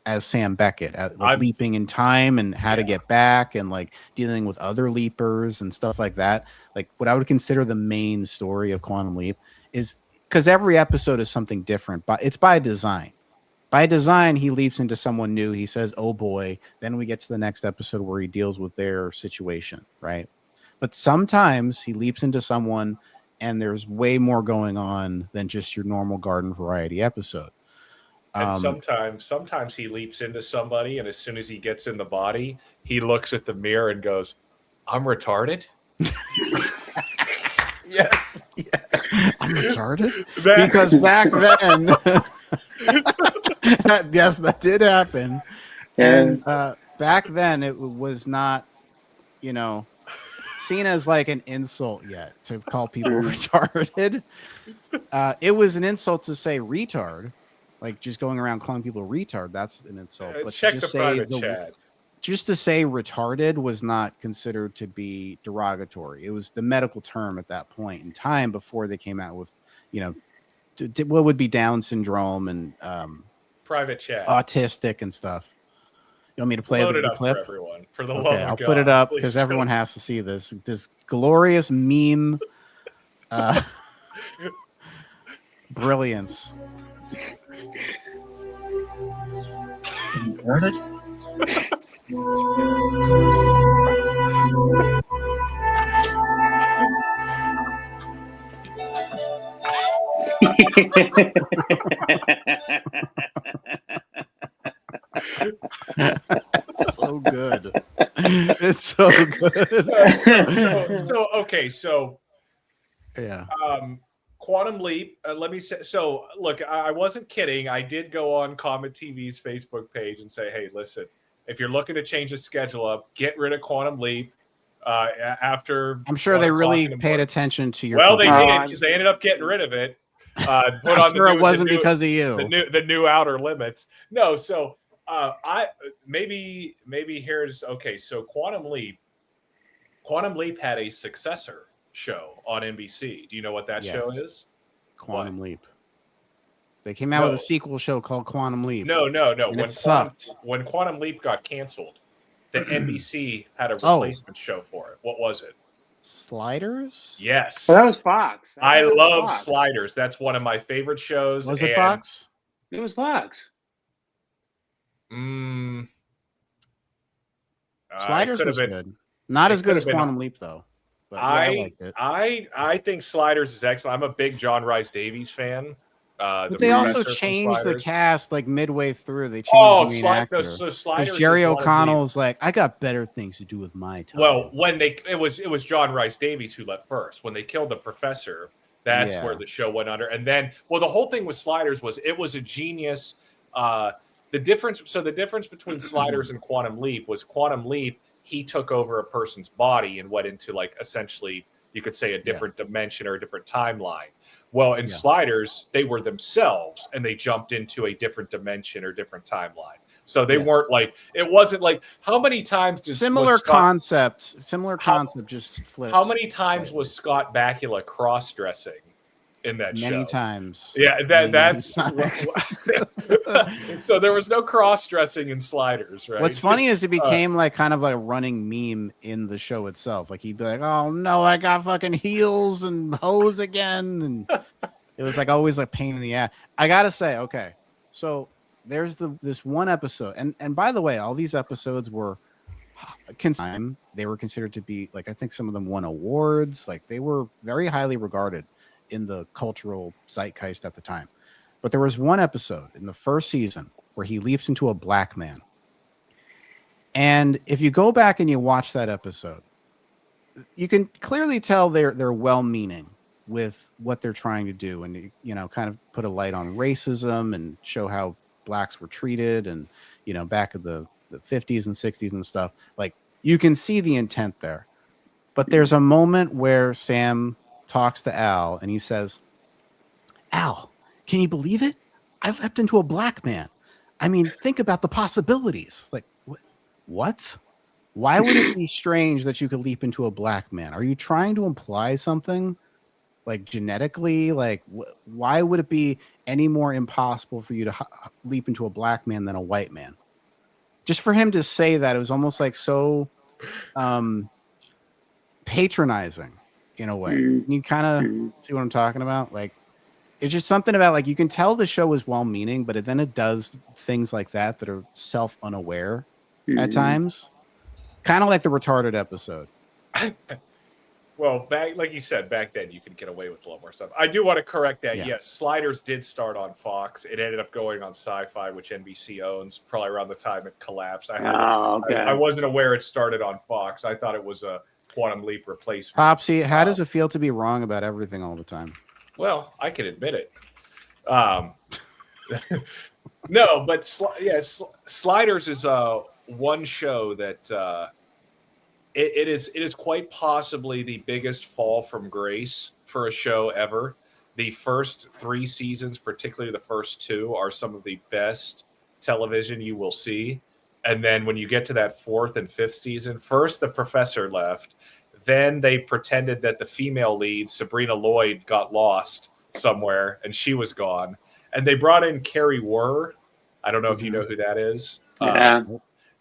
as Sam Beckett, leaping in time and how to get back and like dealing with other leapers and stuff like that. Like what I would consider the main story of Quantum Leap is because every episode is something different, but it's by design. By design, he leaps into someone new. He says, "Oh boy." Then we get to the next episode where he deals with their situation, right? But sometimes he leaps into someone and there's way more going on than just your normal garden variety episode. And sometimes he leaps into somebody, and as soon as he gets in the body, he looks at the mirror and goes, "I'm retarded." Yes. Yeah. I'm retarded? Because back then, yes, that did happen. And back then, it was not, seen as like an insult yet to call people retarded. It was an insult to say retard, like just going around calling people retard. That's an insult. But Check to just the private chat. Just to say retarded was not considered to be derogatory. It was the medical term at that point in time before they came out with, what would be Down syndrome and Private chat. autistic and stuff. You want me to play Load it the up clip? for everyone. For the love of I'll God, put it up please because don't. everyone has to see this glorious meme brilliance. It's so good. It's so good. So yeah. Quantum Leap. Let me say. So look, I wasn't kidding. I did go on Comet TV's Facebook page and say, "Hey, listen, if you're looking to change the schedule up, get rid of Quantum Leap." After I'm sure they really paid attention to your. Well, they did because they ended up getting rid of it. Put on it wasn't because of you. The new Outer Limits. No, so I maybe here's okay. So Quantum Leap had a successor show on NBC. Do you know what that show is? Quantum Leap. They came out with a sequel show called Quantum Leap. No. And it sucked. When Quantum Leap got canceled, the NBC had a replacement show for it. What was it? Sliders? Yes. Well, that was Fox. I love Sliders. That's one of my favorite shows. Was it Fox? It was Fox. Sliders was good. Not as good as Quantum Leap, though. But I liked it. I think Sliders is excellent. I'm a big John Rhys Davies fan. But they also professor from changed the Sliders. cast like midway through. They changed Oh, the main Slide- actor. so Because Sliders Jerry is one of the- O'Connell's like, I got better things to do with my time. Well, when it was John Rice Davies who left first. When they killed the professor, that's Yeah. where the show went under. And then, well, the whole thing with Sliders was it was a genius. The difference between Sliders and Quantum Leap was Quantum Leap, he took over a person's body and went into like essentially you could say a different dimension or a different timeline. Well, in Sliders, they were themselves and they jumped into a different dimension or different timeline. So they weren't like, it wasn't like, how many times did similar concept, just flipped. How many times was Scott Bakula cross-dressing in that show? Many times. Yeah, that's so there was no cross-dressing in Sliders, right? What's funny is it became like kind of like a running meme in the show itself. Like he'd be like, "Oh no, I got fucking heels and hose again," and it was like always like pain in the ass. I gotta say, okay, so there's this one episode, and by the way, all these episodes were they were considered to be like, I think some of them won awards. Like they were very highly regarded in the cultural zeitgeist at the time. But there was one episode in the first season where he leaps into a black man. And if you go back and you watch that episode, you can clearly tell they're well-meaning with what they're trying to do, and kind of put a light on racism and show how blacks were treated, and back in the 50s and 60s and stuff. Like you can see the intent there. But there's a moment where Sam talks to Al and he says, "Al, can you believe it? I leapt into a black man. I mean, think about the possibilities." Like, what? Why would it be strange that you could leap into a black man? Are you trying to imply something like genetically? Like, why would it be any more impossible for you to leap into a black man than a white man? Just for him to say that, it was almost like so patronizing in a way. You kind of see what I'm talking about? Like, it's just something about, like, you can tell the show is well-meaning, but then it does things like that are self-unaware at times. Kind of like the retarded episode. Well, like you said, back then you could get away with a lot more stuff. I do want to correct that. Yeah. Yes, Sliders did start on Fox. It ended up going on Sci-Fi, which NBC owns, probably around the time it collapsed. I wasn't aware it started on Fox. I thought it was a Quantum Leap replacement. Popsy, how does it feel to be wrong about everything all the time? Well, I can admit it. No, but Sliders is one show that it is quite possibly the biggest fall from grace for a show ever. The first 3 seasons, particularly the first 2, are some of the best television you will see. And then when you get to that 4th and 5th season, first the professor left. Then they pretended that the female lead, Sabrina Lloyd, got lost somewhere and she was gone. And they brought in Carrie Wurr. I don't know if you know who that is. Yeah.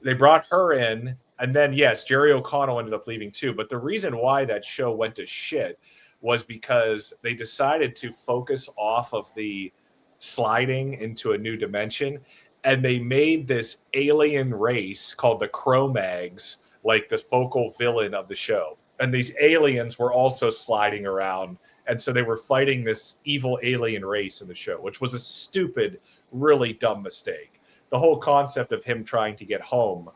They brought her in. And then, yes, Jerry O'Connell ended up leaving too. But the reason why that show went to shit was because they decided to focus off of the sliding into a new dimension. And they made this alien race called the Cro-Mags, like the focal villain of the show. And these aliens were also sliding around. And so they were fighting this evil alien race in the show, which was a stupid, really dumb mistake. The whole concept of him trying to get home,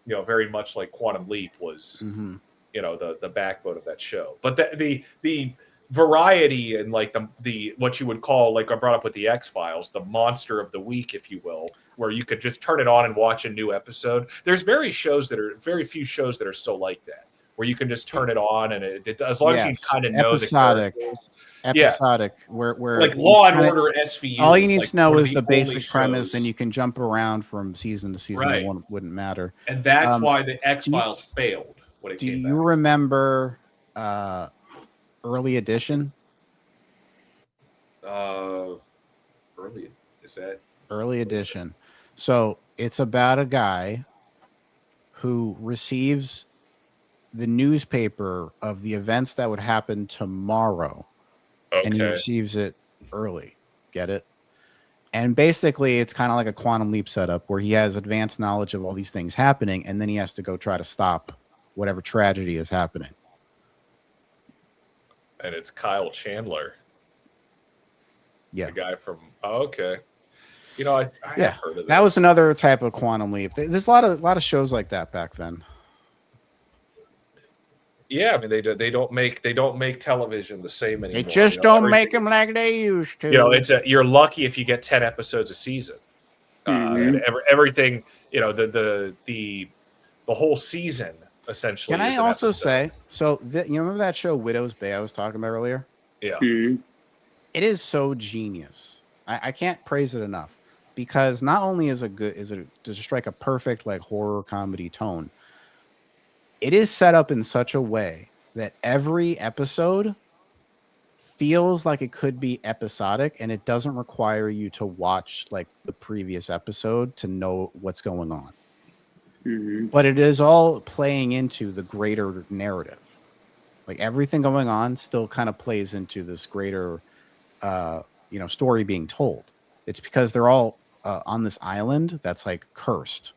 very much like Quantum Leap was, the backbone of that show. But the variety and like the what you would call, like I brought up with the X-Files, the monster of the week, if you will, where you could just turn it on and watch a new episode. There's very few shows that are still like that, where you can just turn it on and it as long as you kind of know the characters. Episodic, where like Law and Order SVU. All you need like to know is the only basic premise, shows. and you can jump around from season to season. Right. It wouldn't matter. And that's why the X-Files failed when it Do came you back. remember Early Edition? Early Edition. So it's about a guy who receives the newspaper of the events that would happen tomorrow. And he receives it early. Get it? And basically, it's kind of like a Quantum Leap setup where he has advanced knowledge of all these things happening, and then he has to go try to stop whatever tragedy is happening. And it's Kyle Chandler. Yeah. The guy from. Oh, okay. You know, I Yeah, have heard of that was another type of quantum leap. There's a lot of shows like that back then. Yeah, I mean they don't make television the same anymore. They just don't make them like they used to. You know, you're lucky if you get 10 episodes a season. And everything, you know, the whole season essentially. Can I also say, so you remember that show Widow's Bay I was talking about earlier? Yeah. It is so genius. I can't praise it enough, because not only does it strike a perfect like horror comedy tone, it is set up in such a way that every episode feels like it could be episodic, and it doesn't require you to watch like the previous episode to know what's going on. But it is all playing into the greater narrative. Like everything going on still kind of plays into this greater story being told. It's because they're all on this island that's like cursed,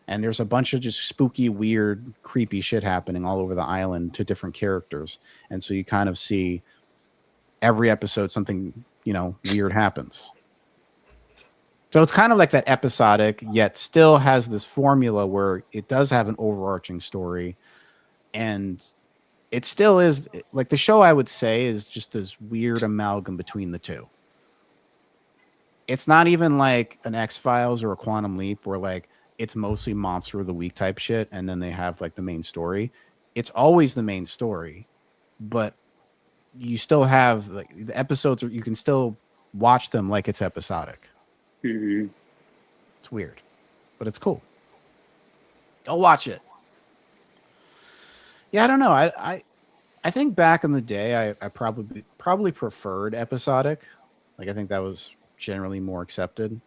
and there's a bunch of just spooky, weird, creepy shit happening all over the island to different characters. And so you kind of see every episode something, weird happens. So it's kind of like that episodic, yet still has this formula where it does have an overarching story. And it still is like the show, I would say, is just this weird amalgam between the two. It's not even like an X-Files or a Quantum Leap where like it's mostly Monster of the Week type shit, and then they have like the main story. It's always the main story, but you still have like the episodes, you can still watch them like it's episodic. It's weird, but it's cool. Go watch it. Yeah, I don't know. I think back in the day, I probably preferred episodic. Like I think that was generally more accepted.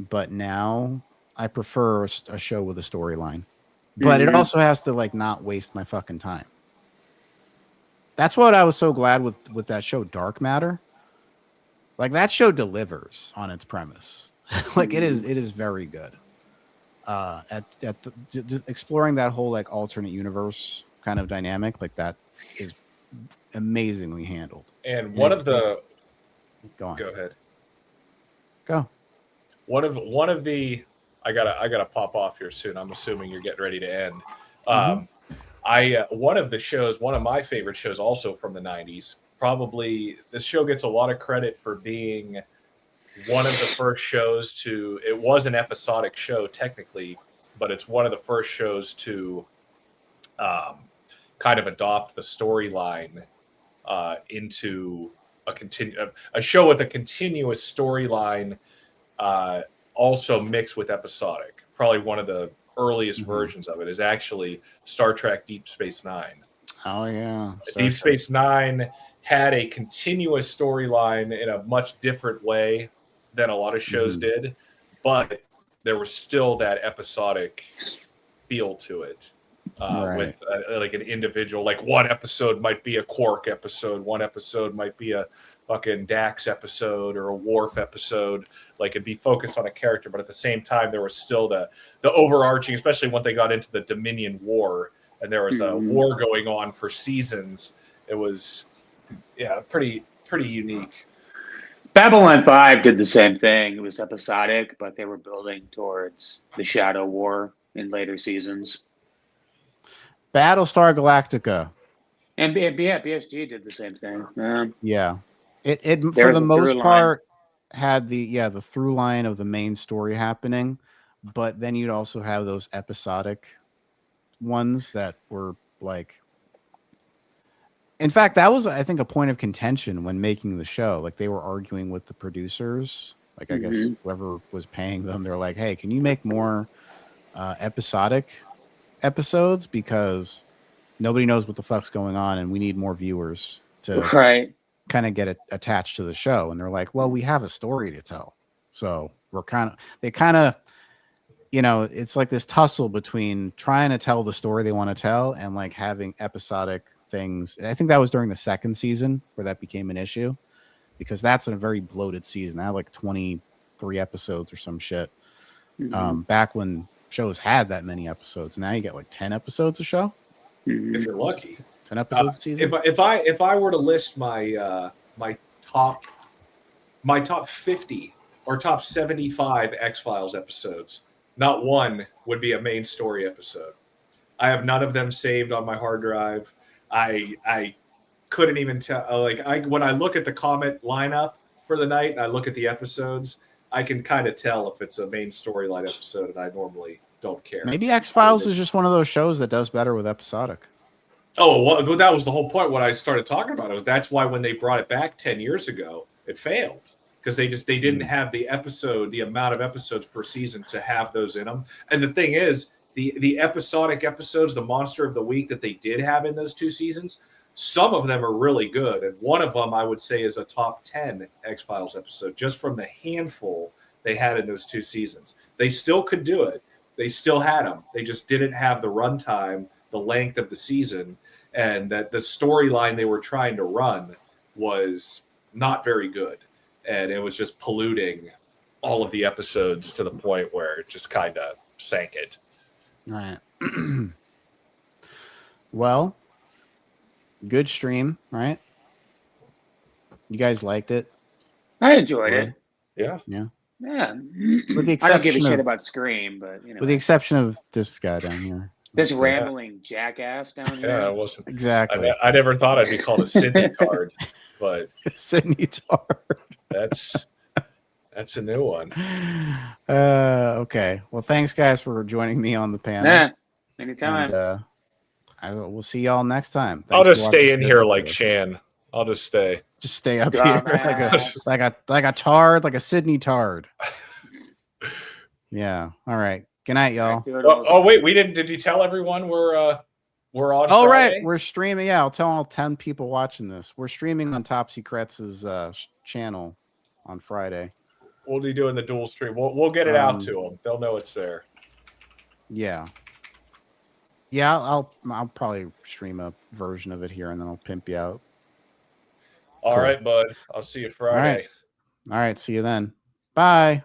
But now I prefer a show with a storyline. But it also has to like not waste my fucking time. That's what I was so glad with that show, Dark Matter. Like that show delivers on its premise. Like it is very good. Exploring that whole like alternate universe kind of dynamic, like that is amazingly handled. And one of the go ahead. Go. One of the I gotta pop off here soon. I'm assuming you're getting ready to end. One of my favorite shows, also from the 90s. Probably this show gets a lot of credit for being one of the first shows to. It was an episodic show technically, but it's one of the first shows to kind of adopt the storyline into a show with a continuous storyline, also mixed with episodic. Probably one of the earliest versions of it is actually Star Trek Deep Space Nine. Oh yeah, Deep Space Nine had a continuous storyline in a much different way than a lot of shows did, but there was still that episodic feel to it. With like an individual, like one episode might be a Quark episode, one episode might be a fucking Dax episode or a Worf episode. Like it'd be focused on a character, but at the same time there was still the overarching, especially when they got into the Dominion War and there was a war going on for seasons. It was pretty unique. Babylon 5 did the same thing. It was episodic, but they were building towards the Shadow War in later seasons. Battlestar Galactica. And BSG did the same thing. Yeah. It for the most part had the through line of the main story happening, but then you'd also have those episodic ones that were like, in fact, that was, I think, a point of contention when making the show. Like they were arguing with the producers, like I guess whoever was paying them, they're like, hey, can you make more episodic episodes, because nobody knows what the fuck's going on and we need more viewers to kind of get attached to the show. And they're like, well, we have a story to tell, so they kind of it's like this tussle between trying to tell the story they want to tell and like having episodic things. I think that was during the second season where that became an issue, because that's a very bloated season. I had like 23 episodes or some shit back when shows had that many episodes. Now you get like 10 episodes a show if you're lucky. 10 episodes a season. If I were to list my my top my top 50 or top 75 X-Files episodes, not one would be a main story episode. I have none of them saved on my hard drive. I couldn't even tell. When I look at the Comet lineup for the night and I look at the episodes, I can kind of tell if it's a main storyline episode, and I normally don't care. Maybe X-Files is just one of those shows that does better with episodic. Oh, well, that was the whole point when I started talking about it. That's why when they brought it back 10 years ago, it failed. Because they didn't have the amount of episodes per season to have those in them. And the thing is, the episodic episodes, the Monster of the Week that they did have in those 2 seasons, some of them are really good. And one of them, I would say, is a top 10 X-Files episode, just from the handful they had in those 2 seasons. They still could do it. They still had them. They just didn't have the runtime, the length of the season, and that the storyline they were trying to run was not very good. And it was just polluting all of the episodes to the point where it just kind of sank it. All right. Well, good stream, right? You guys liked it? I enjoyed it. Yeah. Yeah. Yeah. With the I don't give a exception shit of, about Scream, but you know, with the exception of this guy down here. this rambling jackass down here. Yeah, it wasn't Exactly. I never thought I'd be called a Sydney card, but Sydney Tard. That's a new one. Okay. Well, thanks guys for joining me on the panel. Yeah. Anytime. And, we'll see y'all next time. I'll Thanks just for watching stay in this here video. like Chan. I'll just stay. Just stay up here like a tard, like a Sydney tard. Yeah. All right. Good night, y'all. Oh wait, we didn't. Did you tell everyone we're on? Oh, Friday? right. We're streaming. Yeah, I'll tell all 10 people watching this. We're streaming on Topsy Kretz's channel on Friday. We'll be doing the dual stream. We'll get it out to them. They'll know it's there. Yeah. Yeah, I'll probably stream a version of it here and then I'll pimp you out. All right, bud. I'll see you Friday. All right. See you then. Bye.